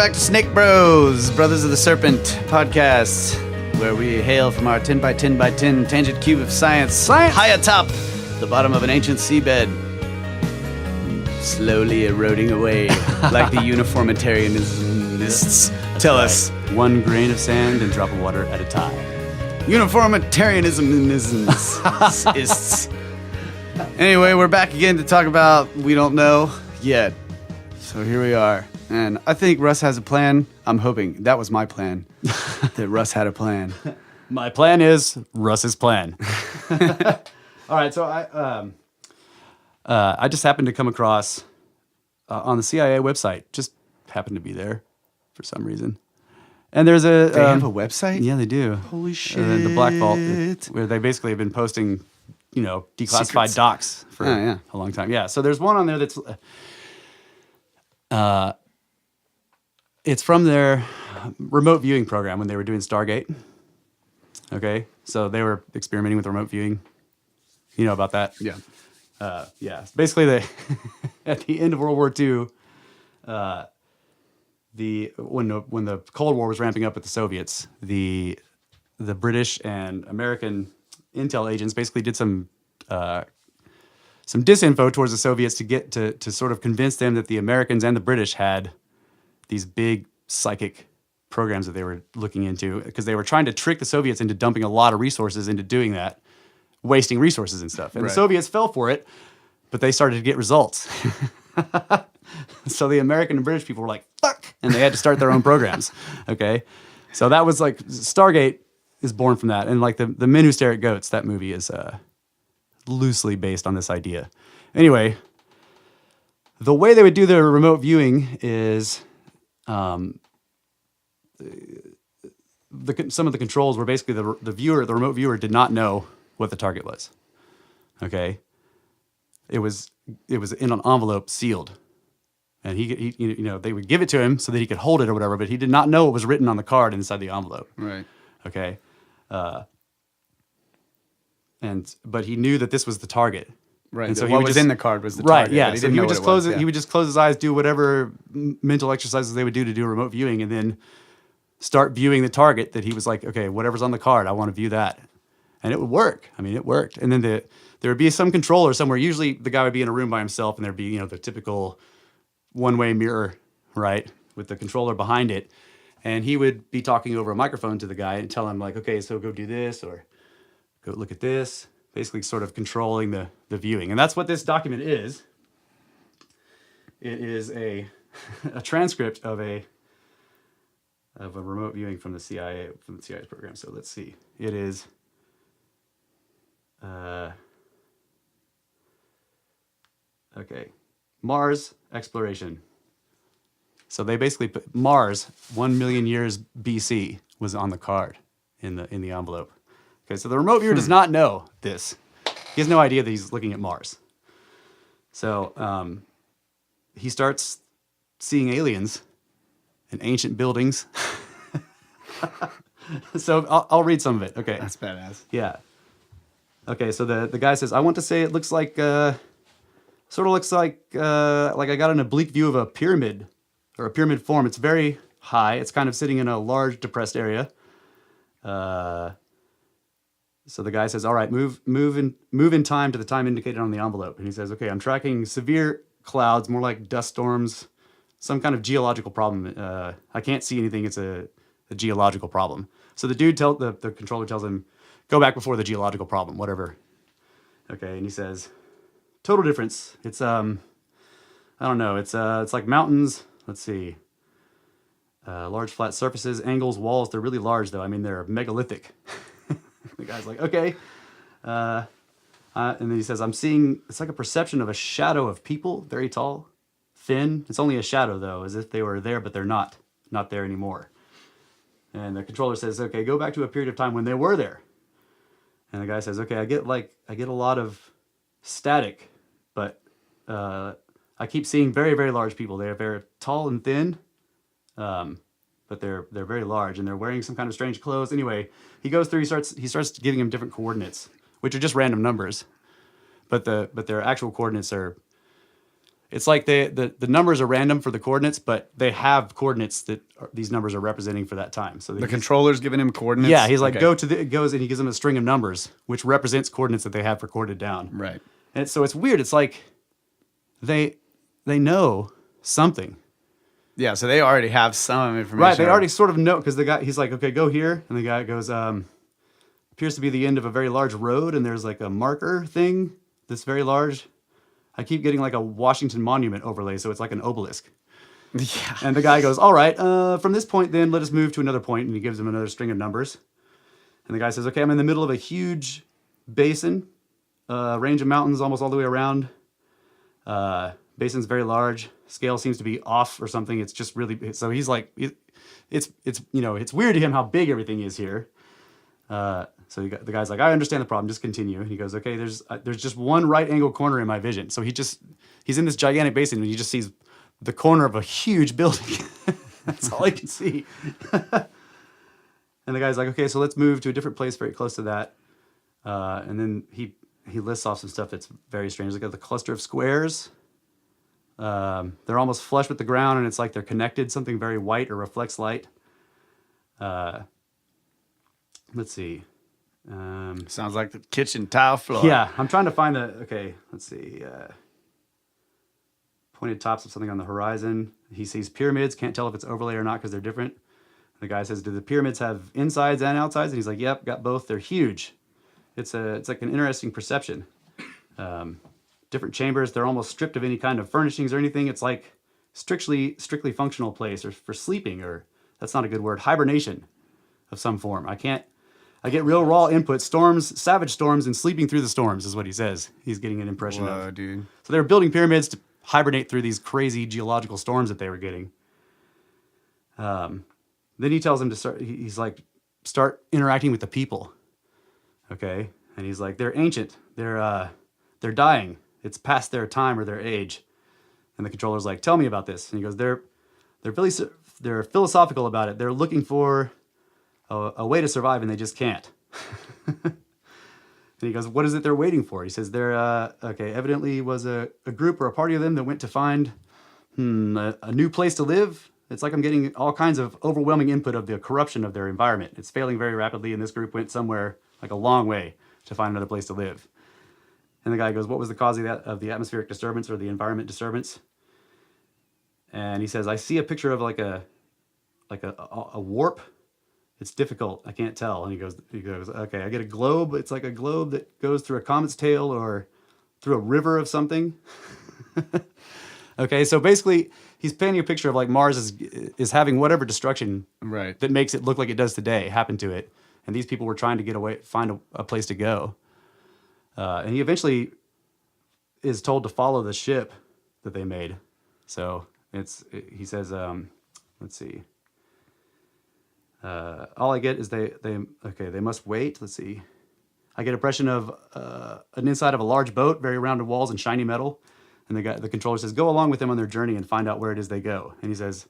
back to Snake Bros, Brothers of the Serpent podcast, where we hail from our 10 by 10 by 10 tangent cube of science, high atop the bottom of an ancient seabed, slowly eroding away like the uniformitarianists tell us. One grain of sand and drop of water at a time. Uniformitarianism is. Anyway, we're back again to talk about we don't know yet. So here we are. And I think Russ has a plan. I'm hoping. That was my plan. That Russ had a plan. My plan is Russ's plan. All right, so I just happened to come across on the CIA website. Just happened to be there for some reason. And there's a... They have a website? Yeah, they do. Holy shit. The Black Vault, where they basically have been posting, declassified Secrets. docs for a long time. Yeah, so there's one on there that's... it's from their remote viewing program when they were doing Stargate. Okay, so they were experimenting with remote viewing. You know about that? Yeah. Yeah. Basically, they at the end of World War II, when the Cold War was ramping up with the Soviets, the British and American intel agents basically did some disinfo towards the Soviets to get to sort of convince them that the Americans and the British had these big psychic programs that they were looking into, because they were trying to trick the Soviets into dumping a lot of resources into doing that, wasting resources and stuff. And the Soviets fell for it, but they started to get results. So the American and British people were like, fuck, and they had to start their own programs. Okay. So that was like, Stargate is born from that. And like the Men Who Stare at Goats, that movie is loosely based on this idea. Anyway, the way they would do their remote viewing is some of the controls were basically the remote viewer did not know what the target was. Okay. It was in an envelope sealed. And he they would give it to him so that he could hold it or whatever, but he did not know what was written on the card inside the envelope. Right. Okay. But he knew that this was the target. Right. And so what was in the card was the target. Right, yeah. He So didn't he know would what just it close was, it. He would just close his eyes, do whatever mental exercises they would do to do a remote viewing, and then start viewing the target that he was like, okay, whatever's on the card, I want to view that. And it would work. I mean, it worked. And then there would be some controller somewhere. Usually the guy would be in a room by himself, and there'd be, the typical one-way mirror, right, with the controller behind it. And he would be talking over a microphone to the guy and tell him like, okay, so go do this or go look at this. Basically sort of controlling the viewing. And that's what this document is. It is a transcript of a remote viewing from the CIA's program. So let's see. It is okay. Mars exploration. So they basically put Mars 1 million years BC was on the card in the envelope. Okay, so the remote viewer does not know this. He has no idea that he's looking at Mars. So he starts seeing aliens in ancient buildings. So I'll read some of it. Okay. That's badass. Yeah. Okay, so the guy says, I want to say it looks like, sort of looks like I got an oblique view of a pyramid, or a pyramid form. It's very high. It's kind of sitting in a large depressed area. So the guy says, all right, move in time to the time indicated on the envelope. And he says, okay, I'm tracking severe clouds, more like dust storms, some kind of geological problem. I can't see anything. It's a geological problem. So the dude the controller tells him, go back before the geological problem, whatever. Okay, and he says, total difference. It's I don't know. It's like mountains. Let's see. Large flat surfaces, angles, walls. They're really large though. I mean, they're megalithic. The guy's like, okay. And then he says, I'm seeing, it's like a perception of a shadow of people, very tall, thin. It's only a shadow though, as if they were there, but they're not there anymore. And the controller says, okay, go back to a period of time when they were there. And the guy says, okay, I get a lot of static, but I keep seeing very, very large people. They're very tall and thin, but they're very large, and they're wearing some kind of strange clothes. Anyway, he goes through. He starts giving him different coordinates, which are just random numbers, but their actual coordinates are It's like the numbers are random for the coordinates, but they have coordinates that these numbers are representing for that time. So The controller's giving him coordinates? yeah, he's like, Okay. goes and he gives them a string of numbers, which represents coordinates that they have recorded down. Right. And so it's weird. It's like they know something. Yeah, so they already have some information. Right, they already sort of know, because the guy, he's like, okay, go here. And the guy goes, appears to be the end of a very large road, and there's like a marker thing that's very large. I keep getting like a Washington Monument overlay, so it's like an obelisk. Yeah. And the guy goes, all right, from this point then, let us move to another point, and he gives him another string of numbers. And the guy says, okay, I'm in the middle of a huge basin, range of mountains almost all the way around. Basin's very large. Scale seems to be off or something. It's just really, so he's like, it's weird to him how big everything is here. So the guy's like, I understand the problem. Just continue. And he goes, okay, there's just one right angle corner in my vision. So he's in this gigantic basin and he just sees the corner of a huge building. That's all I can see. And the guy's like, okay, so let's move to a different place very close to that. And then he lists off some stuff that's very strange. Look at the cluster of squares. They're almost flush with the ground, and it's like they're connected. Something very white or reflects light. Let's see. Sounds like the kitchen tile floor. Yeah, I'm trying to find okay, let's see. Pointed tops of something on the horizon. He sees pyramids. Can't tell if it's overlay or not because they're different. The guy says, do the pyramids have insides and outsides? And he's like, yep, got both. They're huge. It's like an interesting perception. Different chambers. They're almost stripped of any kind of furnishings or anything. It's like strictly functional place or for sleeping, or that's not a good word, hibernation of some form. I get real raw input. Storms, savage storms, and sleeping through the storms is what he says. He's getting an impression of. Whoa, dude. So they were building pyramids to hibernate through these crazy geological storms that they were getting. Then he tells him to start. He's like, start interacting with the people. Okay, and he's like, they're ancient. They're dying. It's past their time or their age. And the controller's like, tell me about this. And he goes, they're philosophical about it. They're looking for a way to survive, and they just can't. And he goes, what is it they're waiting for? He says, evidently was a group or a party of them that went to find a new place to live. It's like I'm getting all kinds of overwhelming input of the corruption of their environment. It's failing very rapidly, and this group went somewhere like a long way to find another place to live. And the guy goes, what was the cause of the atmospheric disturbance or the environment disturbance? And he says, I see a picture of like a warp. It's difficult. I can't tell. And he goes, okay, I get a globe. It's like a globe that goes through a comet's tail or through a river of something. Okay, so basically he's painting a picture of like Mars is having whatever destruction Right. that makes it look like it does today happen to it. And these people were trying to get away, find a place to go. And he eventually is told to follow the ship that they made. So he says, let's see. All I get is they must wait. Let's see. I get impression of an inside of a large boat, very rounded walls and shiny metal. And the controller says, go along with them on their journey and find out where it is they go. And he says,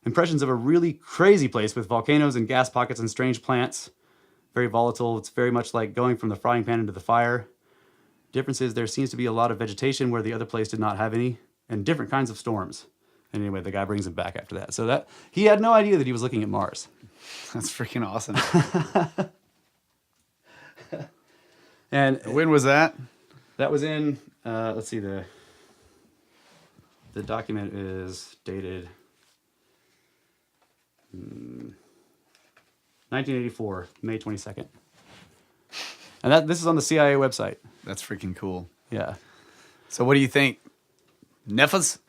impressions of a really crazy place with volcanoes and gas pockets and strange plants. Very volatile. It's very much like going from the frying pan into the fire. Difference is there seems to be a lot of vegetation where the other place did not have any, and different kinds of storms. And anyway, the guy brings him back after that. So that he had no idea that he was looking at Mars. That's freaking awesome. And When was that? that was in, let's see, the document is dated 1984, May 22nd. And this is on the CIA website. That's freaking cool. Yeah. So what do you think? Nephas?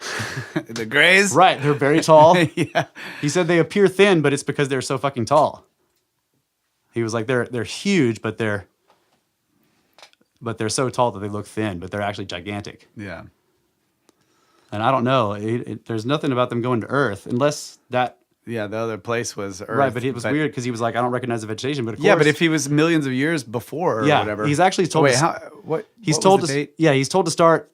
The Greys? Right, they're very tall. Yeah. He said they appear thin, but it's because they're so fucking tall. He was like, they're huge, but they're so tall that they look thin, but they're actually gigantic. Yeah. And I don't know, there's nothing about them going to Earth, unless that... Yeah, the other place was Earth. Right, but it was weird because he was like, I don't recognize the vegetation, but of course... Yeah, but if he was millions of years before or whatever. He's actually told... He's told to date? Yeah, he's told to start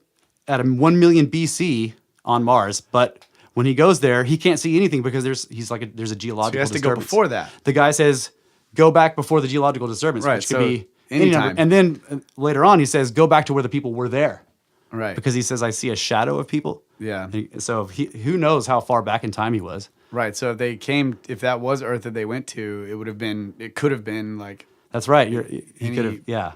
at 1 million BC on Mars, but when he goes there, he can't see anything because there's a geological So he has to go disturbance. before that. The guy says, go back before the geological disturbance, Right, which could so be anytime. And then later on, he says, go back to where the people were there. Right. Because he says, I see a shadow of people. Yeah. So who knows how far back in time he was. Right. So if that was Earth that they went to, it could have been like. That's right. He could have, yeah.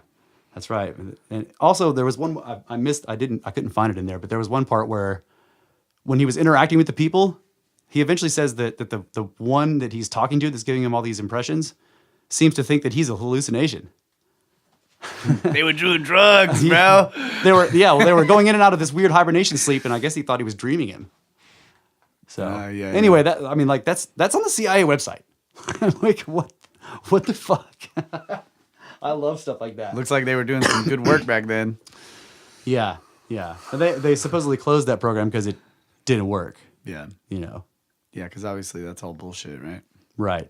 That's right. And also there was one I couldn't find it in there, but there was one part where when he was interacting with the people, he eventually says that the one that he's talking to that's giving him all these impressions seems to think that he's a hallucination. They were doing drugs, bro. They were going in and out of this weird hibernation sleep, and I guess he thought he was dreaming him. So anyway, that's on the CIA website. Like what the fuck? I love stuff like that. Looks like they were doing some good work back then. Yeah. And they supposedly closed that program because it didn't work. Yeah. You know. Yeah, because obviously that's all bullshit, right? Right.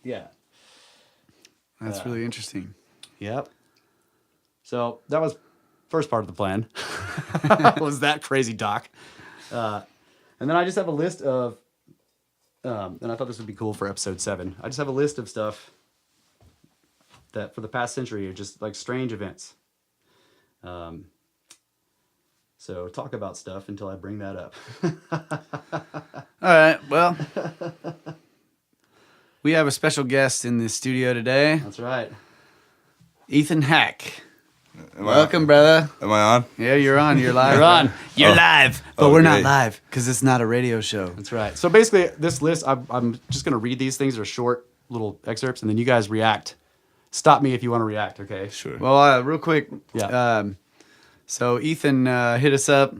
Yeah. That's really interesting. Yep. So that was first part of the plan. Was that crazy, Doc? And then I just have a list of, and I thought this would be cool for episode 7. I just have a list of stuff that for the past century are just like strange events. So talk about stuff until I bring that up. All right. Well, we have a special guest in the studio today. That's right. Ethan Hack. Welcome, brother. Am I on? Yeah, you're on. You're live. You're on. You're live. But we're not great. live because it's not a radio show. That's right. So basically, this list, I'm just going to read these things. They're short little excerpts, and then you guys react. Stop me if you want to react, okay? Sure. Well, real quick. Yeah. So Ethan hit us up.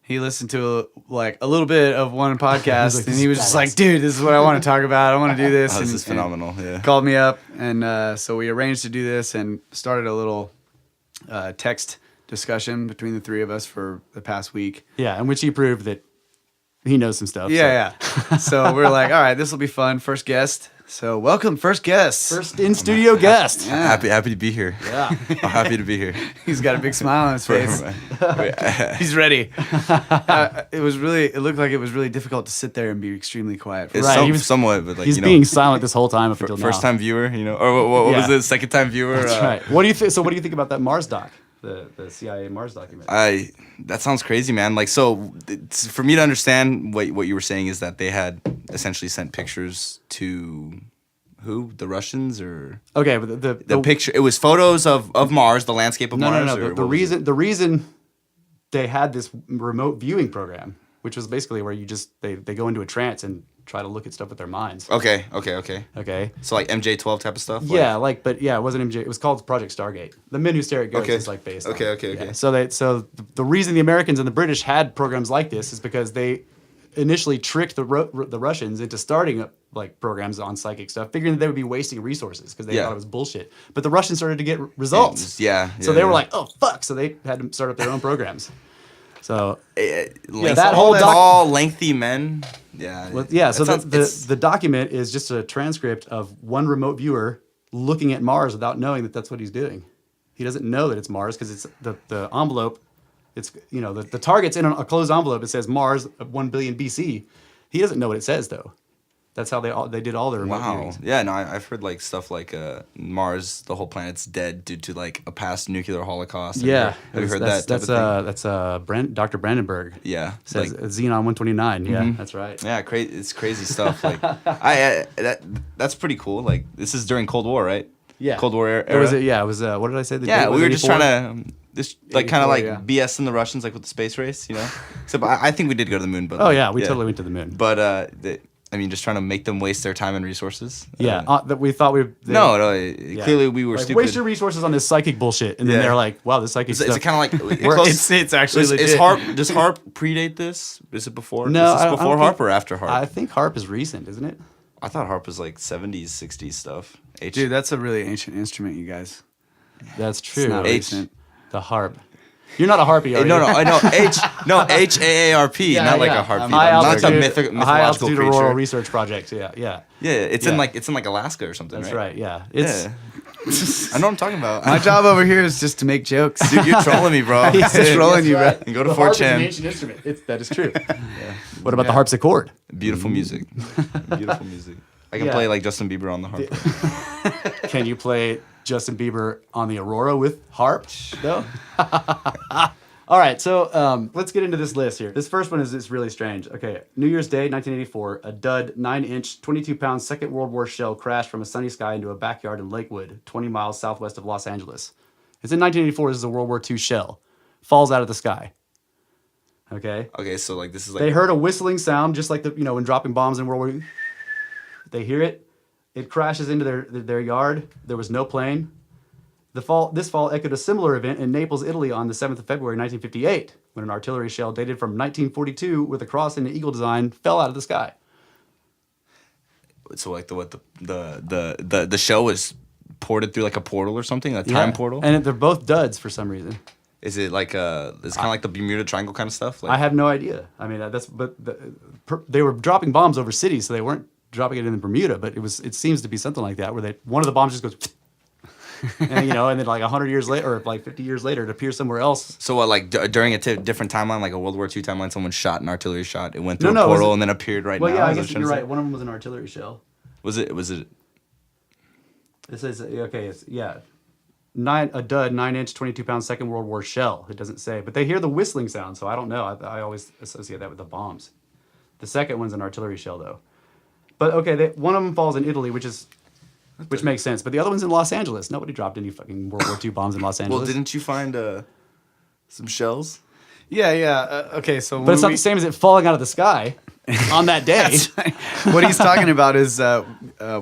He listened to a little bit of one podcast, like, and he was just like, "Dude, this is what I want to talk about. I want to do this." Oh, and, this is phenomenal. Yeah. Called me up, and so we arranged to do this and started a little text discussion between the three of us for the past week. Yeah, in which he proved that he knows some stuff. Yeah. So we're like, all right, this will be fun. First guest. So welcome, first guest. First in studio guest. Yeah. Happy to be here. Yeah. I'm happy to be here. He's got a big smile on his face. He's ready. It looked like it was really difficult to sit there and be extremely quiet. It's Right, he was- somewhat, but He's being silent this whole time up until now. first time viewer, or what was Yeah. it? Second time viewer. That's right. What do you think? So what do you think about that Mars doc, the CIA Mars document? That sounds crazy, man. Like, so for me to understand what you were saying is that they had essentially sent pictures to who? The Russians or Okay, but the picture? It was photos of Mars, the landscape of Mars. No. or The what was it? reason they had this remote viewing program, which was basically where they go into a trance and try to look at stuff with their minds. Okay. Okay. So like MJ12 type of stuff. Yeah, it wasn't MJ. It was called Project Stargate. The Men Who Stare at Ghosts Okay. is like based. Okay, on. okay. Yeah. So the reason the Americans and the British had programs like this is because they initially tricked the Russians into starting up like programs on psychic stuff, figuring that they would be wasting resources because they thought it was bullshit. But the Russians started to get results. Yeah. So they were like, oh fuck! So they had to start up their own programs. So that whole tall, lengthy men. Yeah. well, yeah. So It's- the document is just a transcript of one remote viewer looking at Mars without knowing that that's what he's doing. He doesn't know that it's Mars because it's the envelope. It's the target's in a closed envelope. It says Mars 1 billion BC. He doesn't know what it says though. That's how they did all their remote Wow. viewings. Yeah, no, I've heard like stuff like Mars, the whole planet's dead due to like a past nuclear holocaust. Yeah, Have you heard that? Type of thing? That's Dr. Brandenburg. Yeah. Says Like, Xenon 129. Yeah, that's right. yeah, it's crazy stuff. Like that's pretty cool. Like this is during Cold War, right? Yeah. Cold War era. It was what did I say? The Yeah, date was we were just 84? trying to kind of 84, like yeah. BS in the Russians, like with the space race, So, but I think we did go to the moon. But Oh yeah, we totally went to the moon. But just trying to make them waste their time and resources. Yeah, that we thought Clearly we were like, stupid. waste your resources on this psychic bullshit, and then Yeah. they're like, "Wow, this psychic Is stuff." it kind of like It's actually legit. Does HARP predate this? Is it before? No, is I this don't before think- HARP or after HARP? I think harp is recent, isn't it? I thought HARP was like 70s, 60s stuff. Dude, that's a really ancient instrument, you guys. That's true. not recent. The harp. You're not a harpy, are you? No, I know HAARP, Yeah, not like yeah. a harpy, High not some altitude, mythological high altitude creature. auroral research project. Yeah. Yeah, it's Yeah. in like Alaska or something. That's right. right. Yeah. It's Yeah. I know what I'm talking about. My job over here is just to make jokes. Dude, you're trolling me, bro. He's just trolling you, bro. And go to the harp is an 4chan. ancient instrument. That is true. What about the harpsichord? Beautiful music. Beautiful music. I can Yeah. play like Justin Bieber on the harp. Can you play Justin Bieber on the Aurora with harp? No. All right, so let's get into this list here. This first one is really strange. Okay, New Year's Day, 1984, a dud 9-inch, 22-pound Second World War shell crashed from a sunny sky into a backyard in Lakewood, 20 miles southwest of Los Angeles. It's in 1984. This is a World War II shell. Falls out of the sky. Okay. Okay, so like this is like They heard a whistling sound, just like when dropping bombs in World War II. They hear it. It crashes into their yard. There was no plane. This fall echoed a similar event in Naples, Italy on the 7th of February, 1958, when an artillery shell dated from 1942 with a cross and an eagle design fell out of the sky. So like the shell was ported through like a portal or something, a time portal? And they're both duds for some reason. Is it like it's kind of like the Bermuda Triangle kind of stuff? Like, I have no idea. I mean, they were dropping bombs over cities, so they weren't dropping it in Bermuda, but it seems to be something like that, where one of the bombs just goes, and then like 100 years later, or like 50 years later, it appears somewhere else. So what, like during a different timeline, like a World War II timeline, someone shot an artillery shot, it went through a portal and then appeared now? Well, yeah, I guess you're right. One of them was an artillery shell. Was it? It says, okay, a dud, 9-inch, 22-pound Second World War shell. It doesn't say, but they hear the whistling sound, so I don't know. I always associate that with the bombs. The second one's an artillery shell, though. But okay, one of them falls in Italy, which makes sense. But the other one's in Los Angeles. Nobody dropped any fucking World War II bombs in Los Angeles. Well, didn't you find some shells? Yeah. Okay, so but it's not the same as it falling out of the sky on that day. What he's talking about is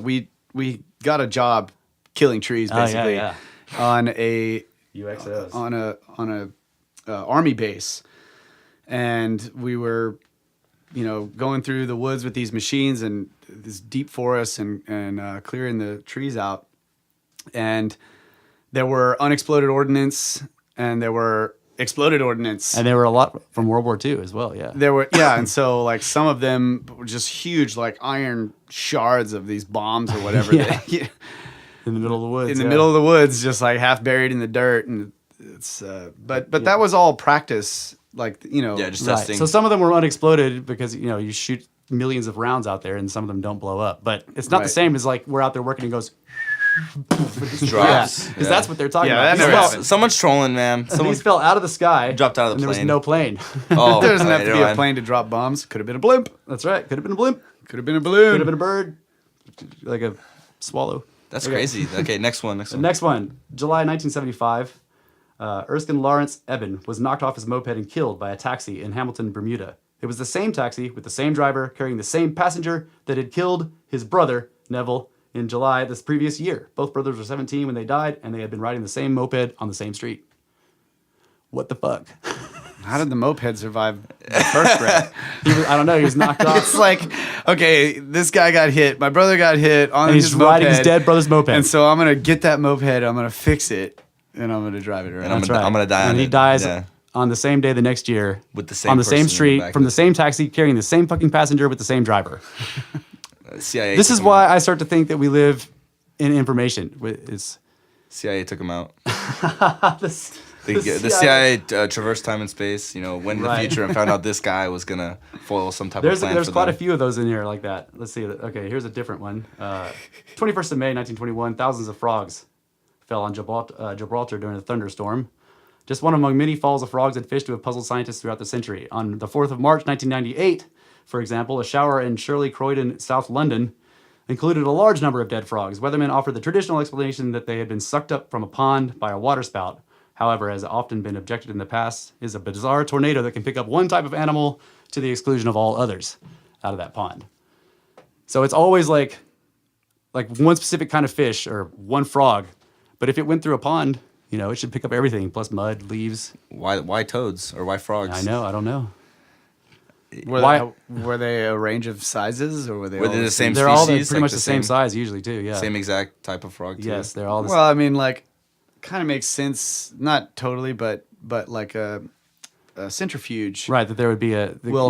we got a job killing trees, basically, on a UXOs. on a army base, and we were going through the woods with these machines and this deep forest and clearing the trees out, and there were unexploded ordnance and there were exploded ordnance, and there were a lot from World War II as well. Yeah, there were. Yeah, and so like some of them were just huge, like iron shards of these bombs or whatever. In the middle of the woods. In the middle of the woods, just like half buried in the dirt, and it's. But that was all practice, like just testing. So some of them were unexploded because you shoot millions of rounds out there, and some of them don't blow up. But it's not the same as like we're out there working and it goes. Drops. Because that's what they're talking that about. never happened. Someone's trolling, man. These fell out of the sky. Dropped out of the and plane. There was no plane. Oh, there doesn't have to be a plane to drop bombs. Could have been a blimp. That's right. Could have been a blimp. Could have been a balloon. Could have been a bird. Like a swallow. That's crazy. Okay, next one. Next one. July 1975. Erskine Lawrence Eben was knocked off his moped and killed by a taxi in Hamilton, Bermuda. It was the same taxi with the same driver carrying the same passenger that had killed his brother, Neville, in July this previous year. Both brothers were 17 when they died, and they had been riding the same moped on the same street. What the fuck? How did the moped survive the first wreck? I don't know. He was knocked off. It's like, okay, this guy got hit. My brother got hit on his moped. Riding his dead brother's moped. And so I'm going to get that moped, I'm going to fix it, and I'm going to drive it around. And I'm going to die on it. And he dies on the same day the next year. With the same on the same person street, from the same taxi, carrying the same fucking passenger with the same driver. CIA. This is why I start to think that we live in information. CIA took him out. The The CIA traversed time and space, went in the future and found out this guy was going to foil some type of plan There's for quite them. a few of those in here like that. Let's see. Okay, here's a different one. 21st of May, 1921, thousands of frogs fell on Gibraltar during a thunderstorm. Just one among many falls of frogs and fish to have puzzled scientists throughout the century. On the 4th of March, 1998, for example, a shower in Shirley Croydon, South London, included a large number of dead frogs. Weathermen offered the traditional explanation that they had been sucked up from a pond by a waterspout. However, as often been objected in the past, is a bizarre tornado that can pick up one type of animal to the exclusion of all others out of that pond. So it's always like one specific kind of fish or one frog. But if it went through a pond, it should pick up everything, plus mud, leaves. Why toads or why frogs? I know. I don't know. Were they a range of sizes, or were they the same They're all species? pretty much the same size usually, too. Yeah. Same exact type of frog, too? Yes, they're all the Well, I mean, like, kind of makes sense. Not totally, but like a centrifuge. right, that there would be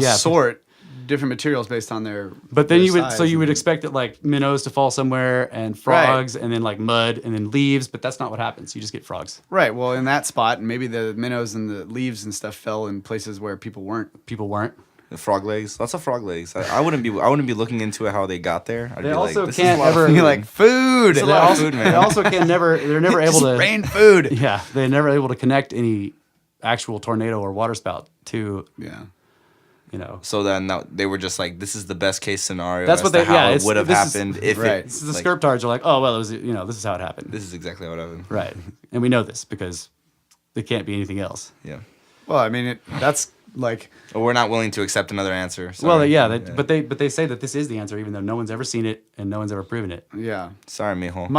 Sort different materials based on their. But then their you would size. expect that like minnows to fall somewhere and frogs and then like mud and then leaves, but that's not what happens. You just get frogs. Right. Well, in that spot, and maybe the minnows and the leaves and stuff fell in places where people weren't. People weren't. The frog legs, lots of frog legs. I wouldn't be looking into how they got there. I'd They be also like, this can't is a lot of ever- food. You're like food. It's a lot of food, man. They also can never. They're never able Just to. rain food. Yeah, they're never able to connect any actual tornado or water spout to, Yeah. you know. So then they were just like, this is the best case scenario. That's as what to they- how yeah, it it's- would have this is- happened if right. it. This is the like, scriptards are like, oh well, it was, you know, this is how it happened. This is exactly what happened. Right, and we know this because it can't be anything else. Yeah. Well, I mean, that's like, But we're not willing to accept another answer. Well, Sorry. yeah, but they say that this is the answer, even though no one's ever seen it and no one's ever proven it. yeah. Sorry, mijo.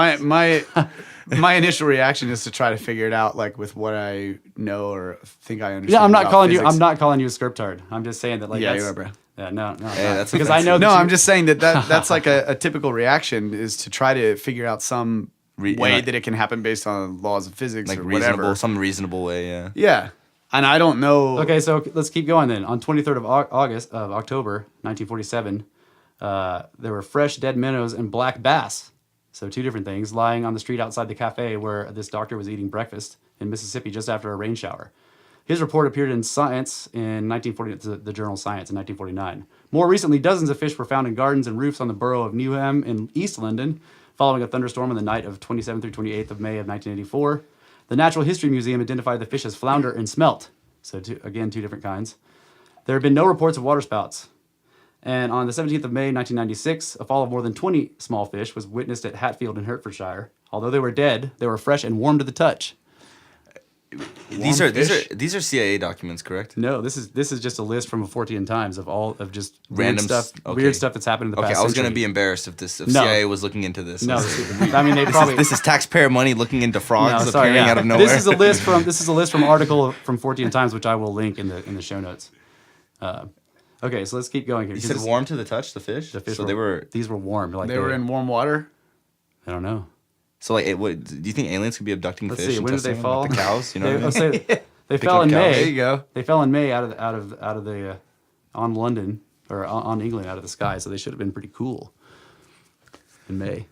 My initial reaction is to try to figure it out, like with what I know or think I understand. Yeah, I'm not about calling you. physics. I'm not calling you a scriptard. I'm just saying that, like, Yeah, that's, you are, bro. Yeah, no, Hey, that's because I know. offensive. that No, you- I'm just saying that's like a typical reaction is to try to figure out some way that it can happen based on laws of physics Like or reasonable, whatever. some reasonable way. Yeah. Yeah, and I don't know. Okay, so let's keep going then. On 23rd of October, 1947, there were fresh dead minnows and black bass. So two different things lying on the street outside the cafe where this doctor was eating breakfast in Mississippi just after a rain shower. His report appeared in Science in 1940, the journal Science in 1949. More recently, dozens of fish were found in gardens and roofs on the borough of Newham in East London, following a thunderstorm on the night of 27th through 28th of May of 1984. The Natural History Museum identified the fish as flounder and smelt. So again, two different kinds. There have been no reports of waterspouts. And on the 17th of May, 1996, a fall of more than 20 small fish was witnessed at Hatfield in Hertfordshire. Although they were dead, they were fresh and warm to the touch. These are CIA documents, correct? No, this is just a list from a Fortean Times of all of just Random weird stuff that's happened in the Okay, past I was gonna century. be embarrassed if No. CIA was looking into this. No, I mean they probably. This is taxpayer money looking into frogs No, sorry, appearing yeah. out of nowhere. This is a list from article from Fortean Times, which I will link in the show notes. Okay, so let's keep going here. You 'cause said this- warm to the touch, the fish. the fish So they were. these were warm. Like they were in warm water. I don't know. So like, do you think aliens could be abducting Let's fish? see. and When did they testing them? fall? Like the cows, you know. what I They, mean? let's say they fell in up cows. May. There you go. They fell in May out of the on London or on England out of the sky. So they should have been pretty cool in May.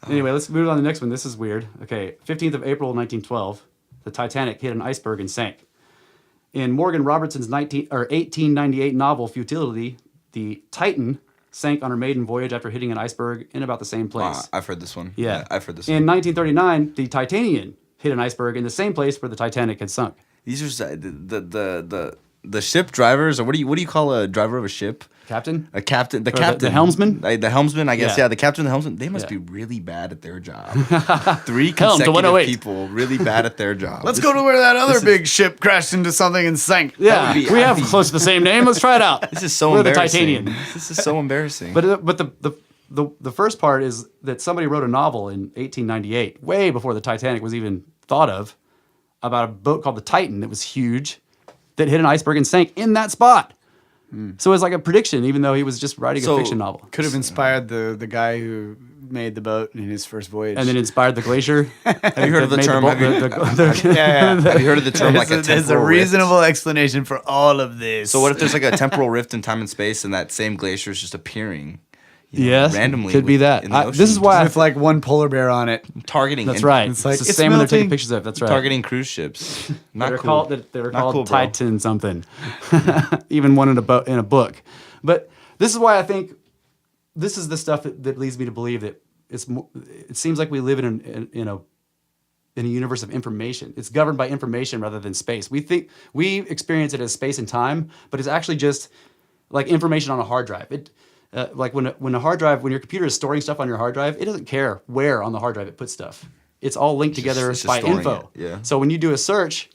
Anyway, let's move on to the next one. This is weird. Okay, 15th of April, 1912, the Titanic hit an iceberg and sank. In Morgan Robertson's 1898 novel Futility, the Titan sank on her maiden voyage after hitting an iceberg in about the same place. I've heard this one. Yeah. I've heard this In one. 1939, the Titanian hit an iceberg in the same place where the Titanic had sunk. These are the ship drivers, or what do you call a driver of a ship? Captain? A captain, the Or captain, the helmsman? the helmsman. I guess Yeah. yeah, the captain, and the helmsman. They must Yeah. be really bad at their job. 3 Helm to consecutive 108. people really bad at their job. Let's go to where that other big ship crashed into something and sank. Yeah, would be- we have I'd be- close to the same name. Let's try it out. This is so We're the embarrassing. Titanian. This is so embarrassing. But the first part is that somebody wrote a novel in 1898, way before the Titanic was even thought of, about a boat called the Titan that was huge, that hit an iceberg and sank in that spot. So it's like a prediction, even though he was just writing So- a fiction novel. Could have inspired the guy who made the boat in his first voyage. And then inspired the glacier. have you heard of the term? Have Have you heard of the term like a there's temporal a rift? reasonable explanation for all of this. So what if there's like a temporal rift in time and space, and that same glacier is just appearing, Yes, randomly? could be that. in the This is ocean? why. with like one polar bear on it? targeting. That's and right. It's like, the it's same when they're taking melting. pictures of. That's right. Targeting cruise ships. Not They're cool. called Not called cool, bro. Titan something. Even one in a book. But this is why I think this is the stuff that leads me to believe that it seems like we live in a universe of information. It's governed by information rather than space. We experience it as space and time, but it's actually just like information on a hard drive. Like when your computer is storing stuff on your hard drive, it doesn't care where on the hard drive it puts stuff. It's all linked together it's just by storing info. it, yeah. So when you do a search,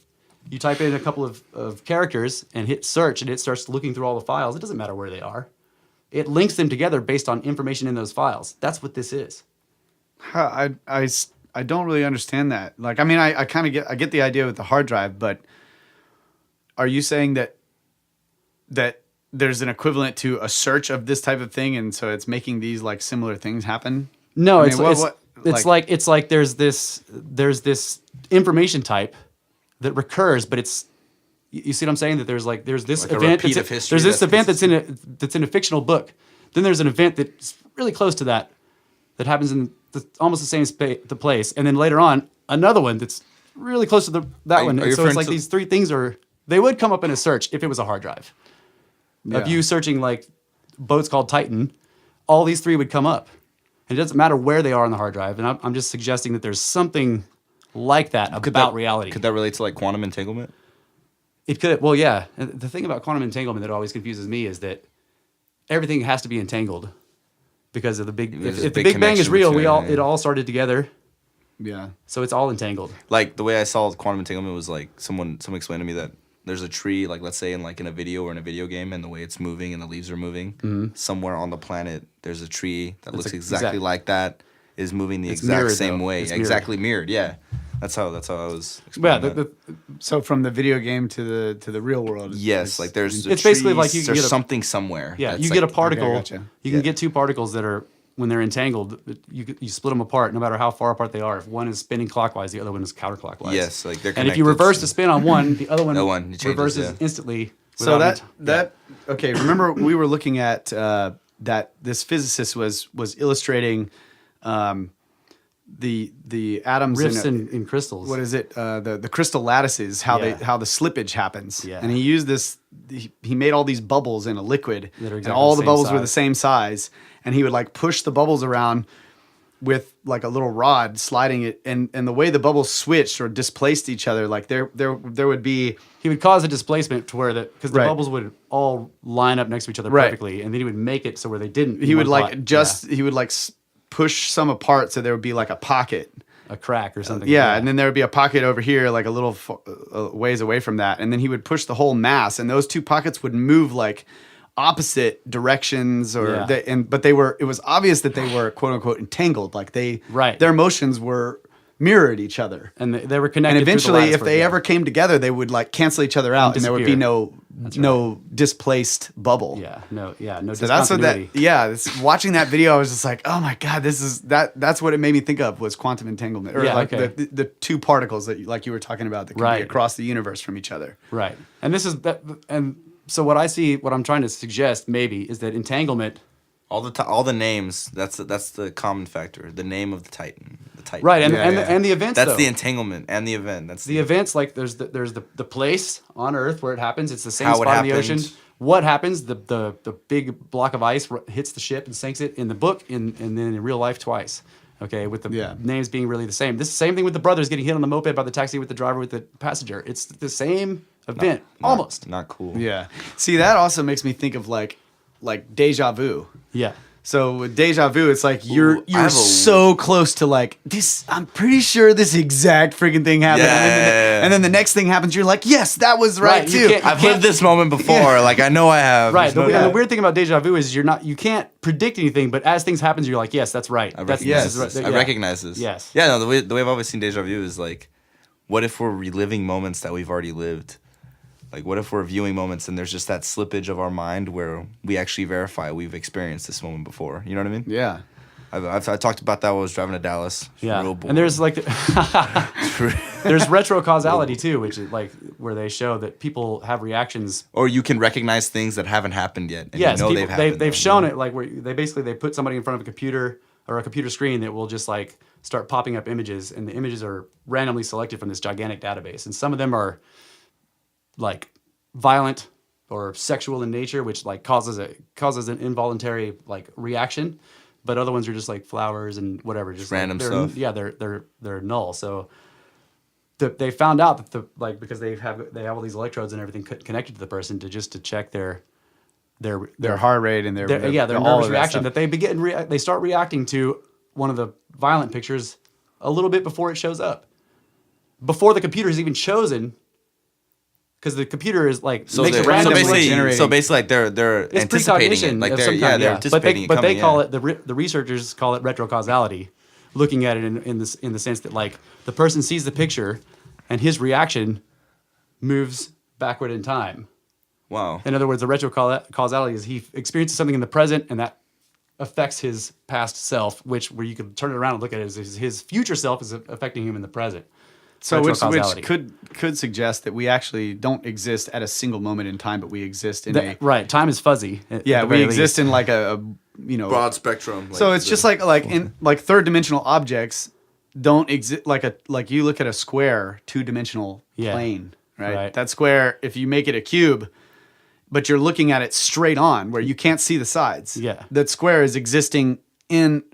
you type in a couple of characters and hit search, and it starts looking through all the files. It doesn't matter where they are. It links them together based on information in those files. That's what this is. I don't really understand that. Like, I mean, I kind of get the idea with the hard drive, but are you saying that there's an equivalent to a search of this type of thing, and so it's making these like similar things happen? No, I mean, it's like there's this information type that recurs, but it's you see what I'm saying? That there's this Like a event. repeat of history There's this that's event that's in a fictional book. Then there's an event that's really close to that happens in almost the same the place, and then later on another one that's really close to that one. are And you so it's referring like to- these three things are They would come up in a search if it was a hard drive. Yeah. Of you searching like boats called Titan, all these 3 would come up. And it doesn't matter where they are on the hard drive. And I'm just suggesting that there's something like that about reality. Could that relate to like quantum entanglement? It could. Well, yeah. And the thing about quantum entanglement that always confuses me is that everything has to be entangled because of the big. There's If a the big Big Bang is real, connection it all started together. Yeah. So it's all entangled. Like the way I saw quantum entanglement was like someone explained to me that there's a tree, like let's say in a video or in a video game, and the way it's moving and the leaves are moving, somewhere on the planet there's a tree that looks exactly like that, is moving the exact mirrored, same though. way, It's exactly mirrored. Yeah, that's how I was explaining that. So from the video game to the real world. Yes, like there's It's basically like you there's get a- something somewhere. Yeah, that's you like, get a particle. gotcha. You can get 2 particles that are, when they're entangled, you split them apart no matter how far apart they are. If one is spinning clockwise, the other one is counterclockwise. Yes, like they're And if you connected, reverse so- the spin on one, the other one, The one changes, reverses yeah. instantly. So without that okay. Remember we were looking at that this physicist was illustrating the atoms rifts in crystals. what is it? The crystal lattices, how Yeah. how the slippage happens. Yeah. And he used this. He made all these bubbles in a liquid, That are and exactly all the the same bubbles were size. the same size. And he would like push the bubbles around with like a little rod, sliding it, and the way the bubbles switched or displaced each other, like there would be. He would cause a displacement to where because the Right. bubbles would all line up next to each other Right. perfectly, and then he would make it so where they didn't. He in would one like spot. just he would like push some apart so there would be like a pocket. a crack or something. Yeah, and then there would be a pocket over here, like a little ways away from that, and then he would push the whole mass, and those 2 pockets would move like opposite directions, or Yeah. but they were. It was obvious that they were quote unquote entangled, like Right. their motions were mirrored each other, and they were connected. and through the eventually, lattice if they work, ever came together, they would like cancel each other out, and there would be disappear. no displaced bubble. no So that's what that. discontinuity. Yeah, watching that video, I was just like, oh my god, this is that. That's what it made me think of was quantum entanglement, or Yeah, like okay. the 2 particles that like you were talking about that could Right. be across the universe from each other. Right. And this is that. And so what I'm trying to suggest maybe is that entanglement. all the names. That's the common factor. The name of the Titan. The Titan. Right. And Yeah, and, yeah. and the events. That's though. the entanglement and the event. That's The events, like there's the place on Earth where it happens. It's the same How it spot in the happened. ocean. What happens? The big block of ice hits the ship and sinks it in the book, and then in real life twice. Okay, with the Yeah. names being really the same. This is the same thing with the brothers getting hit on the moped by the taxi with the driver with the passenger. It's the same event, almost. not cool. Yeah. See, that also makes me think of like deja vu. Yeah. So with deja vu, it's like you're I have a- so close to like this. I'm pretty sure this exact freaking thing happened, Yeah. and then the next thing happens. You're like, yes, that was right, Right, you too. can't- I've lived this moment before. Like I know I have. Right. There's no The doubt. weird thing about deja vu is you can't predict anything, but as things happen, you're like, yes, that's right. I That's, recognize this is this. right. I Yeah. recognize this. Yes. Yeah. No. The way I've always seen deja vu is like, what if we're reliving moments that we've already lived? Like, what if we're viewing moments and there's just that slippage of our mind where we actually verify we've experienced this moment before? You know what I mean? Yeah. I talked about that when I was driving to Dallas. It's Yeah. real boring. And there's like there's retro causality too, which is like where they show that people have reactions. or you can recognize things that haven't happened yet. And Yes, you know people, they've happened. they've though, shown you know? it like where they put somebody in front of a computer or a computer screen that will just like start popping up images, and the images are randomly selected from this gigantic database, and some of them are like violent or sexual in nature, which like causes an involuntary like reaction, but other ones are just like flowers and whatever, just Random like, stuff. Yeah, they're null. So they found out that because they have all these electrodes and everything connected to the person to check their Heart rate and their their all nervous of reaction stuff. that they start reacting to one of the violent pictures a little bit before it shows up, before the computer is even chosen, because the computer is like So, makes they're- a random generating. basically, like they're it's anticipating precognition it. Like of they're some kind, they're yeah. anticipating it But they coming, call yeah. it the researchers call it retrocausality, looking at it in the sense that like the person sees the picture, and his reaction moves backward in time. Wow. In other words, the retrocausality is he experiences something in the present, and that affects his past self, where you could turn it around and look at it as his future self is affecting him in the present. So which Retrocausality. could suggest that we actually don't exist at a single moment in time, but we exist in a Right, time is fuzzy. yeah, we exist in like a Broad spectrum. So it's just like in like third dimensional objects don't exist like you look at a square 2-dimensional Yeah. plane. right? That square, if you make it a cube, but you're looking at it straight on where you can't see the sides. Yeah. That square is existing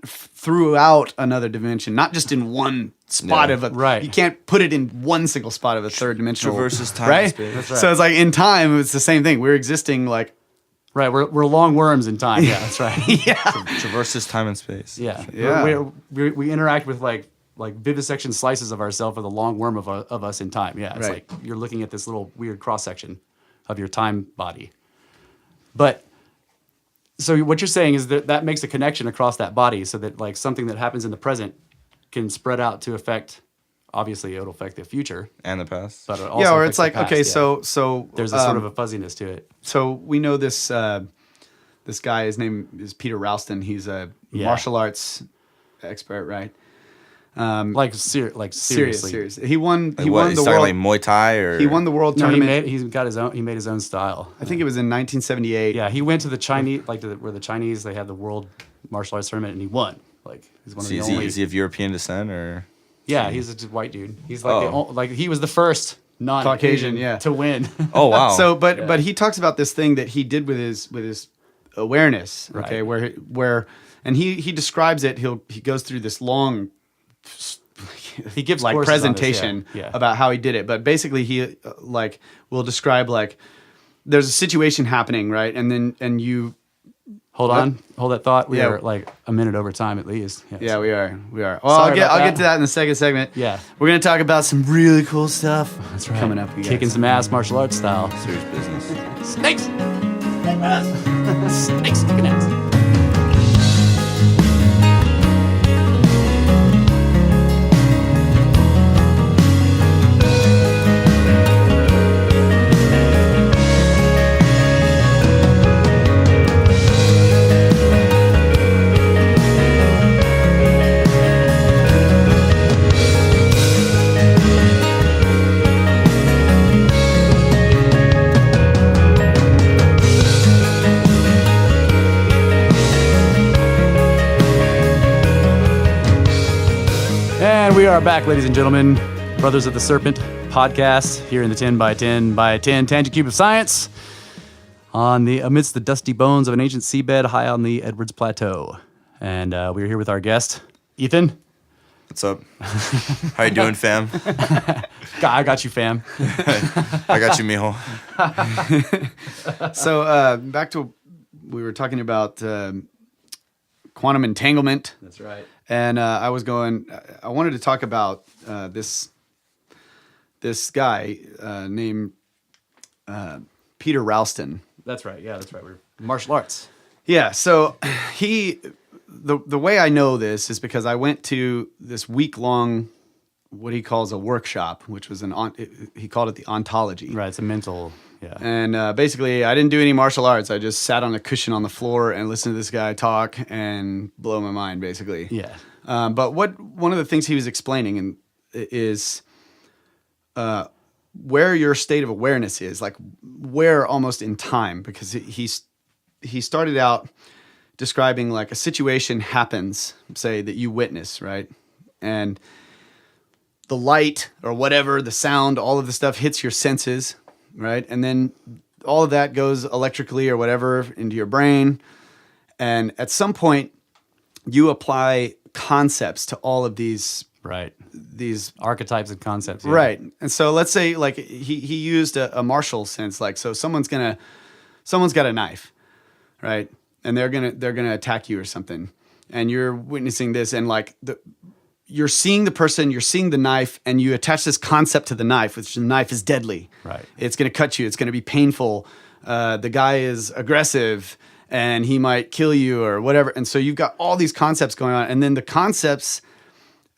throughout another dimension, not just in one spot of a. Right. You can't put it in one single spot of a third dimensional. Traverses time right? and space. That's right. So it's like in time, it's the same thing. We're existing like. Right, we're long worms in time. Yeah, that's right. Traverses time and space. Yeah, Yeah. We interact with like vivisection slices of ourselves with a long worm of us in time. Yeah, it's Right. like you're looking at this little weird cross section of your time body. But so what you're saying is that makes a connection across that body, so that like something that happens in the present can spread out to affect. Obviously, it'll affect the future, And the past. but it also Yeah, or affects it's like the past, okay, yeah. so There's a sort of a fuzziness to it. So we know this this guy. His name is Peter Ralston. He's a martial arts expert, right? Seriously. Serious. He won. Like He what? won He's the talking world. like Muay Thai or He won the world No, he tournament. made his own style. I think it was in 1978. Yeah, he went to the Chinese, where the Chinese they had the world martial arts tournament, and he won. Like he's one of the only. Is he of European descent or? Yeah, he's a white dude. He's like he was the first Caucasian, non-Caucasian to win. Oh wow. So, but he talks about this thing that he did with his awareness. Okay, Right. where and he describes it. He goes through this long. He gives like courses on this, presentation yeah. about how he did it, but basically he will describe like there's a situation happening, right, and you Hold that thought. We Yeah. are like a minute over time at least. yeah we are well Sorry I'll about get that. to that in the second segment. Yeah. We're gonna talk about some really cool stuff. That's right. Coming up, you guys. Kicking some ass, martial arts style. Serious business. Snakes. Snakes kicking ass. And we are back, ladies and gentlemen, Brothers of the Serpent podcast here in the 10 by 10 by 10 tangent cube of science amidst the dusty bones of an ancient seabed high on the Edwards Plateau. And we're here with our guest, Ethan. What's up? How you doing, fam? I got you, fam. I got you, mijo. So back to we were talking about quantum entanglement. That's right. And I wanted to talk about this guy named Peter Ralston. That's right. Yeah, that's right. We're martial arts. Yeah, so the way I know this is because I went to this week-long, what he calls a workshop, which was he called it the ontology. Right. It's a mental. Yeah. And basically, I didn't do any martial arts. I just sat on a cushion on the floor and listened to this guy talk and blow my mind, basically. Yeah. But one of the things he was explaining is where your state of awareness is, like where almost in time, because he started out describing like a situation happens, say that you witness, right? And the light or whatever, the sound, all of the stuff hits your senses, right? And then all of that goes electrically or whatever into your brain. And at some point, you apply concepts to all of these Archetypes and concepts. Yeah. right. And so let's say like he used a martial sense, like so someone's got a knife, right? And they're gonna attack you or something, and you're witnessing this, and like you're seeing the person, you're seeing the knife, and you attach this concept to the knife, which the knife is deadly. Right. It's gonna cut you. It's gonna be painful. The guy is aggressive, and he might kill you or whatever. And so you've got all these concepts going on, and then the concepts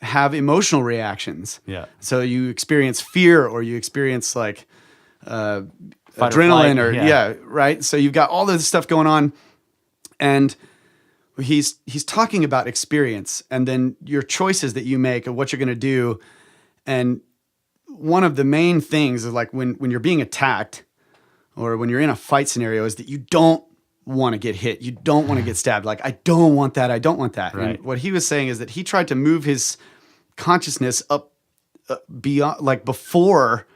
have emotional reactions. Yeah. So you experience fear, or you experience like Fight or adrenaline, flight, or yeah. right. So you've got all this stuff going on, and he's talking about experience, and then your choices that you make of what you're going to do. And one of the main things is like when you're being attacked, or when you're in a fight scenario, is that you don't want to get hit. You don't want to get stabbed. Like, I don't want that. I don't want that. Right. And what he was saying is that he tried to move his consciousness up beyond, like before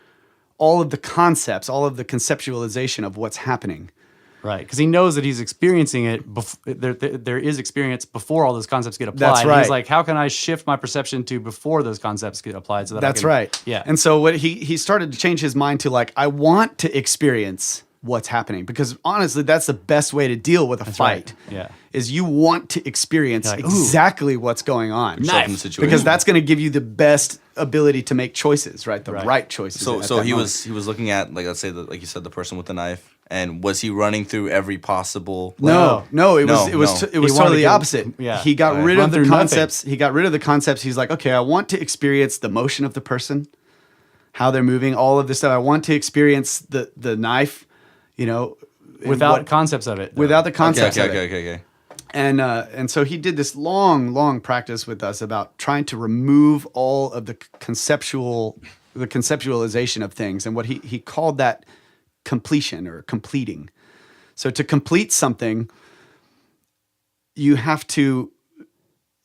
all of the concepts, all of the conceptualization of what's happening. Right, because he knows that he's experiencing it. There is experience before all those concepts get applied. That's right. And he's like, how can I shift my perception to before those concepts get applied? So that That's I can, right. Yeah. And so what he started to change his mind to like, I want to experience what's happening, because honestly, that's the best way to deal with a fight. right. Yeah. Is you want to experience You're like, exactly what's going on. Yourself in the situation. Because that's going to give you the best ability to make choices, right? The right choices. So at so that he moment. was looking at, like, let's say like you said, the person with the knife, and was he running through every possible? No, it was No. it He was wanted totally to the go- opposite. yeah. He got Right. rid Run of the through nothing. concepts. He got rid of the concepts. He's like, okay, I want to experience the motion of the person, how they're moving, all of this stuff. I want to experience the knife, and Without concepts of it. though. without the concepts of it. Okay. And so he did this long practice with us about trying to remove all of the conceptualization of things, and what he called that completion or completing. So to complete something, you have to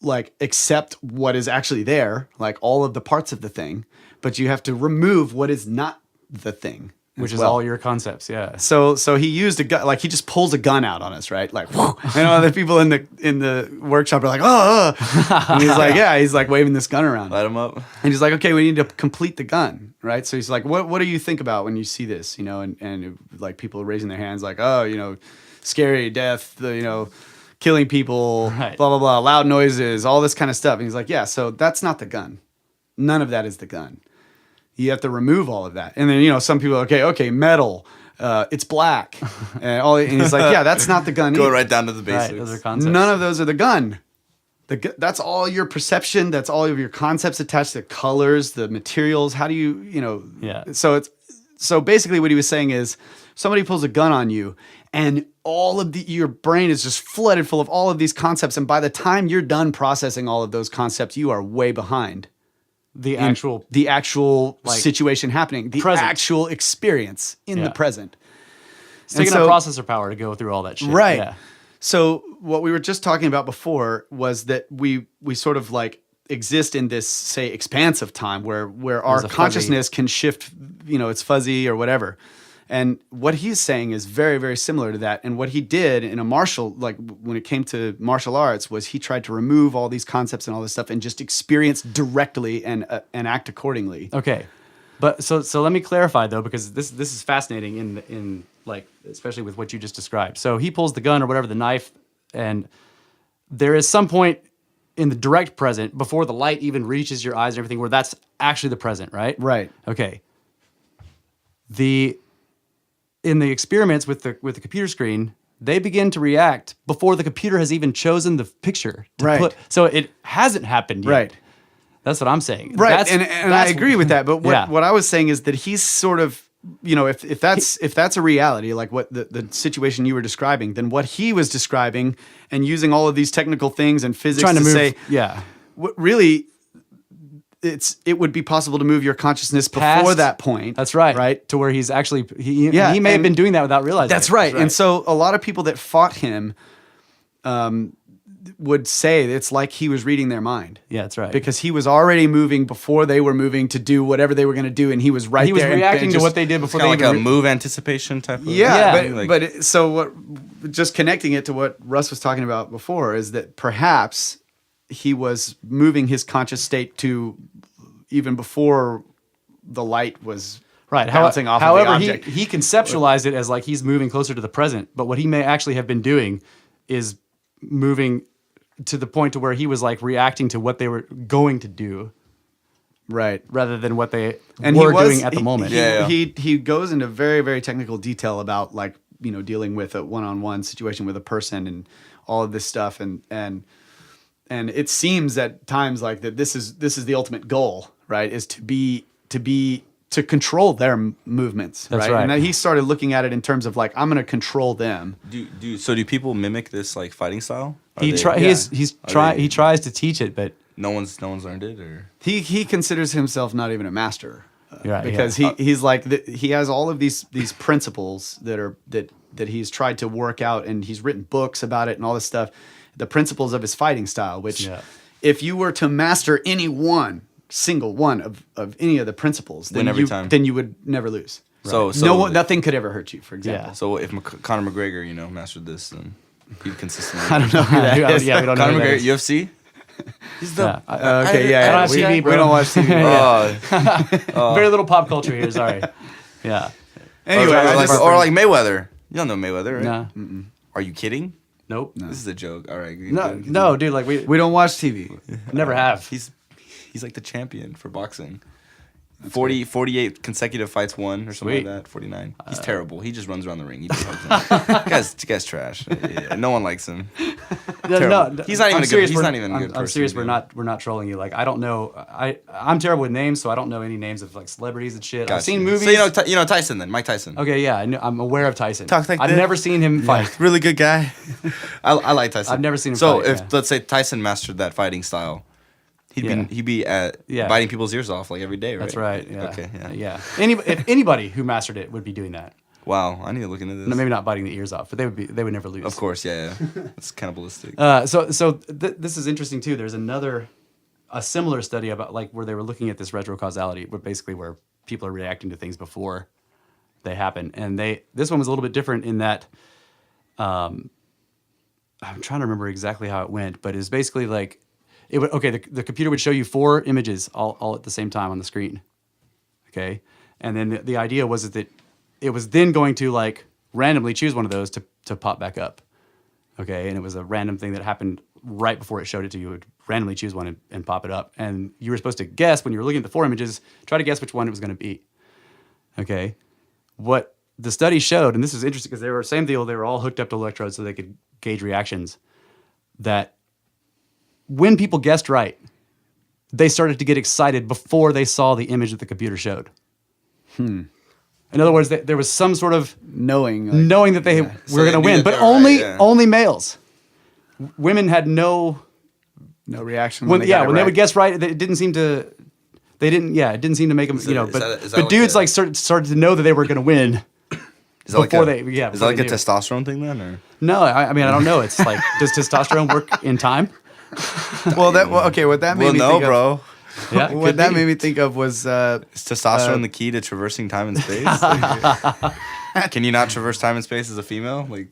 like accept what is actually there, like all of the parts of the thing, but you have to remove what is not the thing. Which as is well. all your concepts, yeah. So he used a gun, like he just pulls a gun out on us, right? Like, whoa. And all the people in the workshop are like, oh. And he's like, yeah, he's like waving this gun around. Light him up. And he's like, okay, we need to complete the gun, right? So he's like, what do you think about when you see this, and like people raising their hands like, oh, scary, death, killing people, Right. blah, blah, blah, loud noises, all this kind of stuff. And he's like, yeah, so that's not the gun. None of that is the gun. You have to remove all of that. And then, some people, okay, metal, it's black. And he's like, yeah, that's not the gun Go either. right down to the basics. Right, those are concepts. None of those are the gun. That's all your perception. That's all of your concepts attached to colors, the materials. How do you, Yeah. So basically what he was saying is somebody pulls a gun on you and all of your brain is just flooded full of all of these concepts. And by the time you're done processing all of those concepts, you are way behind. The actual like, situation happening, the present. actual experience in the present. It's taking up processor power to go through all that shit. Right. Yeah. So what we were just talking about before was that we sort of like exist in this, say, expanse of time where our a consciousness can shift, it's fuzzy or whatever. And what he's saying is very, very similar to that. And what he did in when it came to martial arts, was he tried to remove all these concepts and all this stuff and just experience directly and act accordingly. Okay. But so let me clarify though, because this is fascinating in like, especially with what you just described. So he pulls the gun or whatever, the knife, and there is some point in the direct present before the light even reaches your eyes and everything where that's actually the present, right? Right. Okay. In the experiments with the computer screen, they begin to react before the computer has even chosen the picture to Right. put. So it hasn't happened yet. Right. That's what I'm saying. Right. That's, and I agree with that. But Yeah. what I was saying is that he's sort of, if that's a reality, like what the situation you were describing, then what he was describing and using all of these technical things and physics trying to move. say, Yeah. really, it would be possible to move your consciousness before Past- that point. That's right. Right. To where he's actually he Yeah, may have and- been doing that without realizing. That's it. right. And so a lot of people that fought him would say it's like he was reading their mind. Yeah, that's right. Because he was already moving before they were moving to do whatever they were going to do, and he was right he was there. reacting to just- what they did before Kind they of like even a move anticipation type of Yeah, Yeah. so just connecting it to what Russ was talking about before is that perhaps he was moving his conscious state to even before the light was right. bouncing off However, of the object. he conceptualized it as like he's moving closer to the present, but what he may actually have been doing is moving to the point to where he was like reacting to what they were going to do Right. rather than what they And were he was, doing at the moment. He goes into very, very technical detail about like, dealing with a one-on-one situation with a person and all of this stuff. And it seems at times like that this is the ultimate goal, right? Is to control their movements. That's right. right. And then he started looking at it in terms of like, I'm going to control them. Do people mimic this like fighting style? He tries to teach it, but no one's learned it, or He considers himself not even a master. Right, because he's like he has all of these principles that he's tried to work out, and he's written books about it and all this stuff. The principles of his fighting style, which if you were to master any one, single one of any of the principles, then Win every time. then you would never lose. So Nothing could ever hurt you, for example. Yeah. So if Conor McGregor, mastered this, then he'd consistently. I don't know who that is. Yeah, we don't know. Conor who that McGregor, is. UFC. He's the. Okay, yeah. I don't have we, TV, we bro. don't watch TV. Very little pop culture here. Sorry. Yeah. Anyway, or like Mayweather. You don't know Mayweather, right? No. Are you kidding? Nope. This is a joke. All right. No, dude. Like we we don't watch TV. never have. He's like the champion for boxing. 48 consecutive fights won or something Sweet. like that. 49. He's terrible. He just runs around the ring. He just hugs him. Guy's trash. Yeah, no one likes him. Terrible. He's not even a good. He's not even a good person. I'm serious. We're not trolling you. Like I don't know. I'm terrible with names, so I don't know any names of like celebrities and shit. I've seen movies. So you know Tyson then, Mike Tyson. Okay, yeah, I'm aware of Tyson. Talk like I've this. never seen him fight. Really good guy. I like Tyson. I've never seen him So fight, if yeah. let's say Tyson mastered that fighting style, he'd be biting people's ears off like every day, right? That's right. Yeah. Okay. Yeah. Yeah. If anybody who mastered it would be doing that. Wow. I need to look into this. No, maybe not biting the ears off, but they would never lose. Of course. Yeah. It's cannibalistic. This is interesting too. There's a similar study about like where they were looking at this retrocausality, where people are reacting to things before they happen, and this one was a little bit different in that. I'm trying to remember exactly how it went, but it's basically like the computer would show you 4 images all at the same time on the screen. Okay, and then the idea was that it was then going to like randomly choose one of those to pop back up. Okay, and it was a random thing that happened right before it showed it to you. It would randomly choose one and pop it up. And you were supposed to guess when you were looking at the 4 images, try to guess which one it was going to be. Okay, what the study showed, and this is interesting because they were same deal, they were all hooked up to electrodes so they could gauge reactions, that when people guessed right, they started to get excited before they saw the image that the computer showed. In other words, there was some sort of Knowing that they were So going they to knew win, that but they were right, yeah. only males. Women had no reaction when they got it they right. would guess right. It didn't seem to. It didn't seem to make them. Is But that but like dudes a- like started to know that they were going to win. Is that before like a, they- yeah, Is before that like they a knew. testosterone thing then, or? No, I mean I don't know. It's like does testosterone work in time? What that made Well, me no, think of, bro. Yeah, it what could that be. made me think of was Is testosterone the key to traversing time and space? Can you not traverse time and space as a female? Like,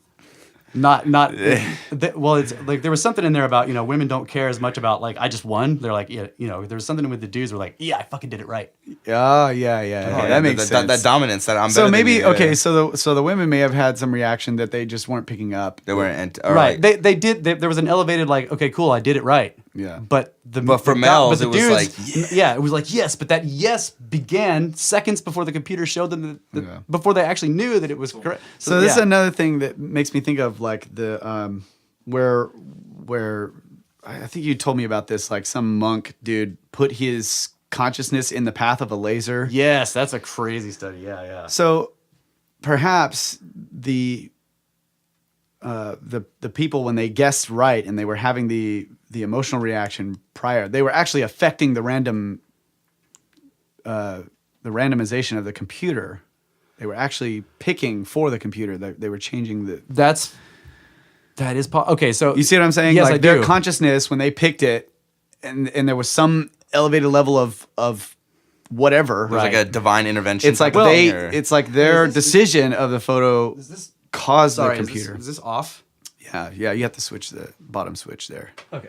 Not well, it's like there was something in there about women don't care as much about like I just won. They're like there's something with the dudes who were like I fucking did it right. that makes sense. That dominance. That I'm So better than maybe you, yeah. so the women may have had some reaction that they just weren't picking up. They weren't. Right. They did. There was an elevated like okay cool I did it right. Yeah. But for males, the it was dudes, like, it was like yes, but that yes began seconds before the computer showed them Yeah. before they actually knew that it was correct. So this is another thing that makes me think of like the where I think you told me about this, like some monk dude put his consciousness in the path of a laser. Yes, that's a crazy study. Yeah. So perhaps the people, when they guessed right and they were having the emotional reaction prior, they were actually affecting the randomization of the computer. They were actually picking for the computer. They were changing the. That is okay. So You see what I'm saying? Yes, like I their do. consciousness when they picked it, and there was some elevated level of whatever. There's like a divine intervention. It's like type of thing, or- it's like their decision of the photo caused the sorry, computer. is this off? Yeah, you have to switch the bottom switch there. Okay.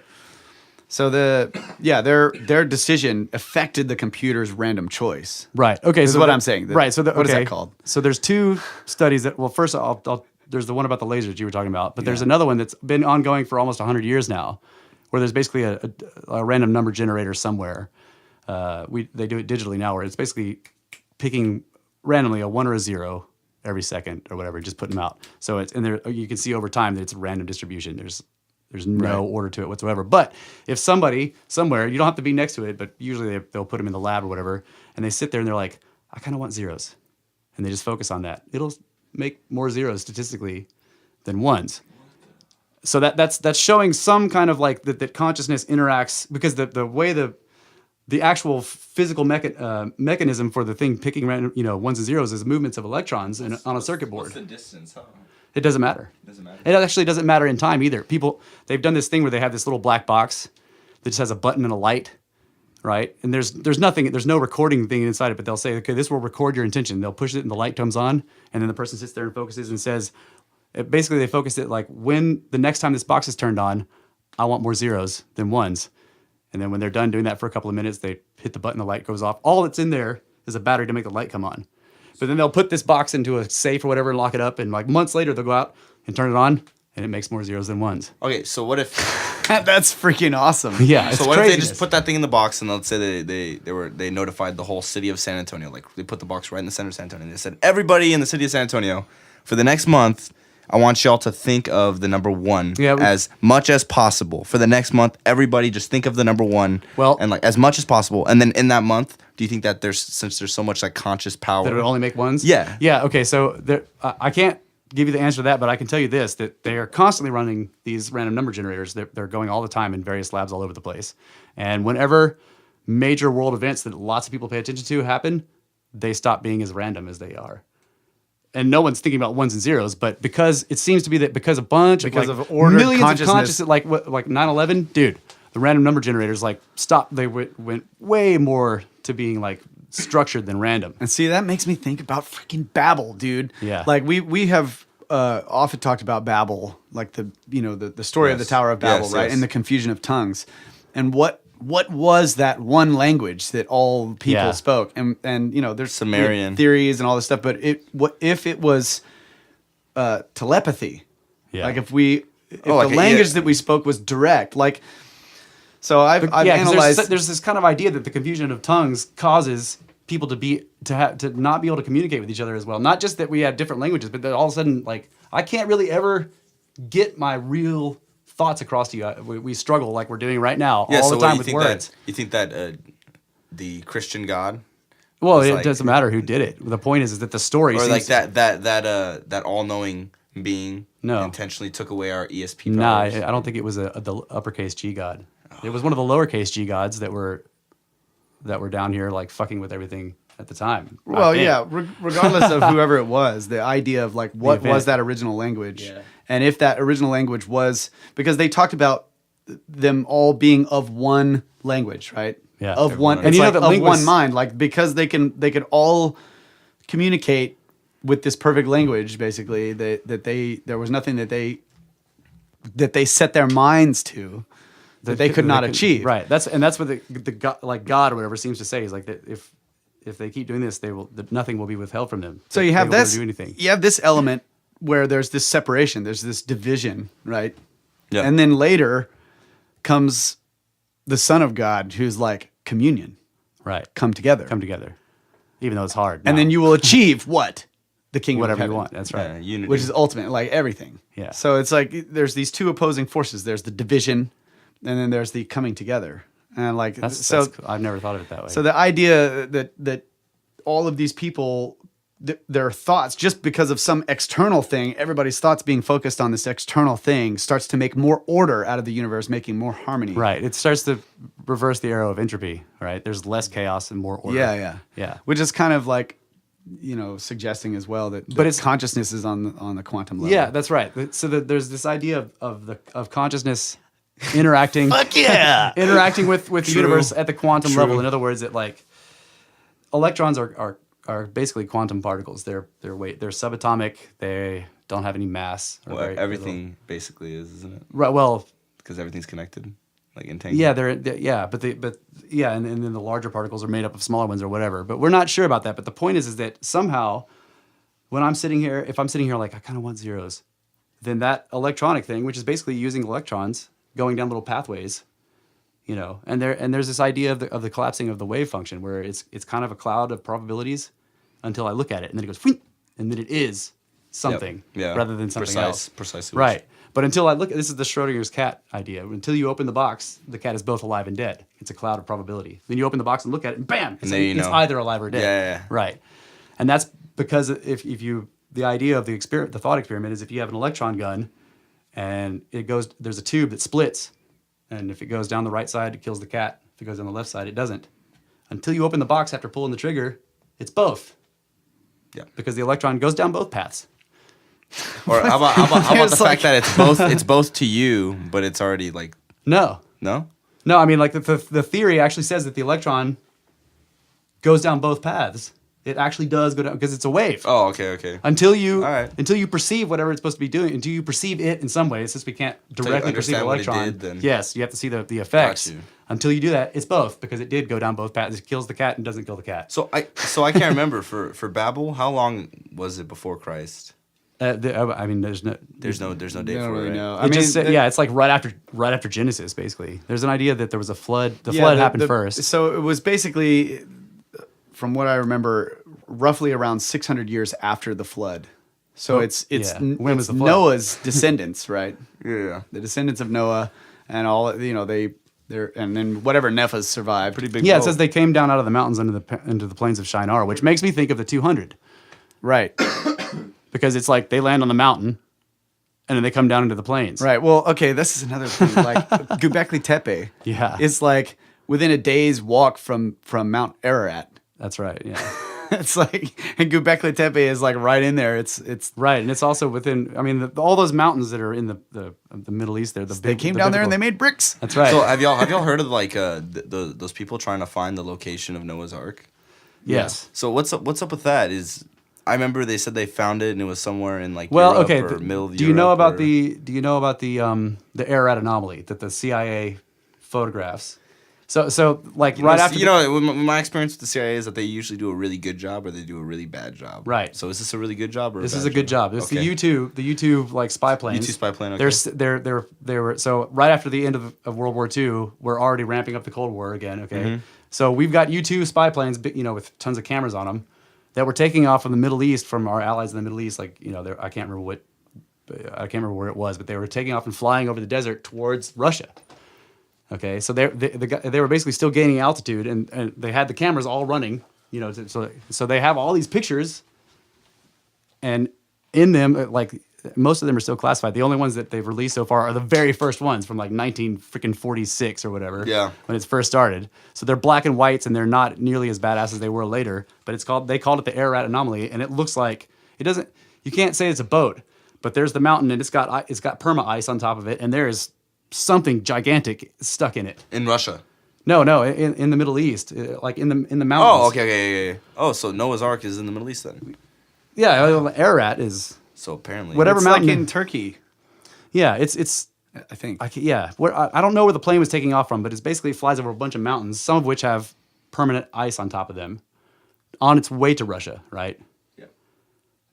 So their decision affected the computer's random choice. Right. Okay. This is so what the- I'm saying. Right. So what is that called? So there's 2 studies that. Well, first there's the one about the lasers you were talking about, but there's another one that's been ongoing for almost 100 years now, where there's basically a random number generator somewhere. They do it digitally now, where it's basically picking randomly a 1 or a 0 every second or whatever, just putting them out. So it's and there you can see over time that it's a random distribution. There's no order to it whatsoever. But if somebody somewhere, you don't have to be next to it, but usually they'll put them in the lab or whatever, and they sit there and they're like, I kind of want zeros, and they just focus on that. It'll make more zeros statistically than ones. So that's showing some kind of like that consciousness interacts, because the way the actual physical mechanism for the thing picking random ones and zeros is movements of electrons on a circuit board. What's the distance? Huh? It doesn't matter. It actually doesn't matter in time either. They've done this thing where they have this little black box that just has a button and a light, right? And there's nothing, there's no recording thing inside it, but they'll say, okay, this will record your intention. They'll push it and the light comes on, and then the person sits there and focuses and says, basically they focus it like, when the next time this box is turned on, I want more zeros than ones. And then when they're done doing that for a couple of minutes, they hit the button, the light goes off. All that's in there is a battery to make the light come on. But then they'll put this box into a safe or whatever and lock it up, and like months later they'll go out and turn it on, and it makes more zeros than ones. Okay, so what if? That's freaking awesome. Yeah, it's So what if they craziness. just put that thing in the box, and let's say they notified the whole city of San Antonio, like they put the box right in the center of San Antonio, and they said, everybody in the city of San Antonio, for the next month, I want y'all to think of the number 1 as much as possible. For the next month, everybody just think of the number 1, and like as much as possible. And then in that month, do you think that since there's so much like conscious power that it would only make ones? Yeah. Yeah. Okay. So I can't give you the answer to that, but I can tell you this: that they are constantly running these random number generators. They're going all the time in various labs all over the place. And whenever major world events that lots of people pay attention to happen, they stop being as random as they are. And no one's thinking about ones and zeros, but because it seems to be that because a bunch of ordered millions consciousness. of consciousness, like 9/11, dude, the random number generators like stopped. They went way more to being like structured than random. And see, that makes me think about freaking Babel, dude. Yeah. Like we have often talked about Babel, like the story of the Tower of Babel, right? Yes. And the confusion of tongues. And what was that one language that all people spoke? And there's Sumerian theories and all this stuff, but what if it was telepathy? Yeah. Like if the language that we spoke was direct, like so I've 'cause analyzed there's this kind of idea that the confusion of tongues causes people to not be able to communicate with each other as well. Not just that we have different languages, but that all of a sudden, like, I can't really ever get my real thoughts across to you. We struggle like we're doing right now all the time with words. You think that the Christian God? Well, was it like- doesn't matter who did it. The point is that the story Or seems like to- that all-knowing being No. intentionally took away our ESP Nah, powers. I don't think it was the uppercase G god. It was one of the lowercase G gods that were down here like fucking with everything at the time. I Well, think. yeah, regardless of whoever it was, the idea of like what event. was that original language, Yeah. and if that original language was, because they talked about them all being of one language, right? Yeah. Of one, And it's you know like that of linguists- one mind, like because they could all communicate with this perfect language, basically. There was nothing that they set their minds to that they could not achieve. Right. That's what the God, like God or whatever seems to say is like that if they keep doing this, nothing will be withheld from them. So you have They won't this. do anything. You have this element where there's this separation. There's this division, right? Yeah. And then later comes the Son of God, who's like communion, Right. come together, Even though it's hard. and now. then you will achieve what the kingdom whatever of you heaven, want. That's right. Yeah, unity. which is ultimate, like everything. Yeah. So it's like there's these two opposing forces. There's the division, and then there's the coming together. And like That's so, cool. I've never thought of it that way. so the idea that all of these people, their thoughts, just because of some external thing, everybody's thoughts being focused on this external thing starts to make more order out of the universe, making more harmony. right. It starts to reverse the arrow of entropy. Right. There's less chaos and more order. Yeah. Which is kind of like, suggesting as well that But it's- consciousness is on the quantum level. Yeah, that's right. So there's this idea of consciousness interacting. Fuck yeah. interacting with the True. universe at the quantum True. level. In other words, electrons are basically quantum particles. They're subatomic. They don't have any mass. Or Well, very everything little. basically is, isn't it? Right. Well, Because everything's connected, like entangled. yeah, and then the larger particles are made up of smaller ones or whatever. But we're not sure about that. But the point is that somehow, when I'm sitting here, if I'm sitting here like I kind of want zeros, then that electronic thing, which is basically using electrons going down little pathways, and there's this idea of the collapsing of the wave function where it's kind of a cloud of probabilities until I look at it, and then it goes, "Phwing," and then it is something Yeah. rather than something else. Precisely. Right. But until I look at this is the Schrodinger's cat idea. Until you open the box, the cat is both alive and dead. It's a cloud of probability. Then you open the box and look at it, and bam, it's, there you it's know. either alive or dead. Yeah. Right. And that's because if you the idea of the thought experiment is if you have an electron gun and there's a tube that splits, and if it goes down the right side, it kills the cat. If it goes down the left side, it doesn't. Until you open the box after pulling the trigger, it's both. Yeah. Because the electron goes down both paths. Or how about the It's fact that it's both to you, but it's already like No. no? No, I mean, like the theory actually says that the electron goes down both paths. It actually does go down because it's a wave. Oh, okay. Until you All right. until you perceive whatever it's supposed to be doing, until you perceive it in some way, since we can't directly perceive the understand what it electron. did, then- Yes, you have to see the effects. Got you. Until you do that, it's both because it did go down both paths. It kills the cat and doesn't kill the cat. So I can't remember for Babel. How long was it before Christ? I mean, there's no There's no date I don't for it. really Right? know. It just said, it's like right after Genesis, basically. There's an idea that there was a flood. The flood happened first. So it was basically, from what I remember, roughly around 600 years after the flood. So it's yeah. When was it's the flood? Noah's descendants, right? Yeah. The descendants of Noah, and all they're and then whatever Nephas survived. Pretty big. Yeah, it boat. says they came down out of the mountains into the plains of Shinar, which makes me think of the 200. Right. Because it's like they land on the mountain, and then they come down into the plains. Right. Well, okay. This is another thing. Like Göbekli Tepe. Yeah. It's like within a day's walk from Mount Ararat. That's right. Yeah. It's like, and Göbekli Tepe is like right in there. It's Right, and it's also within. I mean, all those mountains that are in the Middle East. they came down there and they made bricks. That's right. So have y'all heard of like those people trying to find the location of Noah's Ark? yes. So what's up with that? I remember they said they found it and it was somewhere in like Well, Europe okay. or middle of do you know Europe about or- the Ararat anomaly that the CIA photographs? So like right after my experience with the CIA is that they usually do a really good job or they do a really bad job. Right. So is this a really good job or this a is bad a good job. It's Okay. the U2 like spy planes. U2 spy plane, okay. They were so right after the end of World War II, we're already ramping up the Cold War again. Okay. Mm-hmm. So we've got U2 spy planes, with tons of cameras on them, that were taking off from the Middle East from our allies in the Middle East. Like I can't remember where it was, but they were taking off and flying over the desert towards Russia. Okay, so they were basically still gaining altitude, and they had the cameras all running, so they have all these pictures, and in them, like most of them are still classified. The only ones that they've released so far are the very first ones from like 1946 or whatever. Yeah. When it's first started. So they're black and whites, and they're not nearly as badass as they were later. But they called it the Ararat anomaly, and it looks like it doesn't. You can't say it's a boat, but there's the mountain, and it's got perma ice on top of it, and there is something gigantic stuck in it. In Russia. No, in the Middle East, like in the mountains. Oh, okay, yeah. Oh, so Noah's Ark is in the Middle East then. Yeah, Ararat is. So apparently, Whatever It's mountain like in Turkey, Yeah, it's. I think. I don't know where the plane was taking off from, but it basically flies over a bunch of mountains, some of which have permanent ice on top of them, on its way to Russia, right? Yeah.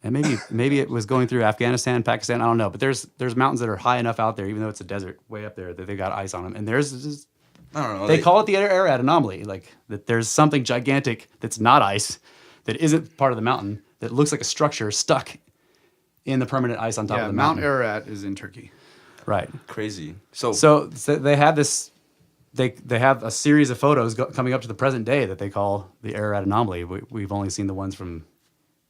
And maybe it was going through Afghanistan, Pakistan. I don't know, but there's mountains that are high enough out there, even though it's a desert way up there, that they got ice on them. And there's I don't know. they call it the Ararat anomaly, like that. There's something gigantic that's not ice, that isn't part of the mountain, that looks like a structure stuck in the permanent ice on top of the Mount mountain. Ararat is in Turkey. Right. Crazy. So So they have this. They have a series of photos coming up to the present day that they call the Ararat anomaly. We've only seen the ones from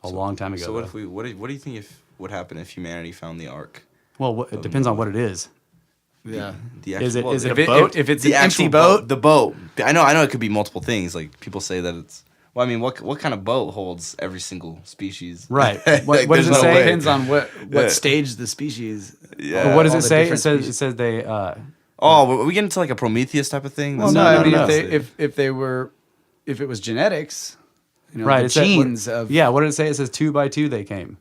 a long time ago. So what though. if what do you think would happen if humanity found the Ark? Well, it depends on what it is. Yeah. The Is it- is it a If, boat? if it's the an actual empty boat, the boat. I know it could be multiple things. Like people say that it's. Well, I mean, what kind of boat holds every single species? Right. Like, What does there's it no say? way. depends on what Yeah. stage the species. Yeah. But what does all it the say? It different says species. they. Oh, we get into like a Prometheus type of thing. Well, No, no, I mean no. if it was genetics, Right. the it said- genes of Yeah. What did it say? It says 2 by 2 they came.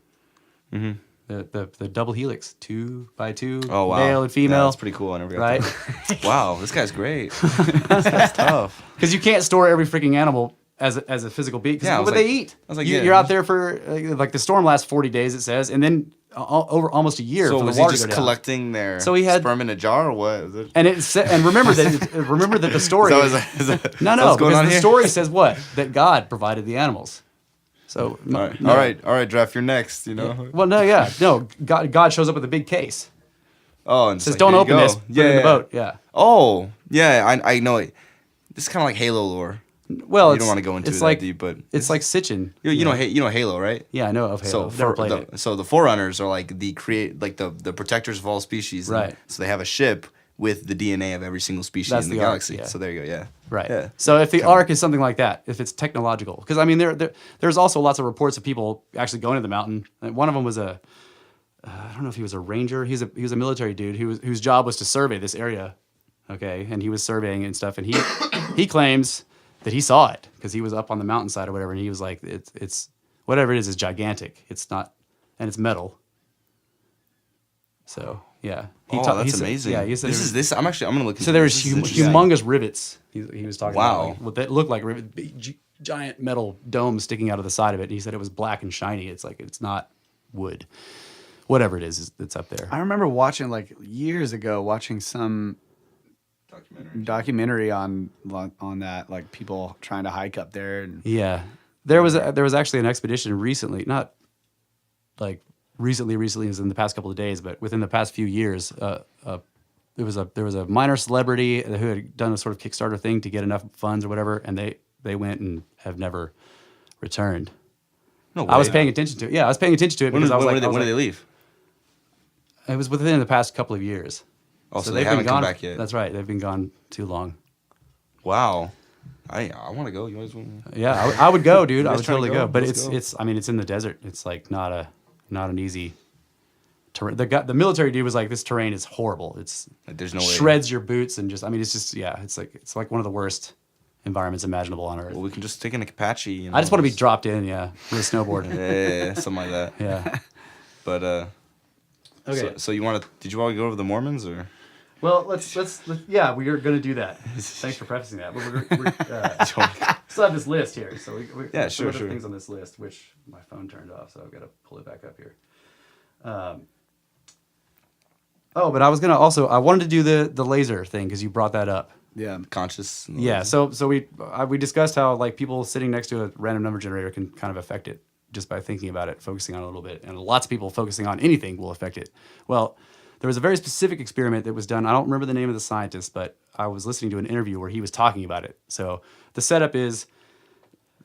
Mm-hmm. The double helix, 2 by 2. Oh wow, Male and Yeah, female. that's pretty cool. I never got Right. that. Wow, this guy's great. This guy's tough. Because you can't store every freaking animal as a physical being. Yeah, I What was they like- eat. I was like, you, yeah. You're out there for like the storm lasts 40 days. It says, and then over almost a year So for was the he water just to go down. collecting their So he had- sperm in a jar or what? Is it? And and remember that the story. Is that no, what's going because on the here? story says what? That God provided the animals. So All right, Draft, you're next. You know. Well, no. God shows up with a big case. Oh, and Says, "Don't open this. Put it in the boat." Yeah. Oh, yeah, I know it. This is kind of like Halo lore. Well, You don't wanna go into it's it that like, deep, but it's like Sitchin. You know Halo, right? Yeah, I know of Halo. So Never played it. the Forerunners are like the protectors of all species. and Right. So they have a ship with the DNA of every single species That's in the the Ark, galaxy. yeah. So there you go. Yeah. Right. Yeah. So if the Ark is something like that, if it's technological, because I mean, there's also lots of reports of people actually going to the mountain. And one of them was I don't know if he was a ranger. He was a military dude whose job was to survey this area Okay, and he was surveying and stuff, and he claims that he saw it because he was up on the mountainside or whatever, and he was like, it's whatever it is gigantic. It's not, and it's metal. So yeah, that's amazing. Yeah, he said I'm gonna look. So there was humongous rivets. He was talking Wow. about like, what that looked like giant metal domes sticking out of the side of it. And he said it was black and shiny. It's like it's not wood, whatever it is it's up there. I remember watching like years ago, watching some documentary on that, like people trying to hike up there. And Yeah, there was actually an expedition recently, not like recently as in the past couple of days, but within the past few years, there was a minor celebrity who had done a sort of Kickstarter thing to get enough funds or whatever, and they went and have never returned. No way. I was paying attention to it. Yeah, I was paying attention to it because when did they leave? It was within the past couple of years. Oh, so they haven't come back yet. That's right. They've been gone too long. Wow. I want to go. You always want to. Yeah, I would go, dude. I would totally go. But Let's go. it's I mean, it's in the desert. It's like not an easy terrain. The military dude was like, this terrain is horrible. It's Like, there's no way. shreds your boots and just, I mean, it's just, yeah, it's like one of the worst environments imaginable on Earth. Well, we can just take an Apache. You know, I just want to be dropped in, yeah, with a snowboard. Yeah, something like that. Yeah. But Okay. So you want to? Did you want to go over the Mormons or? Well, let's yeah, we are going to do that. Thanks for prefacing that. But we're still have this list here, so we Yeah, some sure. things on this list, which my phone turned off, so I've got to pull it back up here. But I was gonna I wanted to do the laser thing because you brought that up. yeah, Conscious. Yeah, so we discussed how like people sitting next to a random number generator can kind of affect it just by thinking about it, focusing on it a little bit, and lots of people focusing on anything will affect it. Well, there was a very specific experiment that was done. I don't remember the name of the scientist, but I was listening to an interview where he was talking about it. So the setup is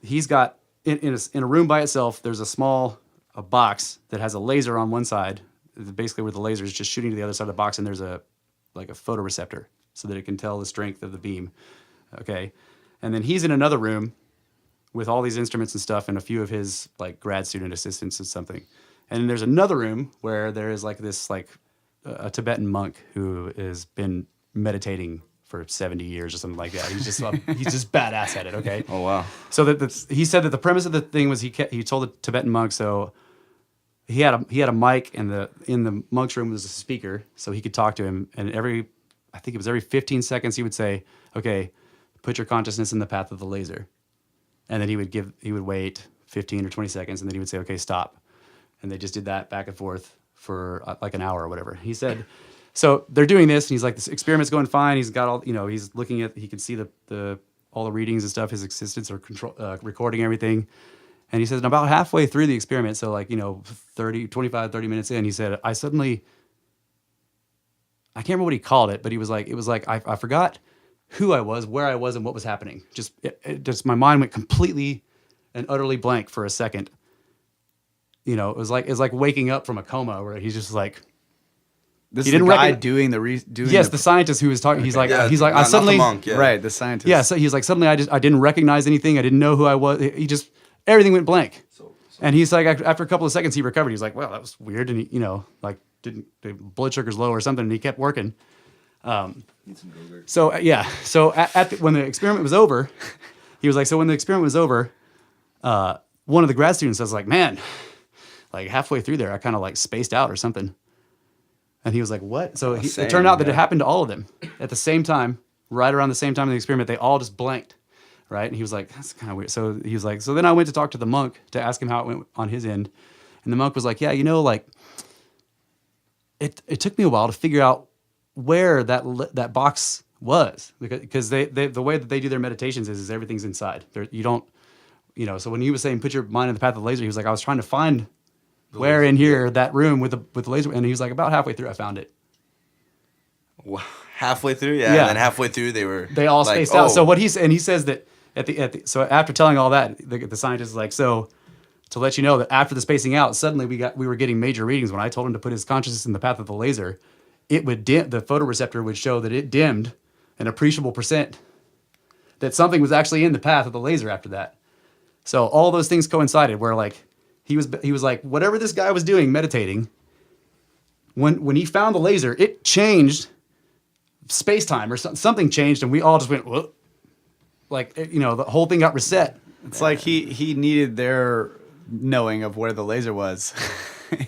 he's got in a room by itself. There's a box that has a laser on one side, basically where the laser is just shooting to the other side of the box, and there's a photoreceptor so that it can tell the strength of the beam. Okay, and then he's in another room with all these instruments and stuff, and a few of his like grad student assistants and something. And then there's another room where there is like this a Tibetan monk who has been meditating for 70 years or something like that. He's just badass at it. Okay. Oh wow. So he said that the premise of the thing was he told the Tibetan monk, so he had a mic and in the monk's room was a speaker so he could talk to him, and every 15 seconds he would say, okay, put your consciousness in the path of the laser. And then he would wait 15 or 20 seconds, and then he would say, okay, stop. And they just did that back and forth for like an hour or whatever. He said, so they're doing this, and he's like, this experiment's going fine. He's got all, he's looking at, he can see all the readings and stuff. His assistants are recording everything. And he says, and about halfway through the experiment, so like, 25, 30 minutes in, he said, I can't remember what he called it, but it was like, I forgot who I was, where I was, and what was happening. Just my mind went completely and utterly blank for a second. It was like waking up from a coma where he's just like, this he is the didn't guy recognize- doing the scientist who was talking. He's like, Yeah, I not suddenly, the monk, yeah. right, the scientist. yeah. So he's like, suddenly I didn't recognize anything. I didn't know who I was. Everything went blank. And he's like, after a couple of seconds, he recovered. He's like, well, that was weird. And he, the blood sugar's low or something. And he kept working. So when the experiment was over, he was like, when the experiment was over, one of the grad students was like, man, like halfway through there, I kind of like spaced out or something. And he was like, what? So it turned out that it happened to all of them at the same time, right around the same time in the experiment. They all just blanked, right? And he was like, that's kind of weird. So he was like, so then I went to talk to the monk to ask him how it went on his end. And the monk was like, yeah, it took me a while to figure out where that box was, because they the way that they do their meditations is everything's inside. You don't, so when he was saying put your mind in the path of the laser, he was like, I was trying to find where in here that room with the laser, and he was like, about halfway through I found it. Wow. Halfway through, yeah. Yeah. And then halfway through They all spaced out. So he says that so after telling all that, the scientist is like, so to let you know that after the spacing out, suddenly we were getting major readings. When I told him to put his consciousness in the path of the laser, it would the photoreceptor would show that it dimmed an appreciable percent, that something was actually in the path of the laser after that. So all those things coincided where like he was like, whatever this guy was doing meditating, when he found the laser, it changed space time or something changed, and we all just went, whoop. Like, the whole thing got reset. It's like he needed their knowing of where the laser was.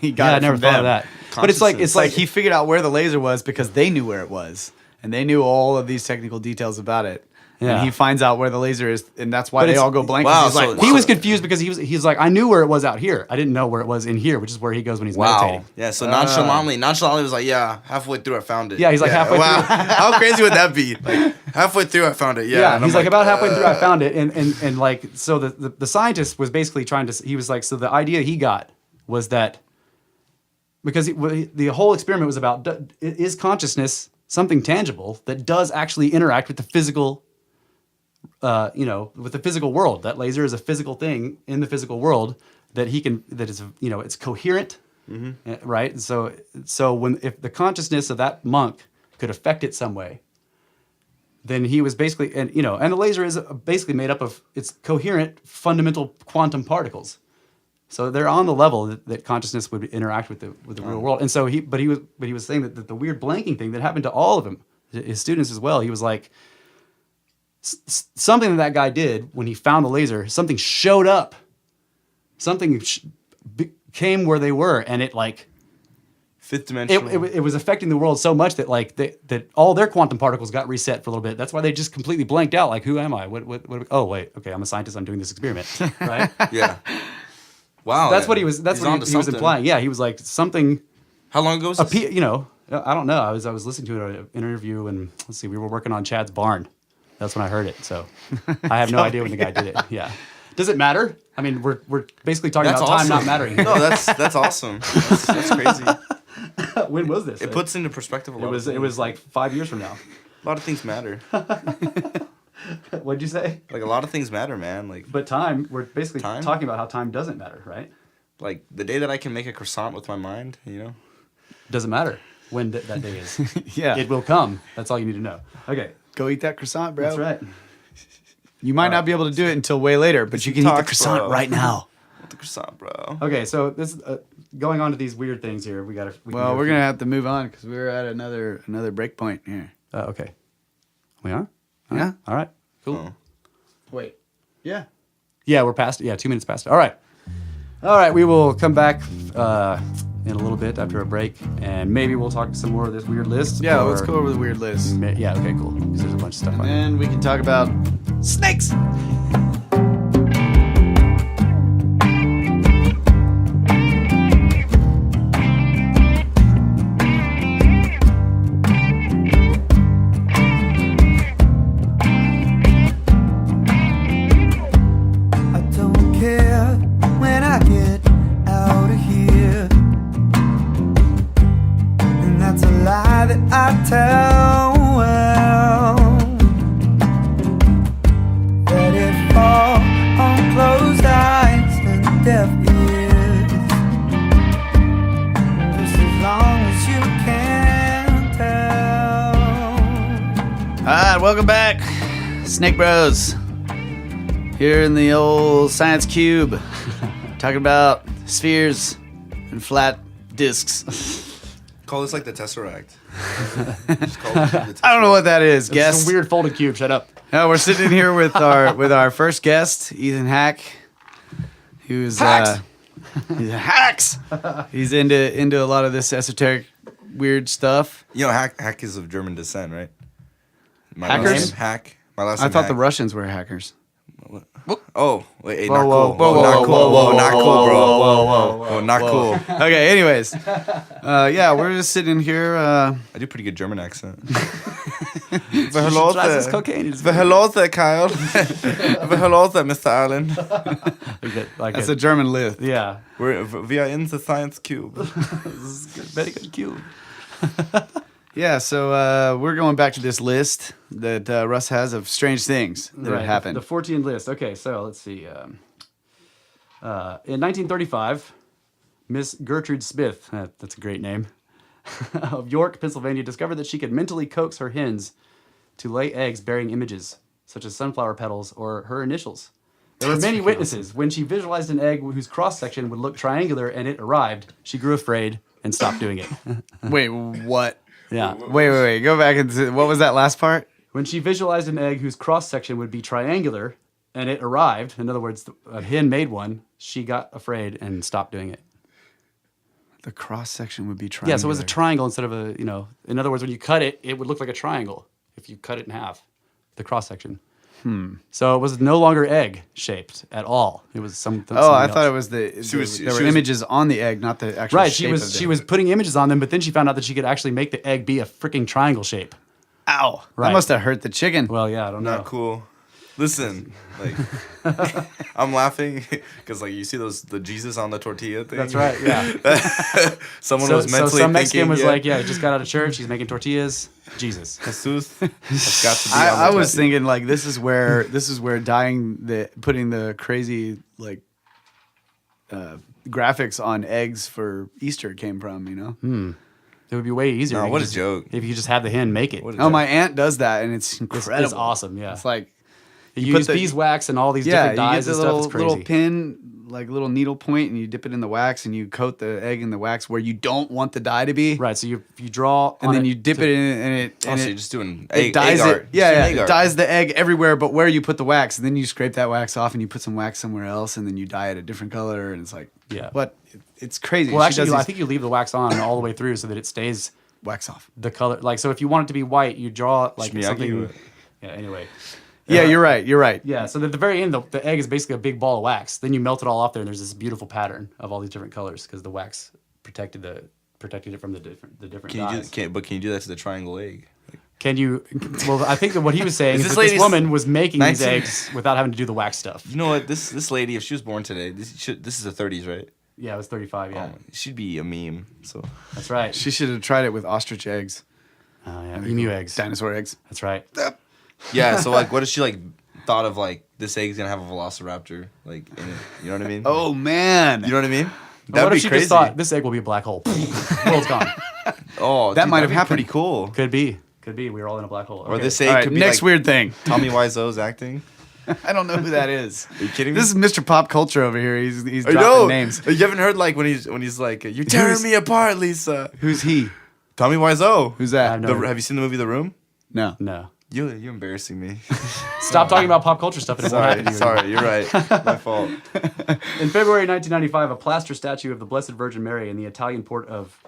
He got it I never from thought them. of that. But it's like he figured out where the laser was because they knew where it was, and they knew all of these technical details about it. Yeah. And he finds out where the laser is, and that's why they all go blank. Wow, He's like, so- he was confused because he's like, I knew where it was out here. I didn't know where it was in here, which is where he goes when he's meditating. Yeah, so nonchalantly was like, yeah, halfway through I found it. Yeah, he's like halfway wow. through. How crazy would that be? Like halfway through I found it. Yeah, Yeah, and he's I'm like about halfway through I found it, and like so the scientist was basically trying to. He was like, so the idea he got was that because the whole experiment was about is consciousness something tangible that does actually interact with the physical. With the physical world. That laser is a physical thing in the physical world that is it's coherent, right? And so if the consciousness of that monk could affect it some way, then he was basically, and the laser is basically made up of its coherent fundamental quantum particles. So they're on the level that consciousness would interact with the real world. And so he was saying that the weird blanking thing that happened to all of them, his students as well. He was like, something that guy did when he found the laser, something showed up, something came where they were, and it like fifth dimensional. It was affecting the world so much that like that all their quantum particles got reset for a little bit. That's why they just completely blanked out. Like, who am I? What? Oh wait, okay, I'm a scientist. I'm doing this experiment, right? Yeah. Wow. That's what he was. That's He's what onto he was something. implying. Yeah, he was like something. How long ago was this? I don't know. I was listening to an interview, and let's see, we were working on Chad's barn. That's when I heard it. So I have no idea when the guy did it. Yeah. Does it matter? I mean, we're basically talking That's about awesome. time not mattering. No, that's awesome. That's crazy. When was this? It puts into perspective a lot. It was like 5 years from now. A lot of things matter. What'd you say? Like a lot of things matter, man. Like But time, we're basically Time? talking about how time doesn't matter, right? like the day that I can make a croissant with my mind, Doesn't matter when that day is. yeah, It will come. That's all you need to know. Okay. go eat that croissant, bro. That's right. You might not be able to do it until way later, but you can eat the talks, croissant bro. right now. With the croissant, bro. Okay, so this going on to these weird things here. We got to. Well, we're gonna have to move on because we're at another break point here. Okay. We are. Yeah. All right. Cool. Oh. Wait. Yeah. Yeah, we're past. Yeah, 2 minutes past. All right. All right. We will come back in a little bit after a break, and maybe we'll talk some more of this weird list. Yeah. or Let's go over the weird list, Yeah. Okay. Cool. Because there's a bunch of stuff on and here. then we can talk about snakes. I don't care when I get out of here, and that's a lie that I tell well. Let it fall on closed eyes and deaf ears, just as long as you can tell. All right, welcome back, Snake Bros. Here in the old science cube, talking about spheres and flat discs. Call this like the Tesseract. Just call it the Tesseract. I don't know what that is, It's guest. a weird folded cube. Shut up. No, we're sitting here with our first guest, Ethan Hack, who's Hacks! He's hacks. He's into a lot of this esoteric weird stuff. Hack is of German descent, right? My Hackers? last name, Hack. My last I name, thought Hack. the Russians were hackers. Oh, wait, hey, Whoa, not whoa, cool. whoa, Whoa, not whoa, cool. whoa, Whoa, whoa, not whoa, cool, bro. whoa, Whoa, not cool. Okay, anyways, yeah, we're just sitting here. I do pretty good German accent. Hello, tries this cocaine. Hello there, Kyle. Hello there, Mr. Allen. That's a German lift. Yeah. We are in the science cube. Very good cube. Yeah, so we're going back to this list that Russ has of strange things that have happened. The 14 list. Okay, so let's see. In 1935, Miss Gertrude Smith, that's a great name, of York, Pennsylvania, discovered that she could mentally coax her hens to lay eggs bearing images, such as sunflower petals or her initials. There were many witnesses. When she visualized an egg whose cross-section would look triangular and it arrived, she grew afraid and stopped doing it. Wait, what? Yeah. Wait. Go back and what was that last part? When she visualized an egg whose cross-section would be triangular, and it arrived, in other words, a hen made one, she got afraid and stopped doing it. The cross section would be triangular. Yeah, so it was a triangle instead of a, in other words, when you cut it, it would look like a triangle if you cut it in half, the cross-section. So it was no longer egg-shaped at all. It was something I else. thought it was there were images on the egg, not the actual Right, shape she was putting images on them, but then she found out that she could actually make the egg be a freaking triangle shape. Ow. Right. That must have hurt the chicken. Well, yeah, I don't know. Not cool. Listen, like I'm laughing because like you see the Jesus on the tortilla thing. That's right. Yeah. Someone was mentally so some Mexican thinking, was like, yeah, he just got out of church. He's making tortillas. Jesus. Jesus has got to be. I was thinking like this is where putting the crazy like graphics on eggs for Easter came from, It would be way easier. No, if you what a just- joke. If you just have the hen make it. What a Oh, joke. my aunt does that, and it's incredible. It's awesome, yeah. It's like You put use the- beeswax and all these yeah, different you get dyes the and stuff. little It's crazy. little pin, like little needle point, and you dip it in the wax, and you coat the egg in the wax where you don't want the dye to be. Right. So you draw, And on then it you dip to- it in, and it Oh, and so it, you're just doing it egg dyes art. it. Yeah, Just yeah. egg It art. dyes the egg everywhere, but where you put the wax, and then you scrape that wax off, and you put some wax somewhere else, and then you dye it a different color, and it's like, Yeah. what? It's crazy. Well, She actually, does I these- think you leave the wax on all the way through so that it stays wax off. the color. Like, so if you want it to be white, you draw like Shmiyaki something. or- Yeah. Anyway. Yeah, you're right. You're right. Yeah. So at the very end, the egg is basically a big ball of wax. Then you melt it all off there, and there's this beautiful pattern of all these different colors because the wax protected it from the different dyes. Can you do that to the triangle egg? Like, Can you? Well, I think that what he was saying Is is this that this lady's woman was making these 19 eggs without having to do the wax stuff. you know what? This lady, if she was born today, this is the 30s, right? Yeah, it was 35. Yeah, She'd be a meme. So that's right. She should have tried it with ostrich eggs, Oh yeah, emu eggs. dinosaur eggs. That's right. yeah. So like, what if she like thought of like this egg's gonna have a velociraptor like in it? You know what I mean? Oh man, You know what I mean? What That'd if be she crazy. just thought this egg will be a black hole? World's gone. Oh, That dude, might that'd have be happened. Pretty cool. Could be. We were all in a black hole. Or Okay. this All egg right, could be next like weird thing. Tommy Wiseau's acting. I don't know who that is. Are you kidding me? This is Mr. Pop Culture over here. He's I dropping know. names. You haven't heard like when he's like, "You're tearing me apart, Lisa." Who's he? Tommy Wiseau. Who's that? I have no- Have you seen the movie The Room? No. No. You're embarrassing me. Stop talking about pop culture stuff. And it won't happen to you Sorry, you're right. My fault. In February 1995, a plaster statue of the Blessed Virgin Mary in the Italian port of,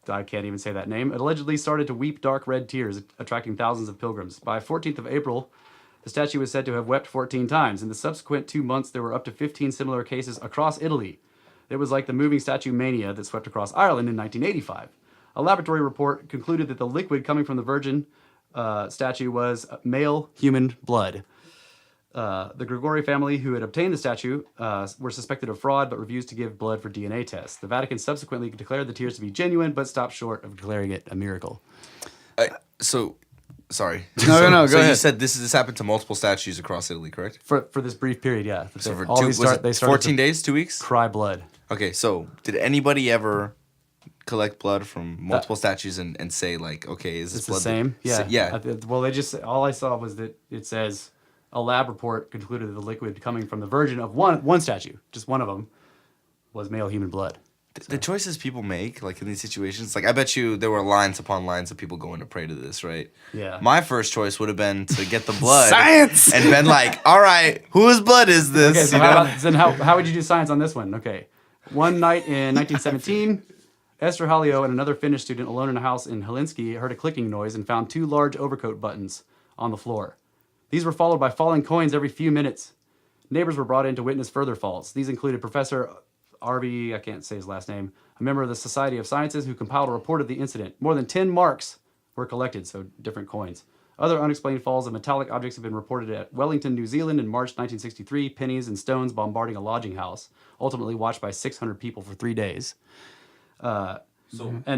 I can't even say that name, it allegedly started to weep dark red tears, attracting thousands of pilgrims. By 14th of April, the statue was said to have wept 14 times. In the subsequent 2 months, there were up to 15 similar cases across Italy. It was like the moving statue mania that swept across Ireland in 1985. A laboratory report concluded that the liquid coming from the Virgin statue was male human blood. The Grigori family, who had obtained the statue, were suspected of fraud but refused to give blood for DNA tests. The Vatican subsequently declared the tears to be genuine but stopped short of declaring it a miracle. Sorry. No, go So you ahead. said this happened to multiple statues across Italy, correct? For this brief period, yeah. So for All these was they it started 14 to days, 2 weeks? cry blood. Okay, so did anybody ever collect blood from multiple statues and say like, okay, is this It's the blood same? Yeah. yeah. Well, all I saw was that it says a lab report concluded that the liquid coming from the Virgin of one statue, just one of them, was male human blood. The choices people make, like in these situations, like I bet you there were lines upon lines of people going to pray to this, right? Yeah. My first choice would have been to get the blood Science! and been like, all right, whose blood is this? Okay, so You know? how would you do science on this one? Okay. One night in 1917, Esther Hallio and another Finnish student alone in a house in Helsinki heard a clicking noise and found 2 large overcoat buttons on the floor. These were followed by falling coins every few minutes. Neighbors were brought in to witness further falls. These included Professor Arvi, I can't say his last name, a member of the Society of Sciences who compiled a report of the incident. More than 10 marks were collected, so different coins. Other unexplained falls of metallic objects have been reported at Wellington, New Zealand in March 1963, pennies and stones bombarding a lodging house, ultimately watched by 600 people for 3 days. And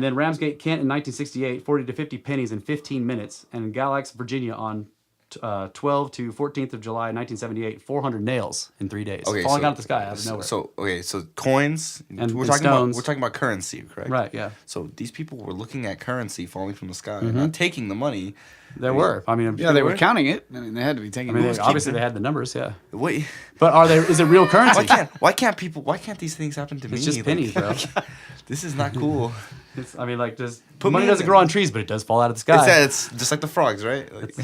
then Ramsgate, Kent in 1968, 40 to 50 pennies in 15 minutes. And in Galax, Virginia on 12 to 14th of July, 1978, 400 nails in 3 days. Okay, falling so- out of the sky out of nowhere. So coins. And we're stones. talking about currency, correct? Right, yeah. So these people were looking at currency falling from the sky, not taking the money. There were. I mean, Yeah, they were counting it. I mean, they had to be taking it. obviously they had the numbers, yeah. Wait, But is it real currency? why can't these things happen to me? It's just Like, pennies, bro. This is not cool. I mean, like, just Put money me in doesn't there. grow on trees, but it does fall out of the sky. It's just like the frogs, right? Like,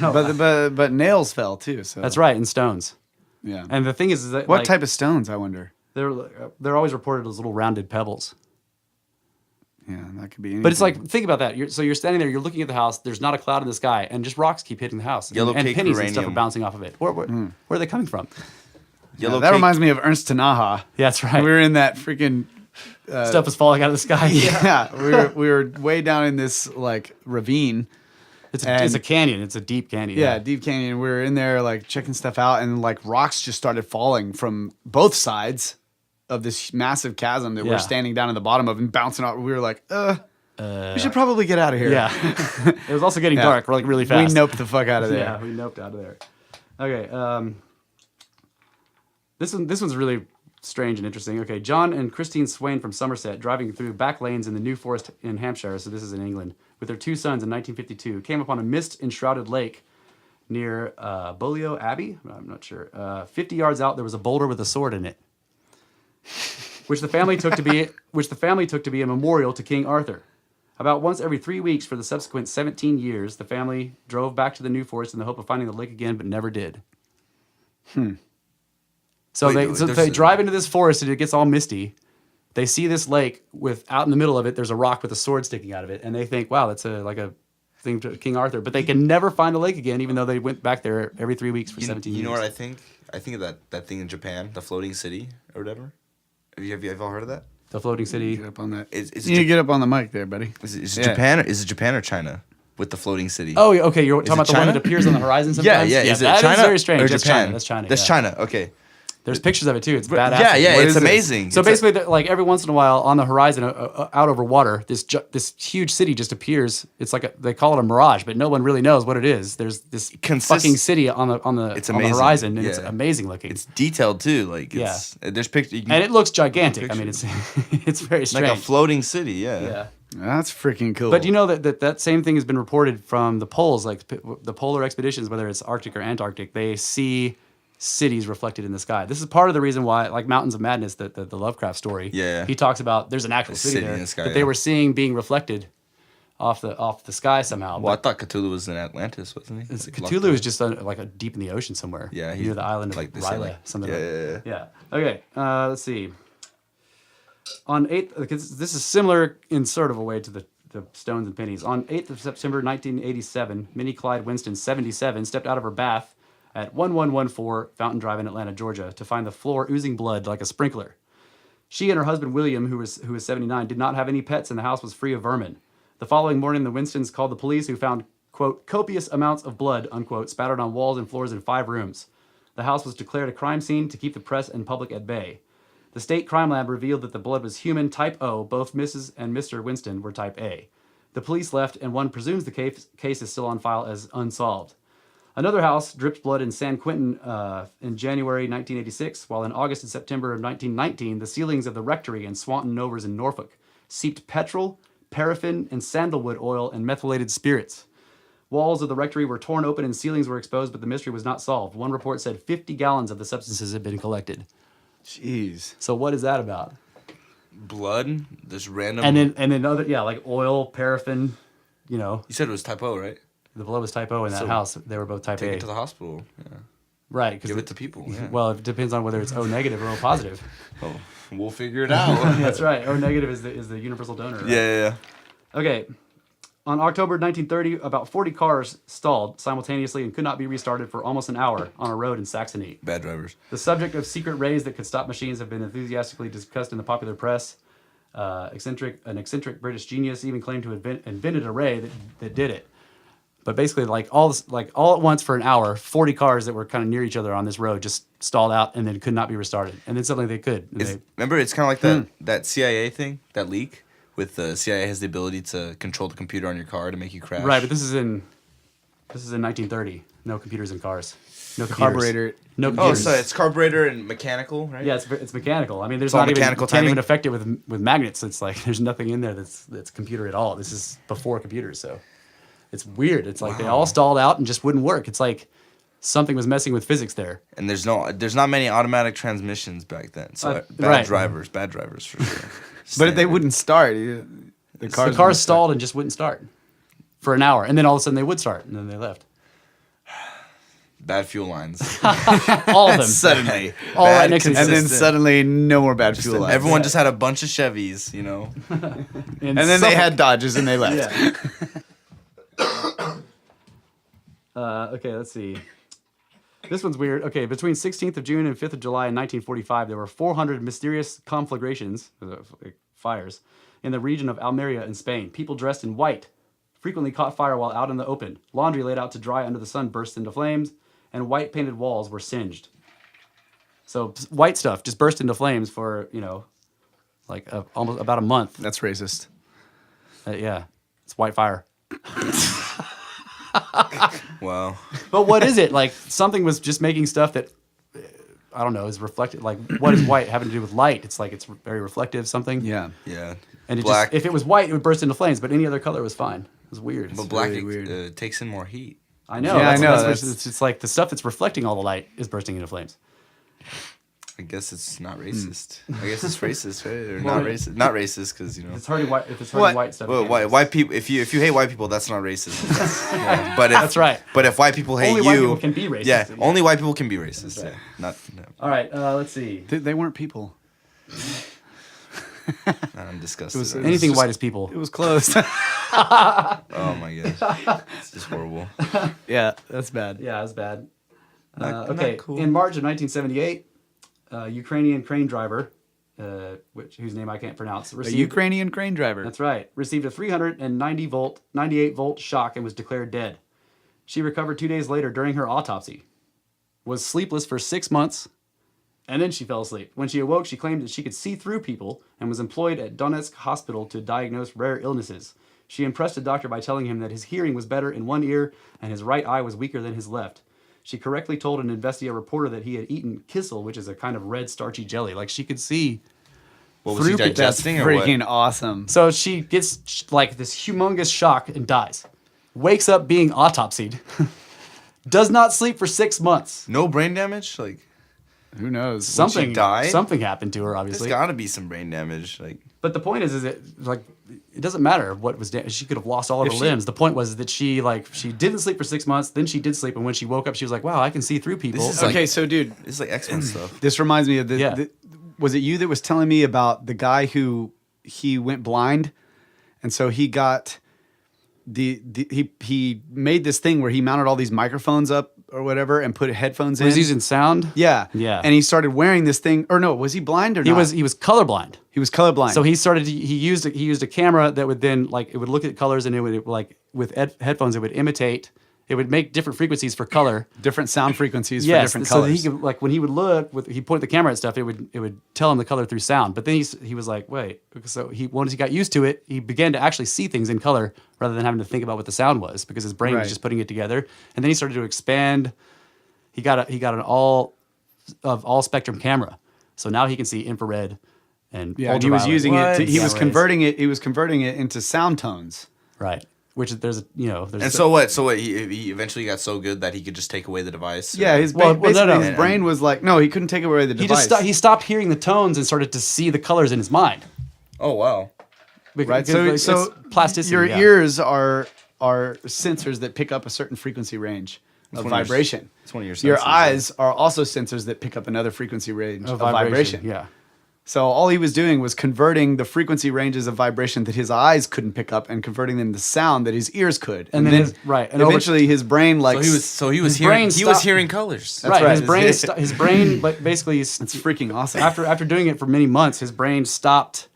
But nails fell too. So That's right, in stones. Yeah. And the thing is that What like, type of stones? I wonder. they're always reported as little rounded pebbles. Yeah, that could be anything. But it's like, think about that. You're standing there, you're looking at the house. There's not a cloud in the sky, and just rocks keep hitting the house. Yellow and cake pennies and stuff are uranium. bouncing off of it. Where are they coming from? yellow that cake. reminds me of Ernst Tanaha. Yeah, that's right. We were in that freaking. Stuff is falling out of the sky. Yeah, we were way down in this like ravine. It's And- a canyon. It's a deep canyon. Yeah, deep canyon. We were in there like checking stuff out, and like rocks just started falling from both sides of this massive chasm that Yeah. we're standing down in the bottom of and bouncing out. We were like, we should probably get out of here. Yeah. It was also getting Yeah. dark, like really fast. We noped the fuck out of there. Yeah, we noped out of there. Okay. This one's really strange and interesting. Okay, John and Christine Swain from Somerset, driving through back lanes in the New Forest in Hampshire, so this is in England, with their two sons in 1952, came upon a mist-enshrouded lake near Bolio Abbey. I'm not sure. 50 yards out, there was a boulder with a sword in it, which the family took to be a memorial to King Arthur. About once every 3 weeks for the subsequent 17 years, the family drove back to the New Forest in the hope of finding the lake again, but never did. So Wait, they drive into this forest and it gets all misty. They see this lake with out in the middle of it. There's a rock with a sword sticking out of it, and they think, "Wow, that's a thing to King Arthur." But they can never find the lake again, even though they went back there every 3 weeks for 17 years. You know what I think? I think of that thing in Japan, the floating city or whatever. Have you all heard of that? The floating city. Get up on that. Is You need to get up on the mic there, buddy. Is Yeah. Japan? Is it Japan or China with the floating city? Oh, okay. You're talking it about the one China? that appears on the horizon yeah, sometimes. yeah. Is it that China is very strange. or That's Japan? China. That's China. That's yeah. China. Okay. There's pictures of it too. It's badass. Yeah, yeah. What It's is this? amazing. So It's basically, like every once in a while, on the horizon, out over water, this huge city just appears. It's like they call it a mirage, but no one really knows what it is. There's this fucking city on the It's on the amazing. horizon, and it's Yeah. amazing looking. it's detailed too. Like it's there's pictures. And it looks gigantic. I mean, it's it's very strange. like a floating city. Yeah. Yeah. That's freaking cool. But you know that same thing has been reported from the poles, like the polar expeditions, whether it's Arctic or Antarctic. They see cities reflected in the sky. This is part of the reason why, like Mountains of Madness, the Lovecraft story. Yeah. He talks about there's an actual city city there in the sky, that they yeah. were seeing being reflected off the sky somehow. Well, I But thought Cthulhu was in Atlantis, wasn't he? Like, Cthulhu is just like deep in the ocean somewhere. Yeah, near the island of like they say, R'lyeh, like- something yeah, like yeah, yeah. Okay, let's see. On 8th, because this is similar in sort of a way to the stones and pennies. On 8th of September 1987, Minnie Clyde Winston, 77, stepped out of her bath at 1114 Fountain Drive in Atlanta, Georgia, to find the floor oozing blood like a sprinkler. She and her husband William, who was 79, did not have any pets, and the house was free of vermin. The following morning, the Winstons called the police, who found, quote, copious amounts of blood, unquote, spattered on walls and floors in 5 rooms. The house was declared a crime scene to keep the press and public at bay. The state crime lab revealed that the blood was human type O. Both Mrs. and Mr. Winston were type A. The police left, and one presumes the case is still on file as unsolved. Another house dripped blood in San Quentin in January 1986, while in August and September of 1919, the ceilings of the rectory in Swanton Novers in Norfolk seeped petrol, paraffin, and sandalwood oil and methylated spirits. Walls of the rectory were torn open and ceilings were exposed, but the mystery was not solved. One report said 50 gallons of the substances had been collected. jeez. So what is that about? blood. This random. And then other like oil, paraffin. You know, you said it was type O, right? the blood was type O in that So house. They were both type Take A. it to the hospital. Yeah. Right. Give it to people. Yeah. Well, it depends on whether it's O negative or O positive. Oh, we'll figure it out. That's right. O negative is the universal donor. Right? Yeah. Okay. On October 1930, about 40 cars stalled simultaneously and could not be restarted for almost an hour on a road in Saxony. Bad drivers. The subject of secret rays that could stop machines have been enthusiastically discussed in the popular press. An eccentric British genius even claimed to have invented a ray that did it. But basically, all at once for an hour, 40 cars that were kind of near each other on this road just stalled out and then could not be restarted. And then suddenly they could. And Remember, it's kind of like that CIA thing, that leak, with the CIA has the ability to control the computer on your car to make you crash. right, but this is in 1930. No computers in cars. No computers. Carburetor. No Oh, computers. so it's carburetor and mechanical, right? Yeah, it's mechanical. I mean, there's all not even mechanical you can't even timing? affect it with magnets. It's like there's nothing in there that's computer at all. This is before computers, so it's weird. It's like they all stalled out and just wouldn't work. It's like something was messing with physics there. And there's not many automatic transmissions back then. So bad right. drivers for sure. But they wouldn't start. the cars cars stalled and just wouldn't start for an hour, and then all of a sudden they would start, and then they left. Bad fuel lines. All of them Suddenly. all right next to each And other. then suddenly, no more bad fuel lines. Everyone just had a bunch of Chevys, you know. And then they had Dodges and they left. Yeah. Okay, let's see. This one's weird. Okay, between 16th of June and 5th of July in 1945, there were 400 mysterious conflagrations, fires, in the region of Almeria in Spain. People dressed in white frequently caught fire while out in the open. Laundry laid out to dry under the sun burst into flames, and white painted walls were singed. So white stuff just burst into flames for, like almost about a month. That's racist. Yeah, it's white fire. Wow. But what is it? Like something was just making stuff that I don't know is reflected. Like what does white having to do with light? It's like it's very reflective. Something. Yeah. Yeah. And it black. just, if it was white, it would burst into flames. But any other color was fine. It was weird. But black really weird. takes in more heat. I know. Yeah, I know. That's it's like the stuff that's reflecting all the light is bursting into flames. I guess it's not racist. I guess it's racist, right? Or not racist? Not racist because It's hurting white. If it's hurting white stuff. Well, white people. If you hate white people, that's not racist. Yeah. But if, That's right. But if white people hate Only you, white people can be racist. Yeah, only white people can be racist. That's right. Yeah, not. No. All right. Let's see. They weren't people. I'm disgusted. was- already. Anything white is people. It was closed. Oh my gosh, it's just horrible. Yeah, that's bad. Yeah, that's bad. Not Okay. cool. In March of 1978, Ukrainian crane driver, whose name I can't pronounce, A received. Ukrainian crane driver. That's right. Received a 98 volt shock and was declared dead. She recovered 2 days later during her autopsy. Was sleepless for 6 months, and then she fell asleep. When she awoke, she claimed that she could see through people and was employed at Donetsk Hospital to diagnose rare illnesses. She impressed a doctor by telling him that his hearing was better in one ear and his right eye was weaker than his left. She correctly told an investigative reporter that he had eaten kissel, which is a kind of red starchy jelly. Like she could see. What was he Through- digesting or what? Freaking awesome. So she gets like this humongous shock and dies. Wakes up being autopsied. Does not sleep for 6 months. No brain damage? Like, Who knows? Something died? Something happened to her, there's obviously. got to be some brain damage. Like, But the point is it like it doesn't matter what was damaged. She could have lost all of her she- limbs. The point was that she didn't sleep for 6 months. Then she did sleep, and when she woke up, she was like, "Wow, I can see through people." This is like- Okay, so dude, it's like X-Men stuff. this reminds me of the, Yeah. was it you that was telling me about the guy who he went blind, and so he got he made this thing where he mounted all these microphones up or whatever and put headphones in. was using sound. Yeah, Yeah. and he started wearing this thing. Or no, was he blind or He not? was colorblind. He was colorblind. So he used a camera that would then it would look at colors and it would like with headphones it would imitate. It would make different frequencies for color. different sound frequencies for Yes, different so that colors. he could when he would look he pointed the camera at stuff, it would tell him the color through sound. But then he was like, wait. So once he got used to it, he began to actually see things in color rather than having to think about what the sound was because his brain Right. was just putting it together. And then he started to expand. He got an all spectrum camera, so now he can see infrared and Yeah, and he was ultraviolet. using it. To, he Gamma was rays. converting it. He was converting it into sound tones. Right. Which there's And so what? So what? He eventually got so good that he could just take away the device. Yeah, or- his Well, basically no. his brain was like, no, he couldn't take away the he device. just he stopped hearing the tones and started to see the colors in his mind. Oh wow. Right. Because So it's plasticity. Your yeah. ears are sensors that pick up a certain frequency range of one of your- vibration. it's one of your Your sensors, eyes are also sensors that pick up another frequency range of vibration. Yeah. So all he was doing was converting the frequency ranges of vibration that his eyes couldn't pick up and converting them to sound that his ears could. And then and eventually his brain like So he was his brain hearing. He stopped- was hearing colors. Right. right. His brain like basically it's freaking awesome. after doing it for many months, his brain stopped.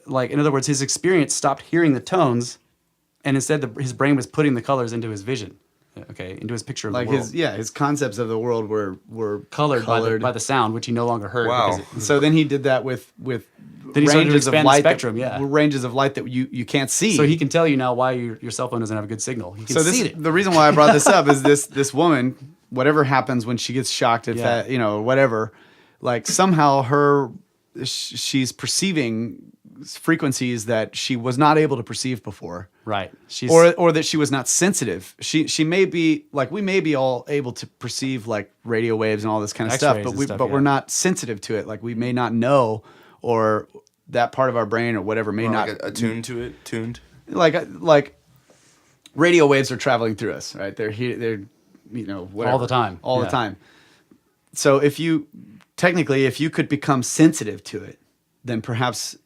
Like in other words, his experience stopped hearing the tones, and instead his brain was putting the colors into his vision. Okay, into his picture of like the world. his concepts of the world were colored by the sound, which he no longer heard. Wow. because So then he did that with Then he started to ranges of expand the light spectrum, that, yeah. ranges of light that you can't see. so he can tell you now why your cell phone doesn't have a good signal. He can So see it. the reason why I brought this up is this woman, whatever happens when she gets shocked, if Yeah. that, whatever, like somehow she's perceiving frequencies that she was not able to perceive before. Right. She's Or that she was not sensitive. She may be like we may be all able to perceive like radio waves and all this kind of stuff, X-rays but and we stuff, but yeah. we're not sensitive to it. Like we may not know or that part of our brain or whatever may Or not like attuned to it. Tuned. like radio waves are traveling through us, right? They're here, they're whatever, All the time. all the Yeah. time. So if you could become sensitive to it, then perhaps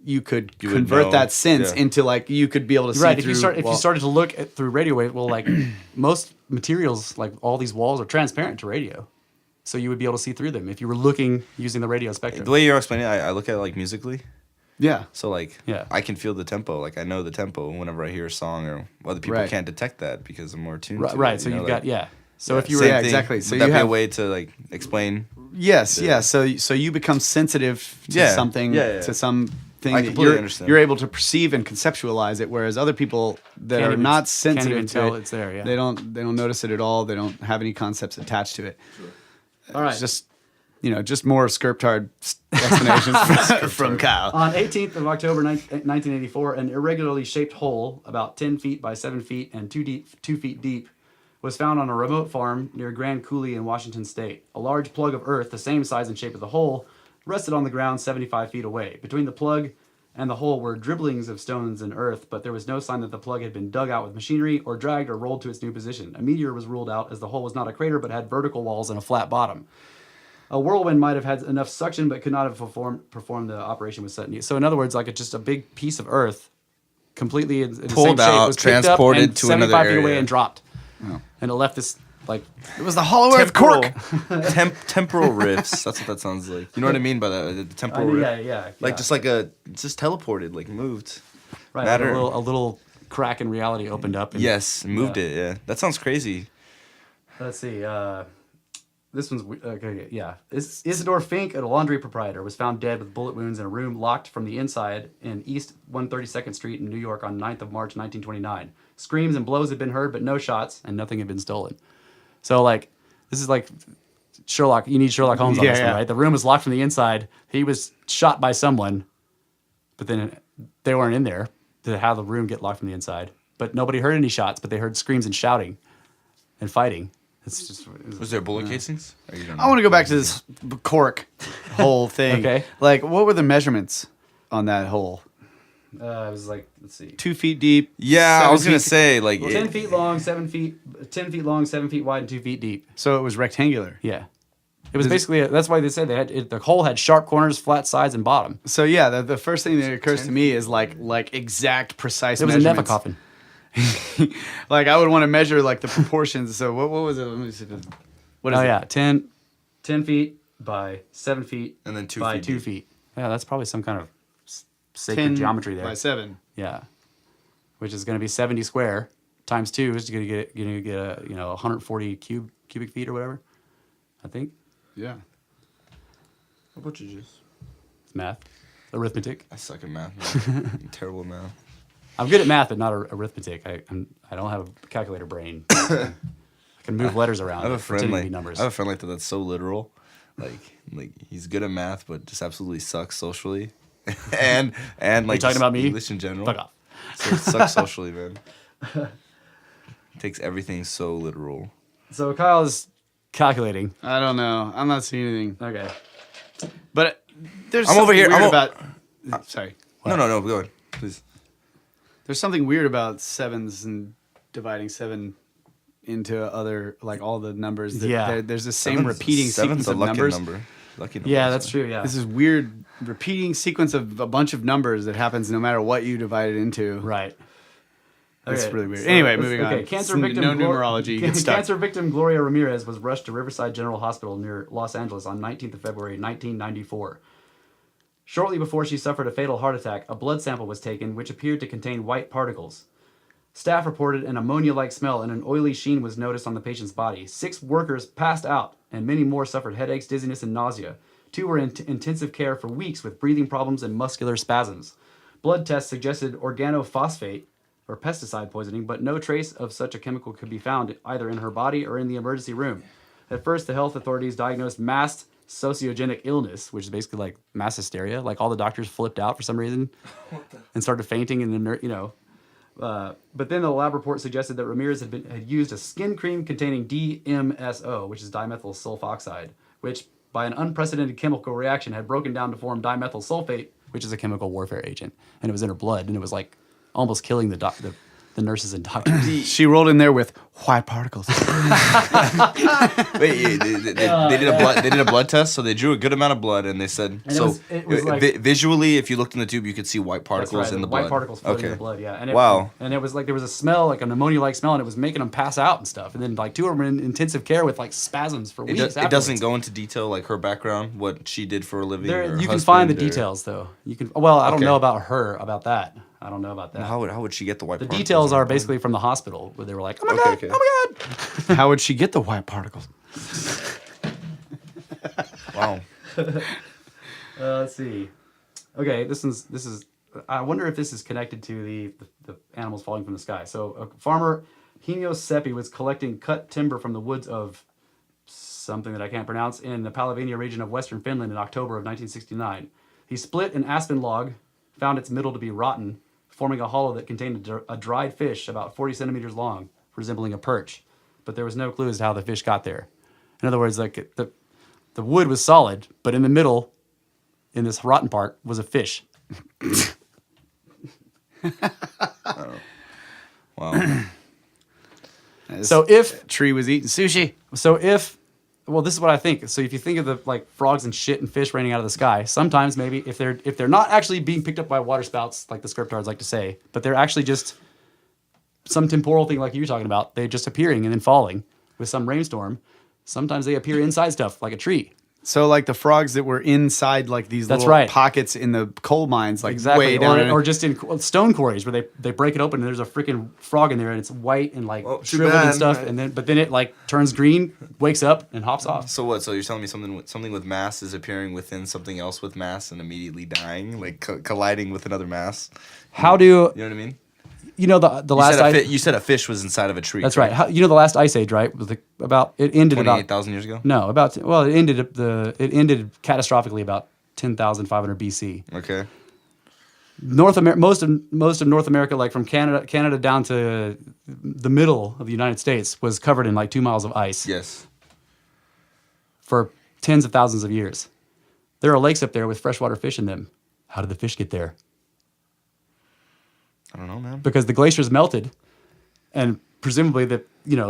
you could You would convert know. that sense Yeah. into like you could be able to see Right. through. If you started to look through radio wave, well, like most materials, like all these walls are transparent to radio, so you would be able to see through them if you were looking using the radio spectrum. The way you're explaining it, I look at it like musically. yeah, So like, Yeah. I can feel the tempo. Like I know the tempo whenever I hear a song, or other people Right. can't detect that because I'm more tuned. Right. to Right. It, So you know, you've like- got yeah. So if you Same were Yeah, thing. exactly. So Would that you be a have- way to like explain? yes, yeah. So you become sensitive to Yeah. something, Yeah. to something I that completely understand. you're able to perceive and conceptualize it, whereas other people that Can't are even- not can't sensitive even to tell it, it's there, yeah. they don't notice it at all. They don't have any concepts attached to it. all right. It's just more Skirptard explanations from Kyle. On 18th of October 1984, an irregularly shaped hole about 10 feet by 7 feet and 2 feet deep was found on a remote farm near Grand Coulee in Washington State. A large plug of earth, the same size and shape of the hole, rested on the ground 75 feet away. Between the plug and the hole were dribblings of stones and earth, but there was no sign that the plug had been dug out with machinery or dragged or rolled to its new position. A meteor was ruled out as the hole was not a crater but had vertical walls and a flat bottom. A whirlwind might have had enough suction, but could not have performed the operation with such. So in other words, like it's just a big piece of earth, completely in the Pulled same shape, out, was picked up transported and to another 75 feet away area. and dropped, and it left this like It was the Hollow Earth Temporal, Cork. temporal rifts. That's what that sounds like. You know what I mean by that? The temporal rift. yeah, Like just just teleported, like moved. right, matter. a little crack in reality opened up. And, Yes, moved it. Yeah, that sounds crazy. Let's see. This one's okay. Yeah, Isidore Fink, a laundry proprietor, was found dead with bullet wounds in a room locked from the inside in East 132nd Street in New York on 9th of March 1929. Screams and blows had been heard, but no shots, and nothing had been stolen. So like, this is like Sherlock. You need Sherlock Holmes on Yeah, this one, yeah. right? The room was locked from the inside. He was shot by someone, but then they weren't in there to have the room get locked from the inside. But nobody heard any shots, but they heard screams and shouting and fighting. It's just Was there bullet casings? Or you don't know? I want to go back to this cork hole thing. Okay. Like, what were the measurements on that hole? it was like, let's see. 2 feet deep. Yeah, I 7 was gonna feet- say like 10 feet long, 7 feet, 10 feet long, 7 feet wide, and 2 feet deep. So it was rectangular. Yeah. It was basically, that's why they said the hole had sharp corners, flat sides, and bottom. So yeah, the first thing that occurs to me is like exact, precise. It was a Neva measurements. coffin. Like I would want to measure like the proportions. So what was it? Let me see. What is Oh, it? yeah. 10 feet by 7 feet And then 2 by feet 2 deep. feet. Yeah, that's probably some kind of sacred 10 geometry there. by 7. Yeah. Which is going to be 70 square times 2 is going to get a 140 cubic feet or whatever. I think. Yeah. How about you just? It's math. Arithmetic. I suck at math. Man. I'm terrible at math. I'm good at math, but not arithmetic. I don't have a calculator brain. I can move letters around. I have a friend pretending to like be numbers. I have a friend like that that's so literal, like he's good at math but just absolutely sucks socially, and like talking just about me? English in general. Fuck off. So sucks socially, man. Takes everything so literal. So Kyle is calculating. I don't know. I'm not seeing anything. Okay. But there's I'm over something here. weird I'm about. Sorry. No, go ahead, please. There's something weird about sevens and dividing 7 into other, like all the numbers. That Yeah. there's the same repeating Seven's sequence a of lucky numbers. number. Lucky number. Yeah, that's true. Yeah. This is weird repeating sequence of a bunch of numbers that happens no matter what you divide it into. right. That's Okay, really weird. so Anyway, let's- moving on. Cancer It's victim no numerology. You get stuck. Cancer victim Gloria Ramirez was rushed to Riverside General Hospital near Los Angeles on 19th of February 1994. Shortly before she suffered a fatal heart attack, a blood sample was taken which appeared to contain white particles. Staff reported an ammonia-like smell and an oily sheen was noticed on the patient's body. 6 workers passed out, and many more suffered headaches, dizziness, and nausea. 2 were in intensive care for weeks with breathing problems and muscular spasms. Blood tests suggested organophosphate, or pesticide poisoning, but no trace of such a chemical could be found either in her body or in the emergency room. At first, the health authorities diagnosed mass sociogenic illness, which is basically like mass hysteria. Like all the doctors flipped out for some reason and started fainting in the but then the lab report suggested that Ramirez had used a skin cream containing DMSO, which is dimethyl sulfoxide, which by an unprecedented chemical reaction had broken down to form dimethyl sulfate, which is a chemical warfare agent, and it was in her blood, and it was like almost killing the nurses and doctors. She rolled in there with white particles. Wait, they did a blood test, so they drew a good amount of blood, and they said it was like, visually, if you looked in the tube, you could see white particles in the blood. White particles floating in the blood, yeah. And Wow. it was like there was a smell, like an ammonia-like smell, and it was making them pass out and stuff. And then like 2 of them were in intensive care with like spasms for weeks. It doesn't go into detail like her background, what she did for a living. You can find the details though. You can. Well, I don't know about that. I don't know about that. How would she get the white? The particles details in are her blood? basically from the hospital where they were like, oh my Okay, god, okay. oh my god. How would she get the white particles? Wow. Let's see. Okay, this is. I wonder if this is connected to the animals falling from the sky. So a farmer, Hino Seppi, was collecting cut timber from the woods of something that I can't pronounce in the Palavania region of western Finland in October of 1969. He split an aspen log, found its middle to be rotten, forming a hollow that contained a dried fish about 40 centimeters long, resembling a perch. But there was no clue as to how the fish got there. In other words, like the wood was solid, but in the middle, in this rotten part, was a fish. Wow. So if tree was eating sushi, Well, this is what I think. So if you think of the like frogs and shit and fish raining out of the sky, sometimes maybe if they're not actually being picked up by water spouts, like the scriptards like to say, but they're actually just some temporal thing like you were talking about, they're just appearing and then falling with some rainstorm. Sometimes they appear inside stuff like a tree. so like the frogs that were inside like these That's little right. pockets in the coal mines, like Exactly. way down. Or just in stone quarries where they break it open and there's a freaking frog in there and it's white and like Well, too shriveled and bad. stuff, and then it like turns green, wakes up and hops off. So what? So you're telling me something with mass is appearing within something else with mass and immediately dying, like colliding with another mass. How do You know what I mean? you know the last You said a fish was inside of a tree. That's right. You know the last ice age, right? Was it ended about 28,000 years ago. No, it ended catastrophically about 10,500 BC. Okay. Most of North America, like from Canada down to the middle of the United States, was covered in like 2 miles of ice Yes. for tens of thousands of years. There are lakes up there with freshwater fish in them. How did the fish get there? I don't know, man. Because the glaciers melted, and presumably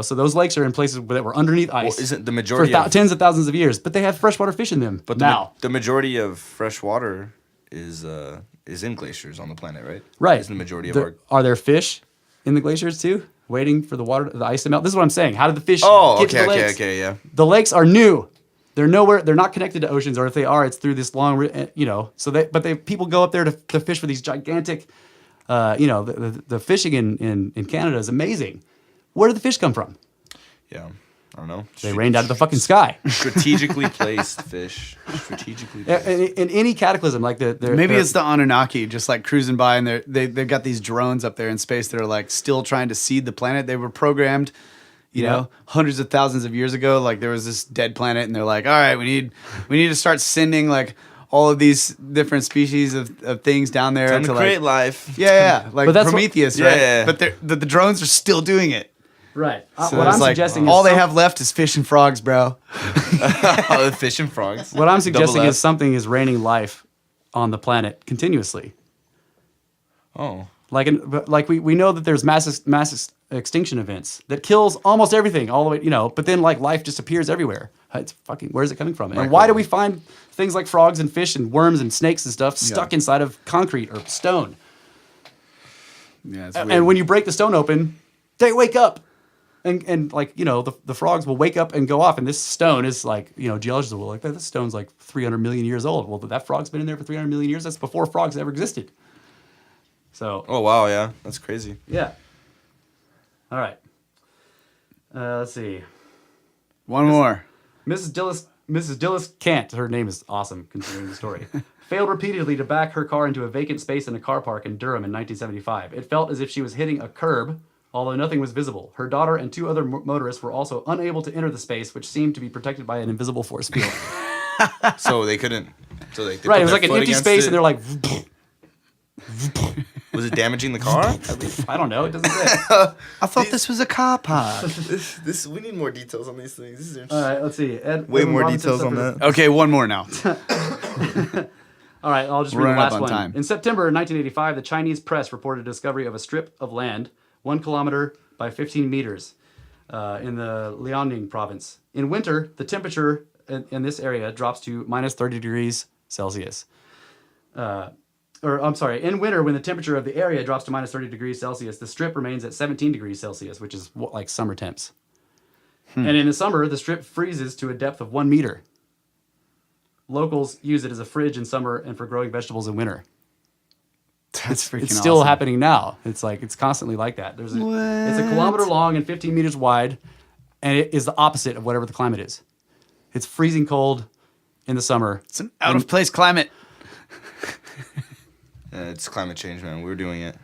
so those lakes are in places that were underneath ice. Well, isn't the for majority of tens of thousands of years, but they have freshwater fish in them. but now, the majority of fresh water is in glaciers on the planet, right? right? Isn't the majority of our Are there fish in the glaciers too, waiting for the ice to melt? This is what I'm saying. How did the fish get to the lakes? yeah. The lakes are new. They're nowhere. They're not connected to oceans, or if they are, it's through this long, people go up there to fish for these gigantic. The fishing in Canada is amazing. Where did the fish come from? Yeah. I don't know. They rained out of the fucking sky. Strategically placed fish. Strategically placed. In any cataclysm, like Maybe it's the Anunnaki just like cruising by, and they've got these drones up there in space that are like still trying to seed the planet. They were programmed, you know, hundreds of thousands of years ago. Like there was this dead planet, and they're like, all right, we need to start sending like all of these different species of things down there Time to like create life. yeah, like But that's Prometheus, what- right? Yeah. But the drones are still doing it. right. So What it's I'm like suggesting all is they have left is fish and frogs, bro. Oh, the fish and frogs. What I'm suggesting Double is F. something is raining life on the planet continuously. Oh. Like we know that there's mass extinction events that kills almost everything all the way, but then like life just appears everywhere. It's fucking, where is it coming from? And why do we find things like frogs and fish and worms and snakes and stuff stuck inside of concrete or stone? Yeah, it's And when you break the stone open, they wake up. And like, the frogs will wake up and go off. And this stone is like, geologists will like, this stone's like 300 million years old. Well, that frog's been in there for 300 million years. That's before frogs ever existed. So. Oh, wow, yeah. That's crazy. Yeah. All right. Let's see. one more. Mrs. Dillis Kant, her name is awesome considering the story, failed repeatedly to back her car into a vacant space in a car park in Durham in 1975. It felt as if she was hitting a curb, although nothing was visible. Her daughter and 2 other motorists were also unable to enter the space, which seemed to be protected by an invisible force field. So they couldn't. So they Right, put it was their like an foot empty against space, it. and they're like, Was it damaging the car? I don't know, it doesn't say. I thought this was a car park. this we need more details on these things. This is All right, let's see. Way Edwin more Robinson details on suffered- that. Okay, one more now. All right, I'll just We're read the running up last on one. time. In September 1985, the Chinese press reported a discovery of a strip of land 1 kilometer by 15 meters in the Liaoning province. In winter, the temperature in this area drops to minus 30 degrees Celsius. In winter, when the temperature of the area drops to minus 30 degrees Celsius, the strip remains at 17 degrees Celsius, which is like summer temps. And in the summer, the strip freezes to a depth of 1 meter. Locals use it as a fridge in summer and for growing vegetables in winter. That's freaking It's still awesome. happening now. It's like it's constantly like that. It's a kilometer long and 15 meters wide, and it is the opposite of whatever the climate is. It's freezing cold in the summer. It's an out of place climate. It's climate change, man. We're doing it.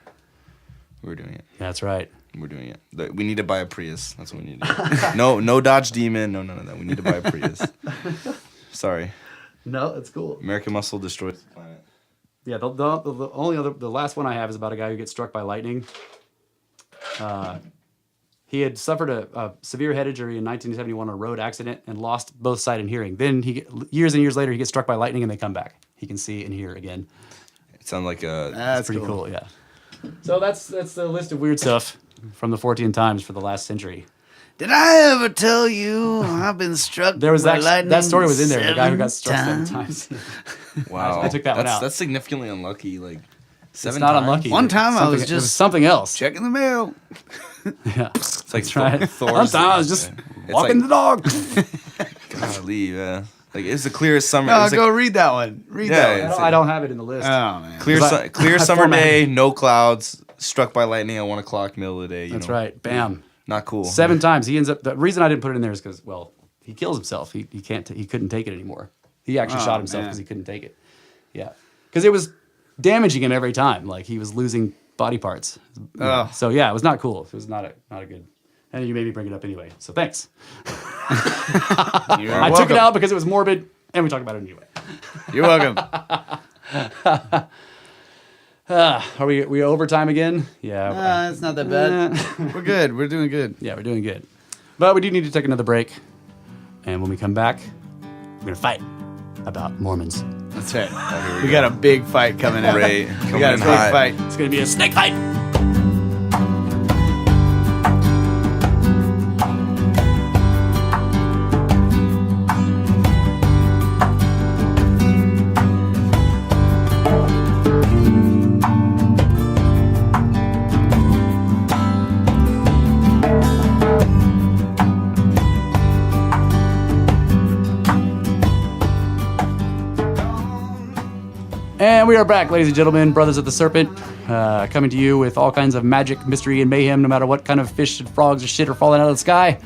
That's right. We're doing it. We need to buy a Prius. That's what we need to do. No Dodge Demon. No, none of that. We need to buy a Prius. Sorry. No, it's cool. American muscle destroys the planet. Yeah, the last one I have is about a guy who gets struck by lightning. He had suffered a severe head injury in 1971 on a road accident and lost both sight and hearing. Then years and years later, he gets struck by lightning and they come back. He can see and hear again. It sounds like a. That's Pretty cool, yeah. So that's the list of weird stuff from the 14 times for the last century. Did I ever tell you I've been struck There was by lightning that story was in there. The guy who got 7 struck 7 times. Wow. I took that one out. That's significantly unlucky. Like, It's 7 not times? unlucky. One time I was It was just something else. checking the mail. Yeah. It's like Right. Thor's. Sometimes I was just It's walking like- the dog. Golly, yeah. Like, it's the clearest summer. No, it's go like read that one. Read Yeah, that yeah. one. I don't have it in the list. Oh, man. clear, I clear summer formatted day, it. no clouds, struck by lightning at 1 o'clock, middle of the day. That's right. Bam. Not cool. 7 times. He ends up. The reason I didn't put it in there is because, well, he kills himself. He can't. He couldn't take it anymore. He actually Oh, shot himself man. because he couldn't take it. Yeah, because it was damaging him every time. Like he was losing body parts. Oh. So yeah, it was not cool. It was not a good. And you made me bring it up anyway. So thanks. You're I took welcome. it out because it was morbid, and we talked about it anyway. You're welcome. Are we overtime again? Yeah. It's not that bad. We're good. We're doing good. Yeah, we're doing good. But we do need to take another break. And when we come back, we're going to fight about Mormons. That's right. We got a big fight coming up. Great. We Coming got a in big hot. fight. It's going to be a snake fight. And we are back, ladies and gentlemen, brothers of the serpent, coming to you with all kinds of magic, mystery, and mayhem, no matter what kind of fish and frogs or shit are falling out of the sky.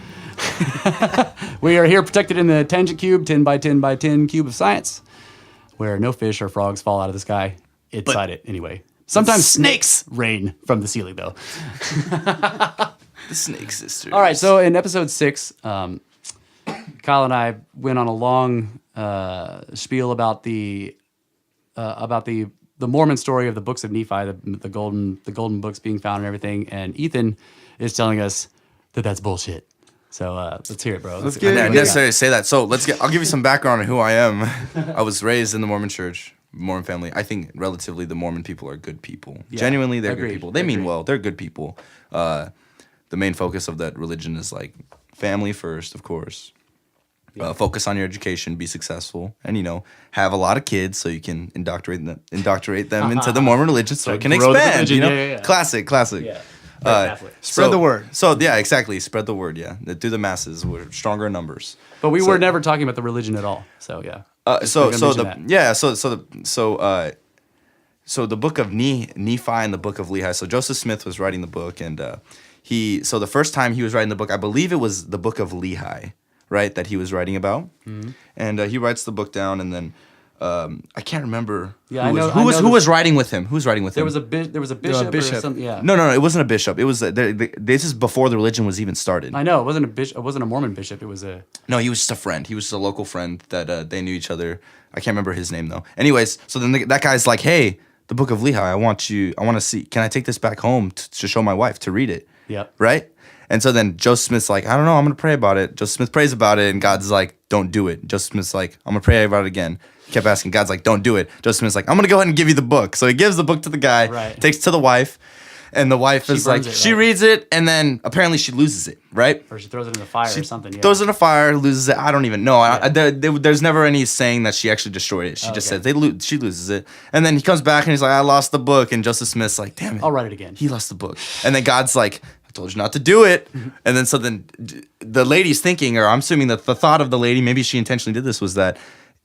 We are here protected in the tangent cube, 10 by 10 by 10 cube of science, where no fish or frogs fall out of the sky inside it anyway. Sometimes snakes rain from the ceiling, though. The Snake Sisters. All right, so in episode 6, Kyle and I went on a long spiel about the Mormon story of the books of Nephi, the golden books being found and everything, and Ethan is telling us that that's bullshit. So let's hear it, bro. Let's I get didn't it. necessarily say that. So I'll give you some background on who I am. I was raised in the Mormon church, Mormon family. I think relatively the Mormon people are good people. Yeah, Genuinely, they're agreed, good people. They mean agreed. well. They're good people. The main focus of that religion is like family first, of course. Focus on your education, be successful, and have a lot of kids so you can indoctrinate them into the Mormon religion so it can grow the expand. religion, yeah. Classic. Yeah. Very Catholic. Spread the word. So yeah, exactly. Spread the word. Yeah, through the masses. We're stronger in numbers. But we So- were never talking about the religion at all. So yeah. So Just so gonna the mention that. yeah so the book of Nephi and the book of Lehi. So Joseph Smith was writing the book, and so the first time he was writing the book, I believe it was the book of Lehi, right, that he was writing about, and he writes the book down, and then I can't remember who was writing with him. Who was writing with him? There was a bishop or bishop. something. Yeah. No, it wasn't a bishop. It was this is before the religion was even started. I know it wasn't a bishop. It wasn't a Mormon bishop. It was a. No, he was just a friend. He was just a local friend that they knew each other. I can't remember his name though. Anyways, so then that guy's like, "Hey, the Book of Lehi. I want to see. Can I take this back home to show my wife to read it?" Yep. Right. And so then Joseph Smith's like, I don't know, I'm going to pray about it. Joseph Smith prays about it, and God's like, don't do it. Joseph Smith's like, I'm going to pray about it again. He kept asking. God's like, don't do it. Joseph Smith's like, I'm going to go ahead and give you the book. So he gives the book to the guy, takes it to the wife, and the wife is like, she reads it, and then apparently she loses it, right? Or she throws it in the fire or something. Yeah. Throws it in the fire, loses it. I don't even know. There's never any saying that she actually destroyed it. She just says she loses it. And then he comes back and he's like, I lost the book. And Joseph Smith's like, damn it. I'll write it again. He lost the book. And then God's like, I told you not to do it. And then the lady's thinking, or I'm assuming that the thought of the lady, maybe she intentionally did this, was that,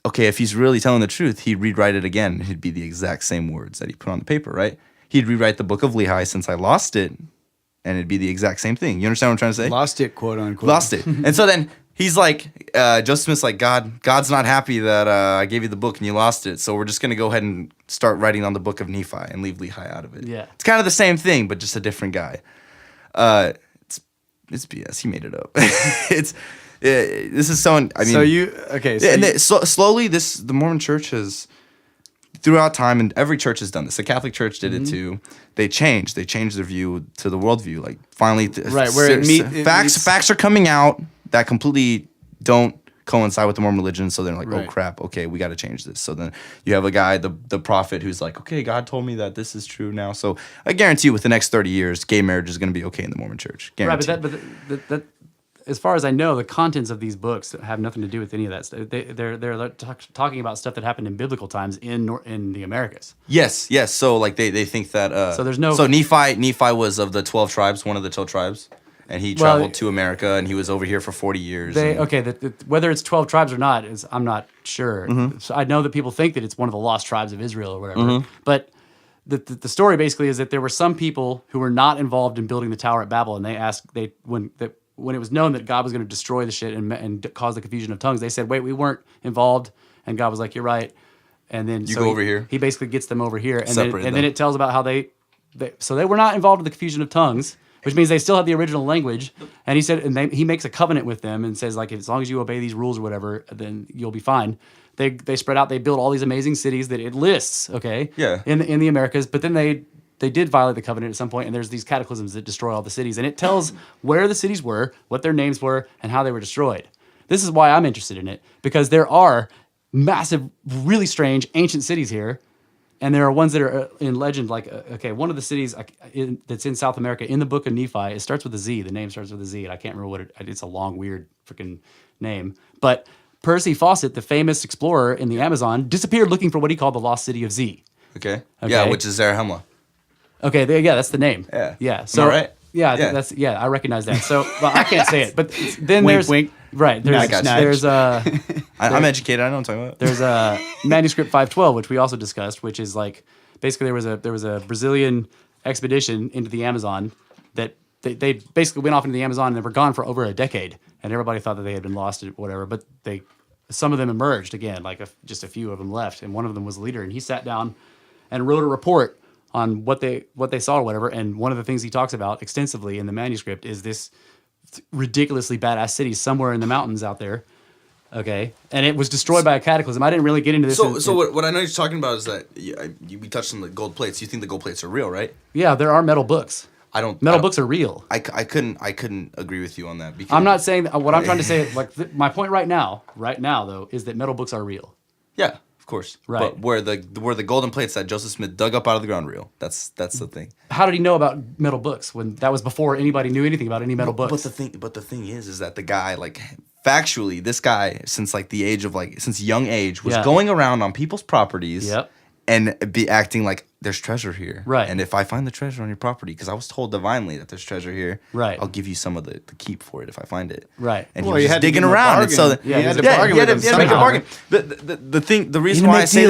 okay, if he's really telling the truth, he'd rewrite it again. It'd be the exact same words that he put on the paper, right? He'd rewrite the Book of Lehi since I lost it, and it'd be the exact same thing. You understand what I'm trying to say? Lost it, quote unquote. Lost it. And so then he's like, Joseph Smith's like, God's not happy that I gave you the book and you lost it, so we're just going to go ahead and start writing on the Book of Nephi and leave Lehi out of it. Yeah. It's kind of the same thing, but just a different guy. It's BS. He made it up. This is so. I mean, So you okay? So and slowly, the Mormon Church has, throughout time, and every church has done this. The Catholic Church did it too. They changed their view to the worldview. Like finally, facts are coming out that completely don't coincide with the Mormon religion. So they're like, oh crap, okay, we got to change this. So then you have a guy, the prophet, who's like, okay, God told me that this is true now. So I guarantee you, with the next 30 years, gay marriage is going to be okay in the Mormon Church. Guaranteed. Right, but that as far as I know, the contents of these books have nothing to do with any of that stuff. They're talking about stuff that happened in biblical times in the Americas. Yes. So like they think that. So there's no. So Nephi was of the 12 tribes, one of the 12 tribes, and he traveled to America, and he was over here for 40 years. Whether it's 12 tribes or not I'm not sure. So I know that people think that it's one of the lost tribes of Israel or whatever, but. The story basically is that there were some people who were not involved in building the tower at Babel, and when it was known that God was going to destroy the shit and cause the confusion of tongues, they said, wait, we weren't involved. And God was like, you're right. And then go over here. He basically gets them over here. And then it tells about how they were not involved in the confusion of tongues, which means they still had the original language. And he said, he makes a covenant with them and says, like, as long as you obey these rules or whatever, then you'll be fine. They spread out. They build all these amazing cities that it lists, okay? Yeah. In the Americas. But then they did violate the covenant at some point, and there's these cataclysms that destroy all the cities. And it tells where the cities were, what their names were, and how they were destroyed. This is why I'm interested in it, because there are massive, really strange, ancient cities here, and there are ones that are in legend. Like, one of the cities that's in South America, in the Book of Nephi, it starts with a Z. The name starts with a Z, and I can't remember what it's a long, weird freaking name. But Percy Fawcett, the famous explorer in the Amazon, disappeared looking for what he called the lost city of Z. Okay. Yeah, which is Zarahemla. Okay, that's the name. Yeah. So, right? Yeah, I recognize that. So, well, I can't say it, but then Wink, there's wink. Right. There's I'm educated. I know what I'm talking about. There's a manuscript 512, which we also discussed, which is like basically there was a Brazilian expedition into the Amazon that they basically went off into the Amazon and they were gone for over a decade, and everybody thought that they had been lost or whatever, but some of them emerged again, like just a few of them left, and one of them was the leader, and he sat down and wrote a report on what they saw or whatever. And one of the things he talks about extensively in the manuscript is this ridiculously badass city somewhere in the mountains out there. Okay, and it was destroyed by a cataclysm. I didn't really get into this. So what I know you're talking about is that we touched on the gold plates. You think the gold plates are real, right? Yeah, there are metal books. Books are real. I couldn't agree with you on that. Because I'm not saying that. What I'm trying to say, my point right now though, is that metal books are real. Yeah. Of course, right? But where the golden plates that Joseph Smith dug up out of the ground real? That's the thing. How did he know about metal books when that was before anybody knew anything about any metal books? But the thing is that the guy, like, factually, this guy since young age was going around on people's properties. Yep. And be acting like there's treasure here. Right. And if I find the treasure on your property, because I was told divinely that there's treasure here, right, I'll give you some of the keep for it if I find it. Right. And he was just digging around. And so he had to bargain with him make a bargain. The reason why I say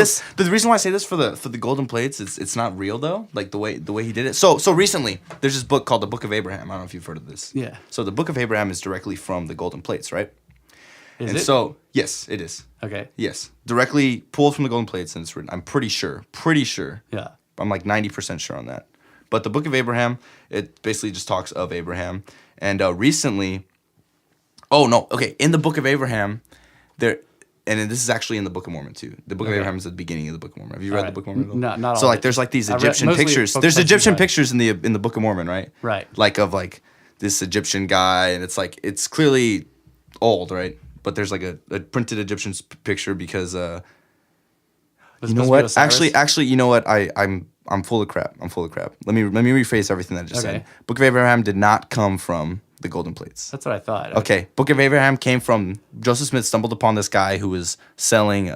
this for the golden plates, it's not real though. Like the way he did it. So recently there's this book called the Book of Abraham. I don't know if you've heard of this. Yeah. So the Book of Abraham is directly from the golden plates, right? Is it? So yes, it is. Okay. Yes, directly pulled from the golden plates, and it's written. I'm pretty sure. Yeah. I'm like 90% sure on that. But the Book of Abraham, it basically just talks of Abraham. And recently, in the Book of Abraham, and this is actually in the Book of Mormon too. The Book of Abraham is at the beginning of the Book of Mormon. Have you read the Book of Mormon? No, not so all. Like there's like these Egyptian pictures. There's Egyptian pictures in the Book of Mormon, right? Right. Like of like this Egyptian guy, and it's like it's clearly old, right? But there's like a printed Egyptian picture because you know what? Actually, you know what? I'm full of crap. Let me rephrase everything that I just said. Book of Abraham did not come from the golden plates. That's what I thought. Okay. Book of Abraham came from Joseph Smith stumbled upon this guy who was selling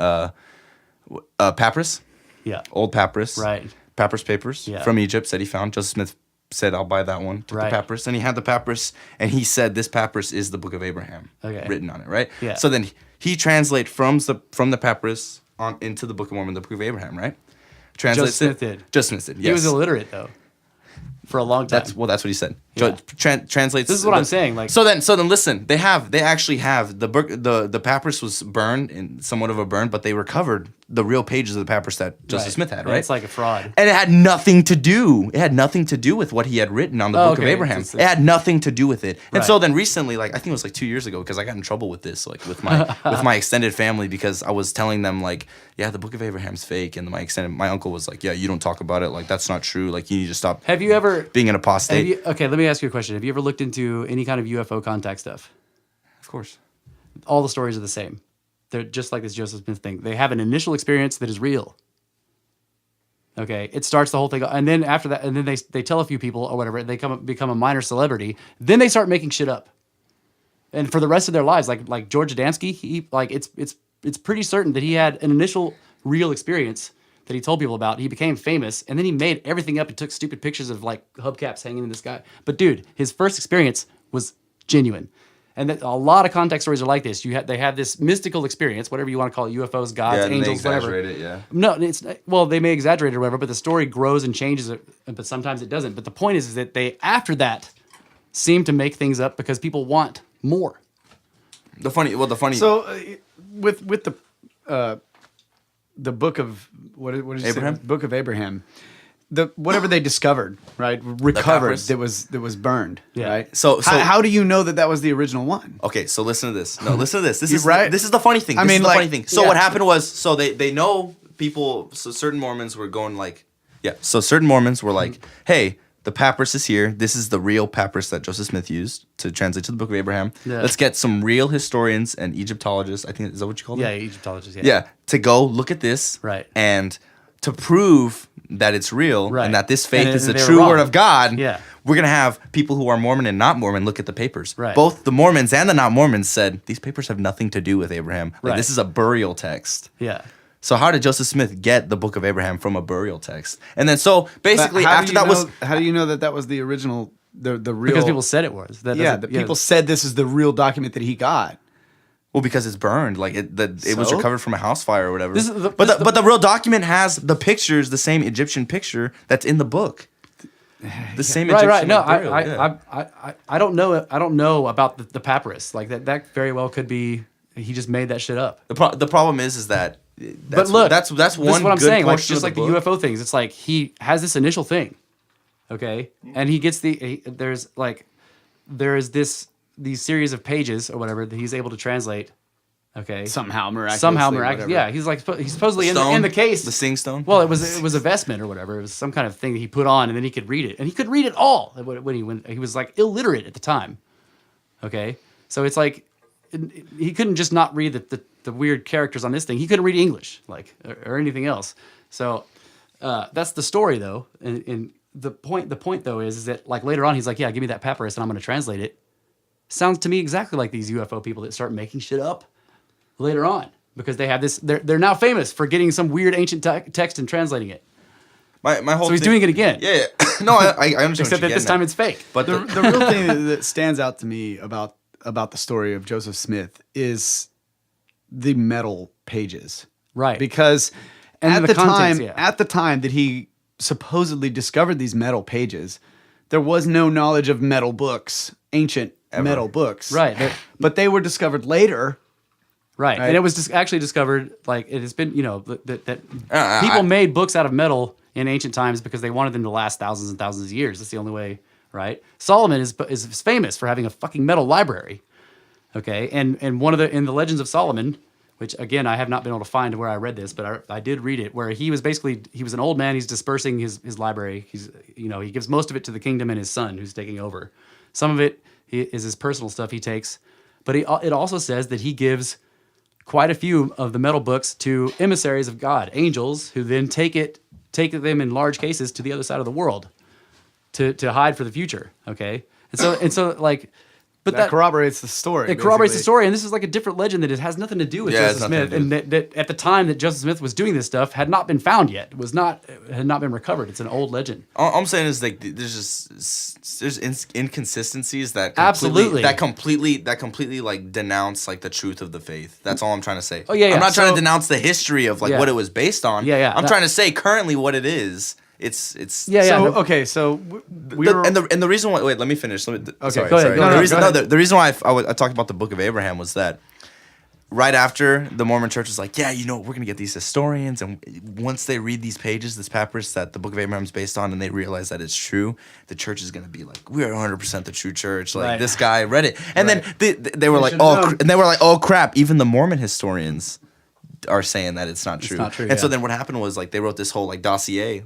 papyrus. Yeah. Old papyrus. Right. Papyrus papers from Egypt that he found. Joseph Smith said, I'll buy that one. Took the papyrus. And he had the papyrus, and he said, this papyrus is the Book of Abraham written on it, right? Yeah. So then he translates from the papyrus on into the Book of Mormon, the Book of Abraham, right? Translates Joseph Smith did. Joseph Smith did, yes. He was illiterate, though, for a long time. That's what he said. Yeah. Translates. This is what I'm saying. Like, so then listen. They actually have the papyrus was burned in somewhat of a burn, but they recovered the real pages of the papyrus that Joseph Smith had. Right. It's like a fraud, and it had nothing to do. It had nothing to do with what he had written on the Book of Abraham. It had nothing to do with it. And so then recently, like I think it was like 2 years ago, because I got in trouble with this, like with my extended family, because I was telling them like, yeah, the Book of Abraham's fake, and my uncle was like, yeah, you don't talk about it, like that's not true, like you need to stop. Have you ever being an apostate? Okay, let me ask you a question. Have you ever looked into any kind of UFO contact stuff? Of course. All the stories are the same. They're just like this Joseph Smith thing. They have an initial experience that is real. Okay, it starts the whole thing, and then after that, and then they tell a few people or whatever, they become a minor celebrity. Then they start making shit up, and for the rest of their lives, like George Adamski, it's pretty certain that he had an initial real experience that he told people about. He became famous, and then he made everything up and took stupid pictures of like hubcaps hanging in the sky. But dude, his first experience was genuine. And a lot of contact stories are like this. They have this mystical experience, whatever you want to call it, UFOs, gods, angels, whatever. They exaggerate it, yeah. No, they may exaggerate it or whatever, but the story grows and changes, but sometimes it doesn't. But the point is that they, after that, seem to make things up because people want more. The funny. So with the book of what did you Abraham? say? Book of Abraham. Whatever they discovered, right? Recovered that was burned, right? So how do you know that was the original one? Okay, so listen to this. No, listen to this. This is right. This is the funny thing. Funny thing. So what happened was, so they know people. So certain Mormons were going like, So certain Mormons were like, hey, the papyrus is here. This is the real papyrus that Joseph Smith used to translate to the Book of Abraham. Yeah. Let's get some real historians and Egyptologists. I think is that what you call them? Yeah, Egyptologists. Yeah, to go look at this, right, and to prove that it's real, right, and that this faith is the true word of God, yeah, we're going to have people who are Mormon and not Mormon look at the papers. Right. Both the Mormons and the not Mormons said, these papers have nothing to do with Abraham. Like, right. This is a burial text. Yeah. So how did Joseph Smith get the Book of Abraham from a burial text? And then so basically how do you know that was the original, the real? Because people said it was. People said this is the real document that he got. Well, because it's burned, like it was recovered from a house fire or whatever. But the real document has the pictures, the same Egyptian picture that's in the book. The same Egyptian. Right. No, burial, I don't know. I don't know about the papyrus. Like that very well could be he just made that shit up. The problem is that. But look, that's one. This is what I'm good saying. Like portion just of like the UFO things, it's like he has this initial thing, okay, and he gets there is these series of pages or whatever that he's able to translate. Okay. Somehow miraculously. Yeah, he's supposedly in the case. The Sing Stone. Well, it was a vestment or whatever. It was some kind of thing that he put on, and then he could read it, and he could read it all when he was like illiterate at the time. Okay, so it's like he couldn't just not read the weird characters on this thing. He couldn't read English or anything else. So that's the story though, and the point though is that like later on he's like, yeah, give me that papyrus and I'm going to translate it. Sounds to me exactly like these UFO people that start making shit up later on because they have this. They're now famous for getting some weird ancient text and translating it. My whole. So he's doing it again. Yeah. No, I understand. Except that this time it's fake. But the real thing that stands out to me about the story of Joseph Smith is the metal pages, right? Because at the time that he supposedly discovered these metal pages, there was no knowledge of metal books, ancient metal books, right? But they were discovered later. Right, and it was actually discovered, like it has been, that people made books out of metal in ancient times because they wanted them to last thousands and thousands of years. That's the only way, right? Solomon is famous for having a fucking metal library, okay? And in the Legends of Solomon, which again I have not been able to find where I read this, but I did read it, where he was an old man. He's dispersing his library. He gives most of it to the kingdom and his son who's taking over. Some of it is his personal stuff he takes. But it also says that he gives quite a few of the metal books to emissaries of God, angels, who then take them in large cases to the other side of the world to hide for the future. Okay, and so like, but that corroborates the story. It corroborates the story, and this is like a different legend that it has nothing to do with Joseph Smith, and that at the time that Joseph Smith was doing this stuff had not been found yet. Had not been recovered. It's an old legend. All I'm saying is like there's inconsistencies that completely like denounce like the truth of the faith. That's all I'm trying to say. Oh yeah. I'm not trying to denounce the history of like what it was based on. Yeah. I'm trying to say currently what it is. It's So the reason why let me finish. Sorry. Go ahead. The reason why I talked about the Book of Abraham was that right after the Mormon Church was like, we're gonna get these historians, and once they read these pages, this papyrus that the Book of Abraham is based on, and they realize that it's true, the church is gonna be like, we are 100% the true church. Like this guy read it, and then they were like, oh crap! Even the Mormon historians are saying that it's not true. And so then what happened was like they wrote this whole like dossier,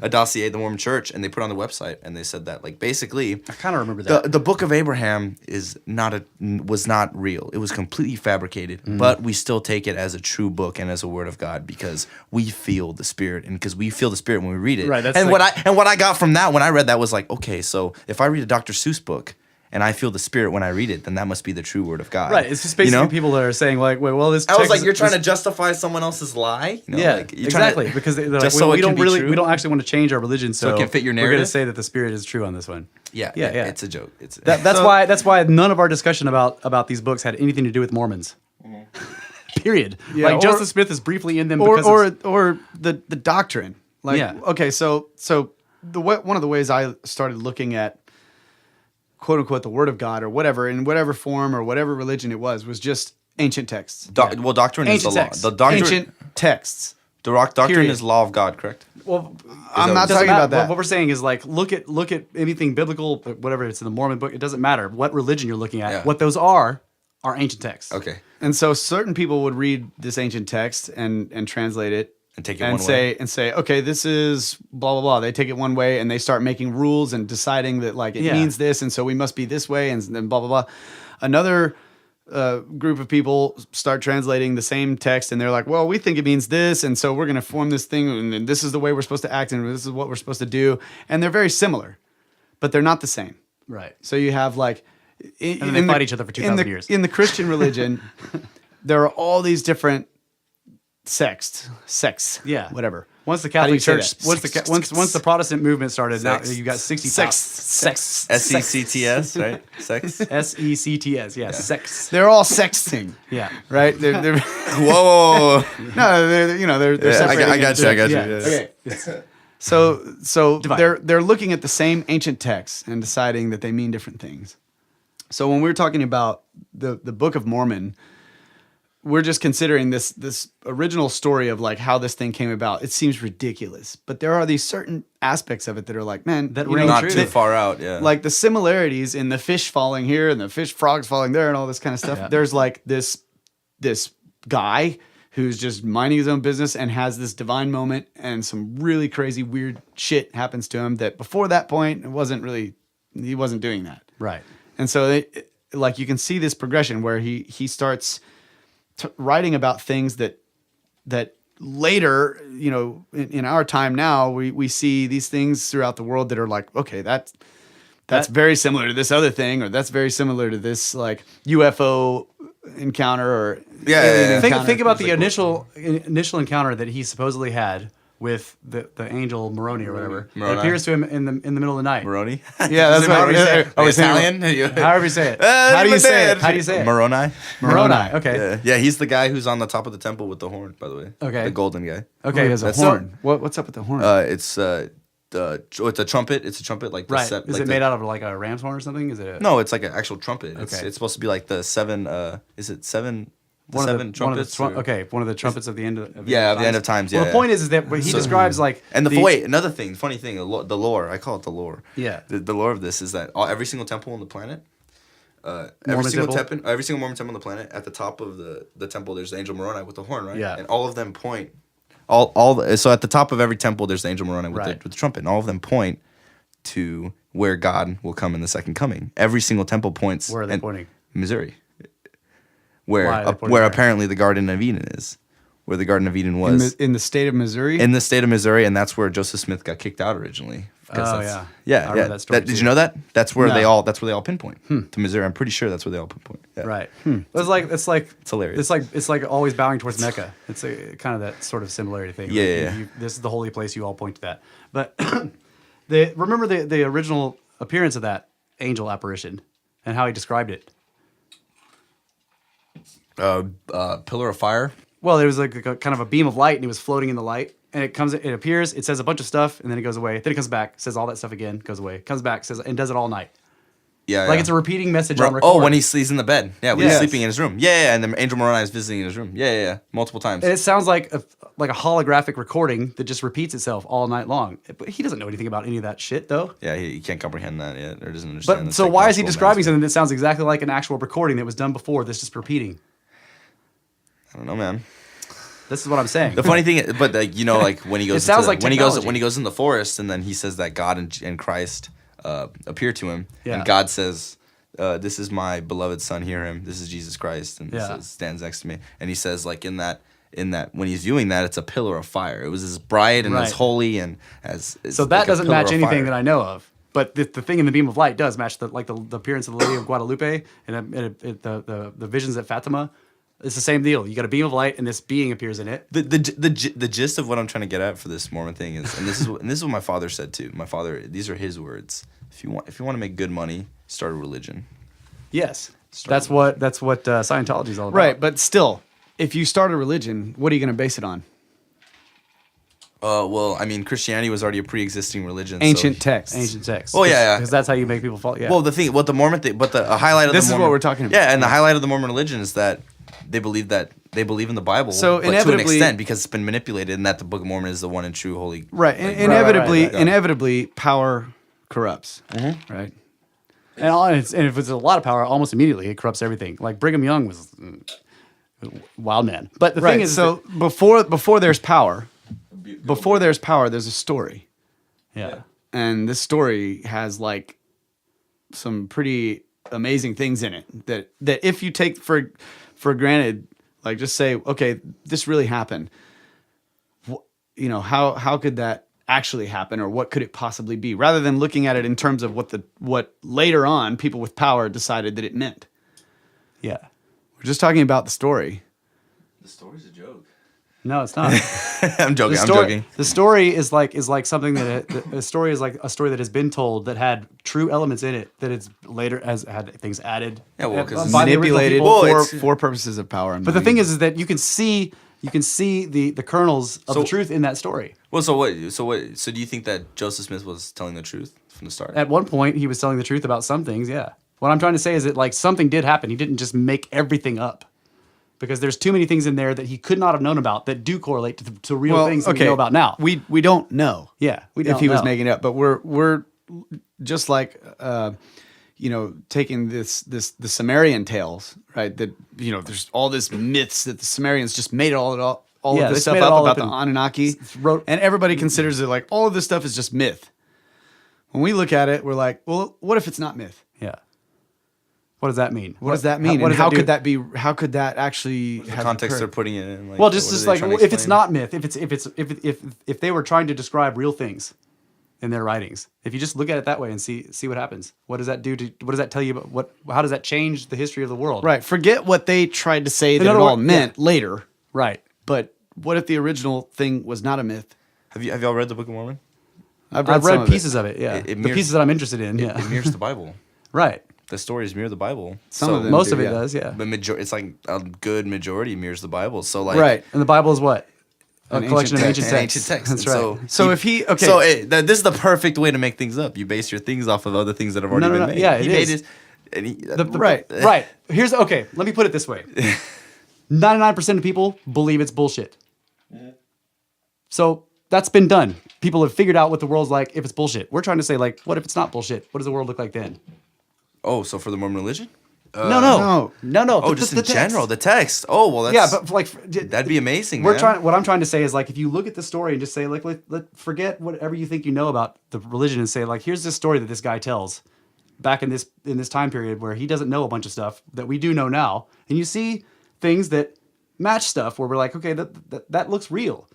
a dossier of the Mormon Church, and they put it on the website, and they said that like basically I kind of remember that the Book of Abraham was not real. It was completely fabricated, but we still take it as a true book and as a word of God because we feel the Spirit, and because we feel the Spirit when we read it. Right. That's what I got from that when I read that was like, okay, so if I read a Dr. Seuss book and I feel the Spirit when I read it, then that must be the true word of God. Right. It's just basically people that are saying like, wait, well, this. I was like, you're trying to justify someone else's lie. Exactly. Because they're like, we don't actually want to change our religion, so it can fit your narrative. We're going to say that the Spirit is true on this one. Yeah. It's a joke. That's why none of our discussion about these books had anything to do with Mormons. Period. Yeah, like Joseph Smith is briefly in them or the doctrine. Like okay, so one of the ways I started looking at quote unquote the Word of God or whatever in whatever form or whatever religion it was just ancient texts. Well, doctrine ancient is the texts. law. The doctrine, ancient texts. The doctrine is law of God, correct? Well, I'm not talking about that. What we're saying is like look at anything biblical, whatever it's in the Mormon book. It doesn't matter what religion you're looking at. Yeah. What those are ancient texts. Okay. And so certain people would read this ancient text and translate it and take it one way and say, okay, this is blah blah blah. They take it one way and they start making rules and deciding that like it means this, and so we must be this way, and then blah blah blah. Another group of people start translating the same text, and they're like, well, we think it means this, and so we're going to form this thing, and then this is the way we're supposed to act, and this is what we're supposed to do, and they're very similar, but they're not the same. Right. So you have like, and then they fight each other for 2,000 years. In the Christian religion, there are all these different sects, whatever. Once the Catholic Church, once the Protestant movement started, now you got 60 sects. SECTS, right? Sex. SECTS, yeah, sex. They're all sexting. Yeah. Right? They're Whoa. No, they're separating. I got you. Okay. So they're looking at the same ancient texts and deciding that they mean different things. So when we're talking about the Book of Mormon, we're just considering this original story of like how this thing came about. It seems ridiculous, but there are these certain aspects of it that are like, man, that ring not too far out. Yeah, like the similarities in the fish falling here and the frogs falling there and all this kind of stuff. Yeah. There's like this guy who's just minding his own business and has this divine moment, and some really crazy weird shit happens to him that before that point he wasn't doing that. Right. And so like you can see this progression where he starts writing about things that later, in our time now, we see these things throughout the world that are like, okay, that's very similar to this other thing, or that's very similar to this like UFO encounter or Think about the initial encounter that he supposedly had with the angel Moroni or whatever. It appears to him in the middle of the night. Moroni? Yeah, that's what Italian? However you say it. How do you say it? Moroni. Okay. Yeah, he's the guy who's on the top of the temple with the horn, by the way. Okay. The golden guy. Okay, he has a horn. What's up with the horn? It's a trumpet. It's a trumpet like the right. Is it made out of like a ram's horn or something? Is it? No, it's like an actual trumpet. Okay. It's supposed to be like the seven. Is it seven? One of the trumpets. One of the trumpets of the end of the end of times. Well, the point is that he describes like another thing, funny thing, the lore. I call it the lore. Yeah. The lore of this is that every single temple on the planet, every single Mormon temple on the planet, at the top of the temple, there's the angel Moroni with the horn, right? Yeah. And all of them point. So at the top of every temple, there's the angel Moroni with the trumpet, and all of them point to where God will come in the second coming. Every single temple points. Where are they pointing? Missouri, Why are they pointing where there? apparently the Garden of Eden is, where the Garden of Eden was In the state of Missouri? in the state of Missouri, and that's where Joseph Smith got kicked out originally. Oh, yeah, I remember that story Did too. you know that? That's where No. That's where they all pinpoint to Missouri. I'm pretty sure that's where they all pinpoint. Yeah. Right. It's like It's hilarious. It's like always bowing towards Mecca. It's a kind of that sort of similarity thing. Yeah, Like, yeah. this is the holy place. You all point to that. But remember the original appearance of that angel apparition and how he described it. Pillar of fire. Well, there was like a kind of a beam of light, and he was floating in the light. And it appears, it says a bunch of stuff, and then it goes away. Then it comes back, says all that stuff again, goes away. Comes back, says, and does it all night. Yeah, Like yeah. it's a repeating message on record. Oh, when he's in the bed. Yeah, when he's Yes. sleeping in his room. Yeah, and the angel Moroni is visiting in his room. Yeah, multiple times. And it sounds like a holographic recording that just repeats itself all night long. But he doesn't know anything about any of that shit, though. Yeah, he can't comprehend that yet, or doesn't understand. But the so why is he technological describing advancement. something that sounds exactly like an actual recording that was done before that's just repeating? I don't know, man. This is what I'm saying. The funny thing, but like, you know, like when he goes, It sounds like when technology. he goes in the forest, and then he says that God and Christ appear to him, Yeah. and God says, "This is my beloved son, hear him. This is Jesus Christ," and Yeah. says, stands next to me, and he says, like in that when he's viewing that, it's a pillar of fire. It was as bright and Right. as holy and as So that doesn't match anything that I know of. But the thing in the beam of light does match the appearance of the Lady of Guadalupe and the visions at Fatima. It's the same deal. You got a beam of light, and this being appears in it. The gist of what I'm trying to get at for this Mormon thing is, and this is what my father said too. My father, these are his words. If you want to make good money, start a religion. Yes, that's what Scientology is all about. Right, but still, if you start a religion, what are you going to base it on? Well, I mean, Christianity was already a pre-existing religion. Ancient so, texts. Ancient texts. Oh, yeah. Because that's how you make people fall. Yeah. Well, the Mormon thing, but a highlight of This the is Mormon, what we're talking about. Yeah, and the highlight of the Mormon religion is that they believe in the Bible, So but to an inevitably- extent because it's been manipulated, and that the Book of Mormon is the one and true holy. Right, like, inevitably, right. inevitably, power corrupts. Right. and if it's a lot of power, almost immediately it corrupts everything. Like Brigham Young was a wild man. But the Right. thing is, So before there's power, there's a story, yeah. and this story has like some pretty amazing things in it that if you take for granted, like just say, okay, this really happened. You know, how could that actually happen, or what could it possibly be, rather than looking at it in terms of what later on people with power decided that it meant. Yeah. We're just talking about the story. The story's a joke. No, it's not. I'm joking. The story, The story is like something that the story is like a story that has been told that had true elements in it that it's later has had things added. Yeah, well, 'cause by the original Manipulated people. Well, for purposes of power. and But the money. thing is that you can see the kernels of the truth in that story. Well, so what? So do you think that Joseph Smith was telling the truth from the start? At one point, he was telling the truth about some things. Yeah. What I'm trying to say is that like something did happen. He didn't just make everything up. Because there's too many things in there that he could not have known about that do correlate to real things that we know about now. We don't know. Yeah, we if don't he was know. making it up, but we're just like taking the Sumerian tales, right? That there's all this myths that the Sumerians just made all Yeah, of they this stuff made it up all about up the and Anunnaki, wrote- and everybody considers it like all of this stuff is just myth. When we look at it, we're like, well, what if it's not myth? Yeah. What does that mean? What does that mean? What And does how do? could that be? How could that actually The have context they're occurred? putting it in. Like, Well, what just are they like trying to if it's explain? not myth, if they were trying to describe real things in their writings, if you just look at it that way and see what happens, what does that do to? What does that tell you about how does that change the history of the world? Right. Forget what they tried to say that it other all words, meant later. Right. But what if the original thing was not a myth? Have y'all read the Book of Mormon? I've I've some read of pieces of it. Yeah. It The mirrors- pieces that I'm interested in. Yeah. It mirrors the Bible. Right. The stories mirror the Bible. Some So- of them Most do, of it yeah. does. Yeah. But it's like a good majority mirrors the Bible. So like Right. And the Bible is what? A An collection of ancient ancient text. texts. ancient texts. That's And right. So if he okay, So this is the perfect way to make things up. You base your things off of other things that have already No, been no. made. Yeah, he it made is. his, and he, right. Right. Here's okay. Let me put it this way: 99% of people believe it's bullshit. So that's been done. People have figured out what the world's like if it's bullshit. We're trying to say like, what if it's not bullshit? What does the world look like then? Oh, so for the Mormon religion? No. Oh, just in general, the text. Oh, well, that's Yeah, but like that'd be amazing. We're man. trying. What I'm trying to say is like, if you look at the story and just say like, let forget whatever you think you know about the religion and say like, here's this story that this guy tells back in this time period where he doesn't know a bunch of stuff that we do know now, and you see things that match stuff where we're like, okay, that looks real.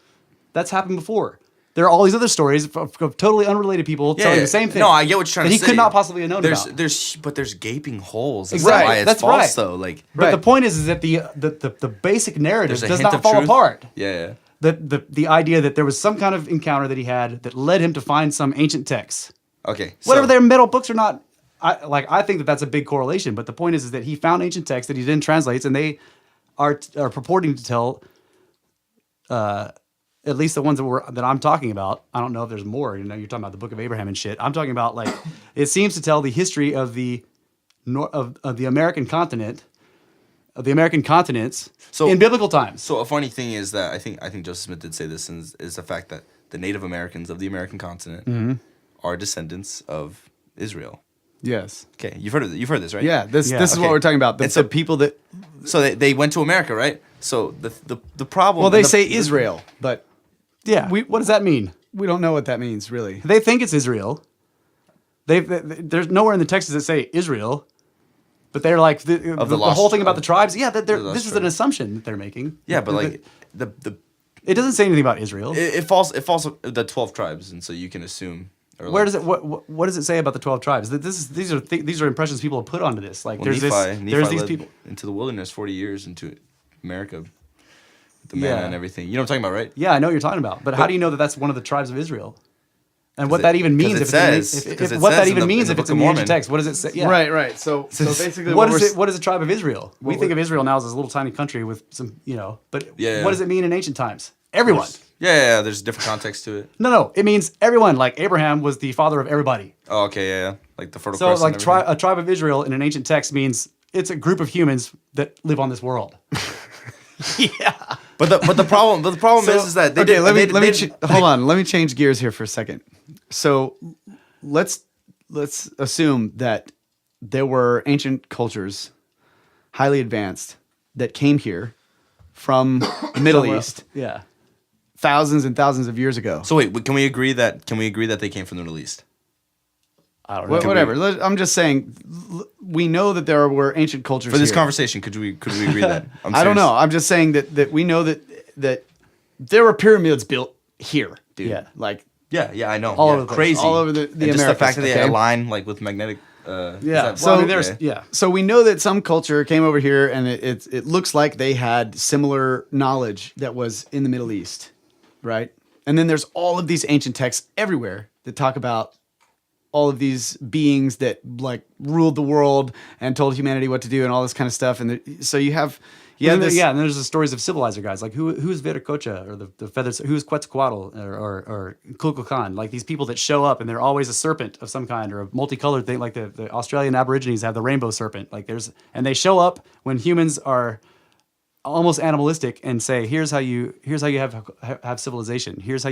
That's happened before. There are all these other stories of totally unrelated people telling the same thing. No, I get what you're trying to say. That he could not possibly have known there's, about. There's gaping holes. That's Exactly. why it's That's false, right. though. Like, But the point is that the basic narrative there's a does hint not of fall truth. apart. Yeah. The idea that there was some kind of encounter that he had that led him to find some ancient texts. Okay. Whether they're metal books or not, I think that's a big correlation. But the point is that he found ancient texts that he then translates, and they are purporting to tell, at least the ones that I'm talking about. I don't know if there's more. You know, you're talking about the Book of Abraham and shit. I'm talking about like it seems to tell the history of the American continent, of the American continents in biblical times. So a funny thing is that I think Joseph Smith did say this, is the fact that the Native Americans of the American continent are descendants of Israel. Yes. Okay, you've heard this, right? Yeah. This is what we're talking about. The people that. So they went to America, right? So the problem. Well, they say Israel, but Yeah. What does that mean? we don't know what that means, really. They think it's Israel. There's nowhere in the texts that say Israel, but they're like the whole thing about the tribes. Yeah, this is an assumption that they're making. Yeah, but like the it doesn't say anything about Israel. it falls the 12 tribes, and so you can assume. Where does it what does it say about the 12 tribes? These are impressions people have put onto this. Like Well, there's Nephi these led people. into the wilderness 40 years into America, with the manna and everything. You know what I'm talking about, right? Yeah, I know what you're talking about. But how do you know that that's one of the tribes of Israel? And what that even means if it's in the ancient text? What does it say? Yeah. Right. So basically, what is a tribe of Israel? We think of Israel now as this little tiny country with some, but what does it mean in ancient times? Everyone. Yeah, there's a different context to it. No, it means everyone. Like Abraham was the father of everybody. Oh, okay, yeah. Like the Fertile So Crescent. like a tribe of Israel in an ancient text means it's a group of humans that live on this world. Yeah. But the problem is that they okay. did, Let me hold on. Let me change gears here for a second. So let's assume that there were ancient cultures, highly advanced, that came here from the Middle East. Yeah. Thousands and thousands of years ago. So wait, can we agree that they came from the Middle East? I don't know. Whatever. I'm just saying, we know that there were ancient cultures For this here. conversation, could we agree that? I don't know. I'm just saying that we know that there were pyramids built here, dude. Yeah. Like Yeah, I know. All over the place. crazy. all over the And just the Americas, fact that they okay? align like with magnetic. Yeah. So I mean, there's So we know that some culture came over here, and it looks like they had similar knowledge that was in the Middle East, right? And then there's all of these ancient texts everywhere that talk about all of these beings that like ruled the world and told humanity what to do and all this kind of stuff. And so you have and there's the stories of civilizer guys like who's Viracocha or the feathers, who's Quetzalcoatl or Kukulkan, like these people that show up and they're always a serpent of some kind or a multicolored thing, like the Australian Aborigines have the rainbow serpent, and they show up when humans are almost animalistic and say, here's how you have civilization. Here's how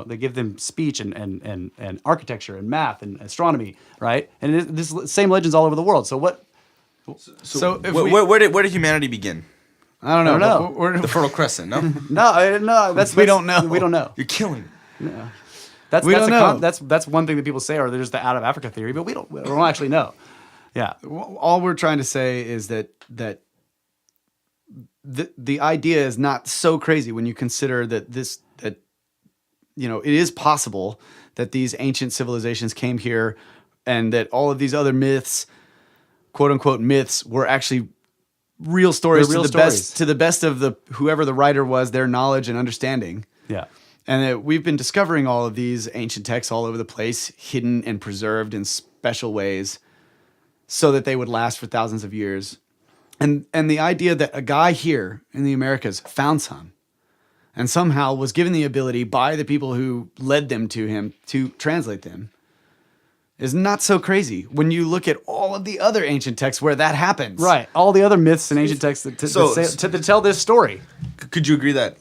they give them speech and architecture and math and astronomy, right? And this same legends all over the world. So what? So if where did humanity begin? I don't know. know. We're The Fertile Crescent, no? No, We don't know. We don't know. You're killing me. We don't know. That's one thing that people say, or there's the out of Africa theory, but we don't actually know. Yeah. all we're trying to say is that the idea is not so crazy when you consider that it is possible that these ancient civilizations came here and that all of these other myths, quote unquote myths, were actually real stories to the best of whoever the writer was, their knowledge and understanding. Yeah. And that we've been discovering all of these ancient texts all over the place, hidden and preserved in special ways so that they would last for thousands of years. And the idea that a guy here in the Americas found some and somehow was given the ability by the people who led them to him to translate them is not so crazy when you look at all of the other ancient texts where that happens. Right. All the other myths and ancient texts to tell this story. Could you agree that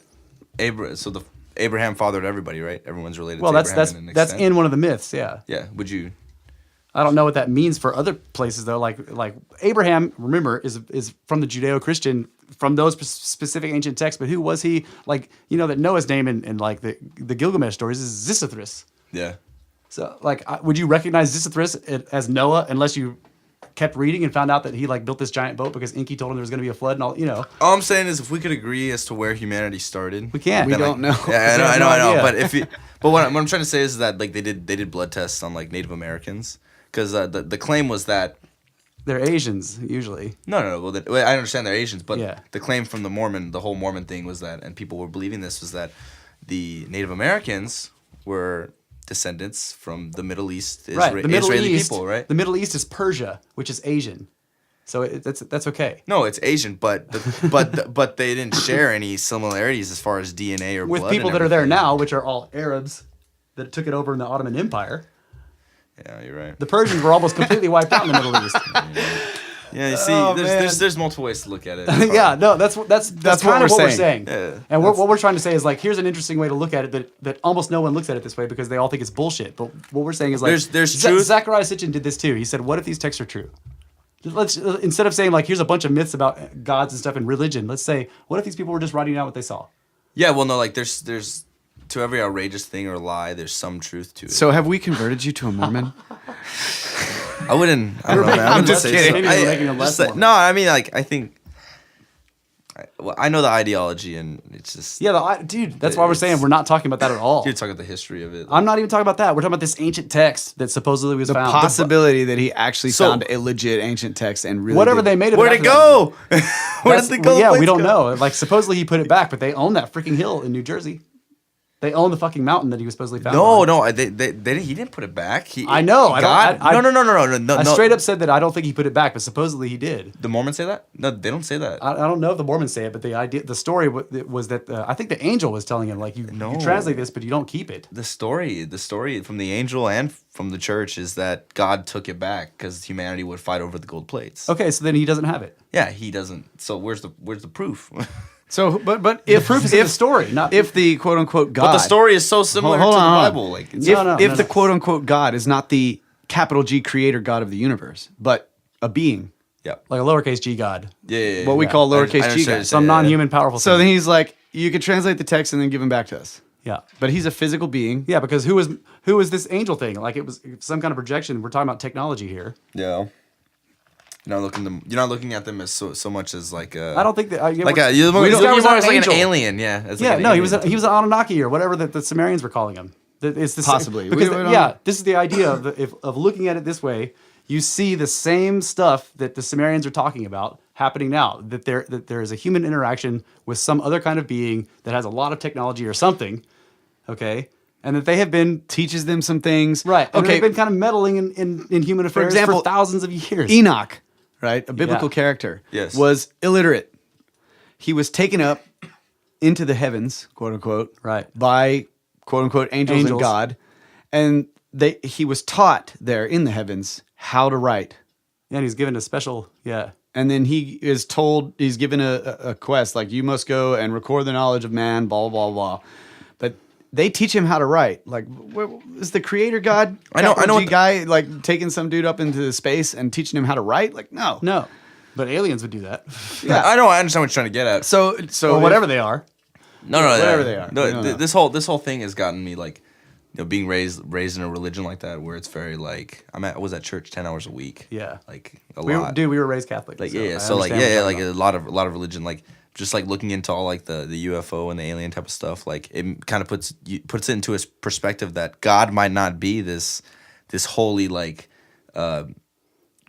Abraham fathered everybody, right? Everyone's related Well, to Abraham. that's in one of the myths. Yeah. Yeah. Would you I don't know what that means for other places though. Like Abraham, remember, is from the Judeo-Christian, from those specific ancient texts. But who was he? Like, you know that Noah's name in like the Gilgamesh stories is Xisithris. Yeah. So like, would you recognize Xisithris as Noah unless you kept reading and found out that he like built this giant boat because Enki told him there was going to be a flood and all, you know? All I'm saying is if we could agree as to where humanity started, We can't. We then, don't know. Yeah, We I have know, no I know. idea. But what I'm trying to say is that like they did blood tests on like Native Americans because the claim was that They're Asians usually. no. Well, I understand they're Asians, but Yeah. the claim from the whole Mormon thing was that, and people were believing this, was that the Native Americans were descendants from the Middle East, Right. The Middle Israeli East. people, right? The Middle East is Persia, which is Asian. So that's okay. No, it's Asian, but but they didn't share any similarities as far as DNA or With blood people and that are there everything. now, which are all Arabs that took it over in the Ottoman Empire. Yeah, you're right. The Persians were almost completely wiped out in the Middle East. Yeah, you see, Oh, man. there's multiple ways to look at it. Yeah, no, that's what kind of we're what we're saying. saying. Yeah, And what we're trying to say is like, here's an interesting way to look at it that almost no one looks at it this way because they all think it's bullshit. But what we're saying is like, There's truth. Zachariah Sitchin did this too. He said, what if these texts are true? Let's instead of saying like, here's a bunch of myths about gods and stuff and religion, let's say, what if these people were just writing out what they saw? Yeah, well, no, like there's to every outrageous thing or lie, there's some truth to it. So have we converted you to a Mormon? I wouldn't. I don't know. man. I I'm wouldn't just say kidding. so. Maybe we're making them less just like- Mormon. no, I mean like I think. I know the ideology, and it's just Yeah, dude, that's why we're saying we're not talking about that at all. you're talking about the history of it. I'm not even talking about that. We're talking about this ancient text that supposedly was The found. possibility that he actually So- found a legit ancient text and really Whatever did- they made of Where'd it. it after go? that. Where That's- did the gold Yeah, we plates don't go? know. Like supposedly he put it back, but they own that freaking hill in New Jersey. They own the fucking mountain that he was supposedly found. No, on. no, they didn't. He didn't put it back. I know, I don't- God, I- no. I straight up said that I don't think he put it back, but supposedly he did. The Mormons say that? No, they don't say that. I don't know if the Mormons say it, but the story was that I think the angel was telling him like you translate this, but you don't keep it. The story from the angel and from the church is that God took it back because humanity would fight over the gold plates. Okay, so then he doesn't have it. Yeah, he doesn't. So where's the proof? So, but if Proof is in the story, not if the quote unquote God, But the story is so similar Hold to the on, hold on. Bible. Like, it's, if the quote unquote God is not the capital G creator God of the universe, but a being, yeah, like a lowercase g god, yeah. what we call I lowercase g understand God. some non-human powerful. So thing. then he's like, you could translate the text and then give him back to us. Yeah. But he's a physical being. Yeah, because who was this angel thing? Like it was some kind of projection. We're talking about technology here. Yeah. You're not looking at them as so much as like I don't think that. like we're- you're this guy looking was more not as like angel. an alien. Yeah. As like Yeah, an no, he alien. was an Anunnaki or whatever that the Sumerians were calling him. It's the Possibly. because We don't- yeah, this is the idea of looking at it this way. You see the same stuff that the Sumerians are talking about happening now. That there is a human interaction with some other kind of being that has a lot of technology or something. Okay. And that they have been Teaches them some things. right. And Okay. they've been kind of meddling in human affairs for example, thousands of years. Enoch, right? A biblical Yeah. character. Yes. Was illiterate. He was taken up into the heavens, quote unquote. Right. By quote unquote angels and Angels. God. And he was taught there in the heavens how to write. And he's given a special And then he is told, he's given a quest, like you must go and record the knowledge of man, blah, blah, blah. But they teach him how to write. Like, is the creator God, I know capital what G guy, like taking some dude up into space and teaching him how to write? Like, no. No. But aliens would do that. Yeah. I know. I understand what you're trying to get at. So Or whatever they are. No, whatever they are. No, We don't know. this whole thing has gotten me like, being raised in a religion like that where it's very like I was at church 10 hours a week. Yeah. Like a We lot. we were raised Catholic. Like so yeah, I so like understand what like you're a lot of religion, like just like looking into all like the UFO and the alien type of stuff, like it kind of puts it into a perspective that God might not be this holy like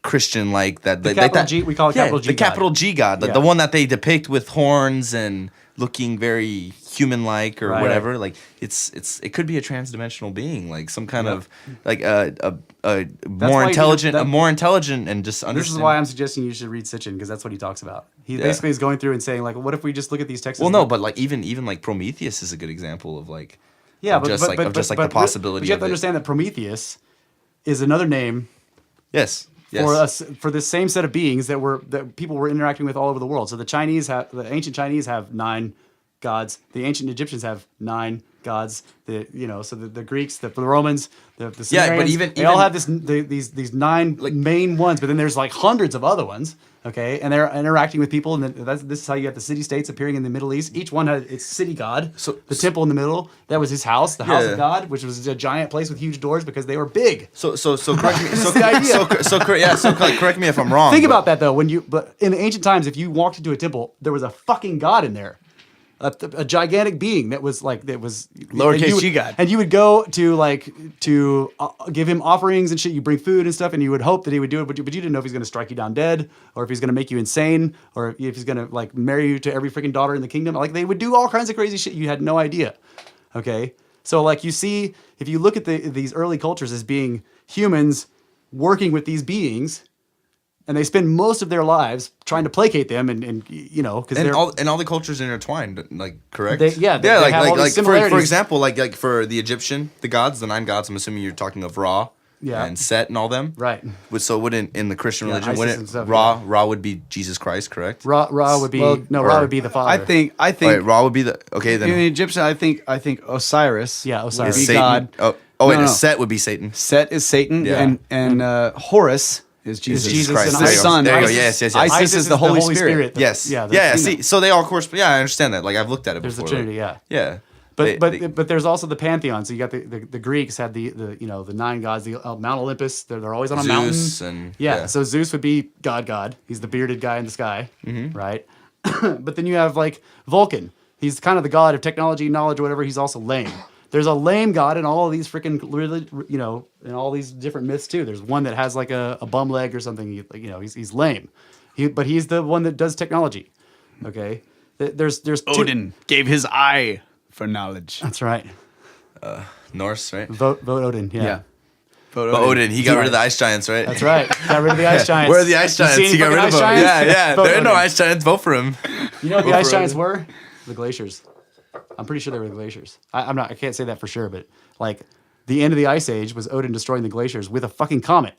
Christian like that. The like capital that, G- we call it capital G the God. capital G God, like Yeah. the one that they depict with horns and looking very human like or Right. whatever. Like it could be a transdimensional being, like some kind of like a why more you intelligent, do- a more intelligent and just This understand. is why I'm suggesting you should read Sitchin because that's what he talks about. He basically is going through and saying like, what if we just look at these texts? Well, no, but like even like Prometheus is a good example of like yeah, of but just but, like but, of just but, like the but possibility. But you have of to it. understand that Prometheus is another name Yes. Yes. for us for the same set of beings that people were interacting with all over the world. So the ancient Chinese have 9 gods. The ancient Egyptians have 9 gods. So the Greeks, the Romans, the Sumerians, they all have these 9 main ones, but then there's like hundreds of other ones. Okay, and they're interacting with people, and this is how you have the city-states appearing in the Middle East. Each one had its city god. So the temple in the middle, that was his house, the house of God, which was a giant place with huge doors because they were big. So correct me. Correct me if I'm wrong. Think about that though. But in the ancient times, if you walked into a temple, there was a fucking god in there. A gigantic being that was lowercase g god, and you would go to give him offerings and shit. You bring food and stuff, and you would hope that he would do it, but you didn't know if he's going to strike you down dead, or if he's going to make you insane, or if he's going to like marry you to every freaking daughter in the kingdom. Like they would do all kinds of crazy shit. You had no idea. Okay, so like you see, if you look at these early cultures as being humans working with these beings. And they spend most of their lives trying to placate them, and because they're all the cultures intertwined, like correct? They have all these similarities. For example, like for the Egyptian, the gods, the 9 gods. I'm assuming you're talking of Ra, and Set, and all them, right? So wouldn't in the Christian religion, ISIS wouldn't stuff, Ra would be Jesus Christ, correct? Ra would be Ra would be the father. I think right, Ra would be the then in the Egyptian. I think Osiris. Yeah, Osiris. Is would be Satan. God. No. Set would be Satan. Set is Satan, and Horus is Jesus Christ. the Son. There you go. Yes. Isis is the Holy Spirit. Yes. See, so they all correspond. Yeah, I understand that. Like I've looked at it There's before. the Trinity. Yeah. But there's also the pantheon. So you got the Greeks had the 9 gods. The Mount Olympus. They're always on a mountain. So Zeus would be God. He's the bearded guy in the sky, right? But then you have like Vulcan. He's kind of the god of technology, knowledge, or whatever. He's also lame. There's a lame god in all of these freaking, in all these different myths too. There's one that has like a bum leg or something. He's lame, but he's the one that does technology. Okay, there's Odin gave his eye for knowledge. That's right. Norse, right? Vote Odin. Yeah. Vote Odin. He got rid of the ice giants, right? That's right. Got rid of the ice giants. Where are the ice giants? He got rid of them. Yeah. There are no ice giants. Vote for him. You know what the ice giants were? The glaciers. I'm pretty sure they were the glaciers. I can't say that for sure, but like the end of the ice age was Odin destroying the glaciers with a fucking comet.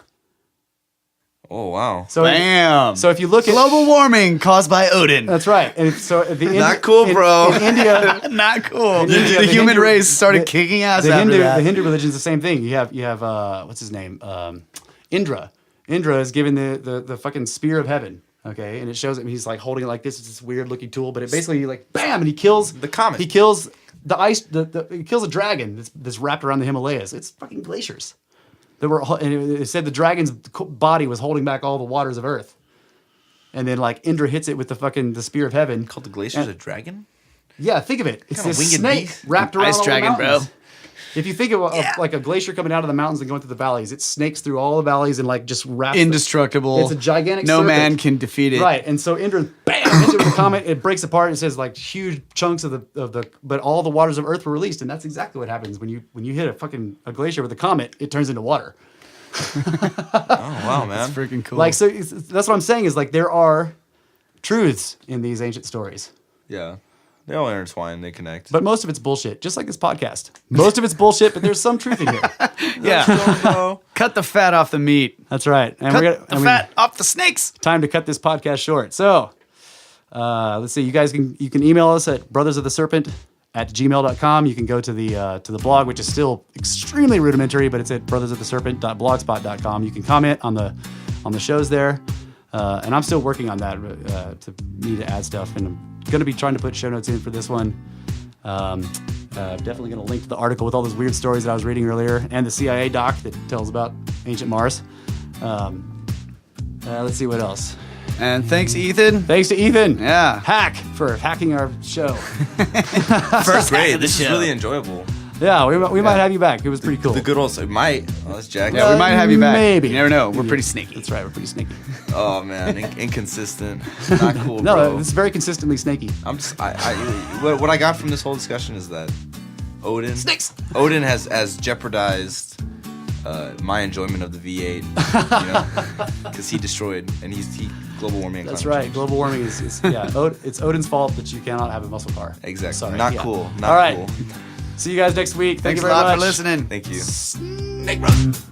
Oh wow! So bam! So if you look at global warming caused by Odin, that's right. And so at the not cool, bro. In India, not cool. India, the human race started kicking ass after that. The Hindu religion is the same thing. You have what's his name? Indra. Indra is given the fucking spear of heaven. Okay, and it shows him he's like holding it like this. It's this weird looking tool, but it basically like bam, and he kills the comet. He kills the ice. He kills a dragon that's wrapped around the Himalayas. It's fucking glaciers. And it said the dragon's body was holding back all the waters of Earth. And then like Indra hits it with the spear of heaven. Called the glaciers a dragon? Yeah, think of it. It's this snake wrapped around all the mountains. Bro. If you think of like a glacier coming out of the mountains and going through the valleys, it snakes through all the valleys and like just wraps. Indestructible. It's a gigantic No serpent. Man can defeat it. Right, and so Indra, bam, hits it with a comet. It breaks apart. And it says like huge chunks of the, but all the waters of Earth were released, and that's exactly what happens when you hit a glacier with a comet. It turns into water. Oh wow, man, that's freaking cool. Like so, that's what I'm saying is like there are truths in these ancient stories. Yeah. They all intertwine, they connect. But most of it's bullshit, just like this podcast. Most of it's bullshit, but there's some truth in here. Yeah. Cut the fat off the meat. That's right. And cut the fat off the snakes. Time to cut this podcast short. So, let's see. You guys can email us at brothersoftheserpent@gmail.com. You can go to the blog, which is still extremely rudimentary, but it's at brothersoftheserpent.blogspot.com. You can comment on the shows there. And I'm still working on that to need to add stuff, and I'm going to be trying to put show notes in for this one. Definitely going to link to the article with all those weird stories that I was reading earlier, and the CIA doc that tells about ancient Mars. Let's see what else. And thanks, Ethan. Thanks to Ethan. Yeah. Hack for hacking our show. First grade. This is really enjoyable. Yeah, we might have you back. It was pretty cool. The good old might. Oh, that's Jack. Yeah, we might have you back. Maybe. You never know. We're pretty sneaky. That's right. We're pretty sneaky. Oh man, inconsistent. Not cool, no, bro. it's very consistently snaky. I'm just. What I got from this whole discussion is that Odin has jeopardized my enjoyment of the V8. Because he destroyed and he global warming. That's right. Change. Global warming is it's Odin's fault that you cannot have a muscle car. Exactly. Sorry. Not cool. Not all right. cool. See you guys next week. Thanks you very a lot much for listening. Thank you. Snake Bros.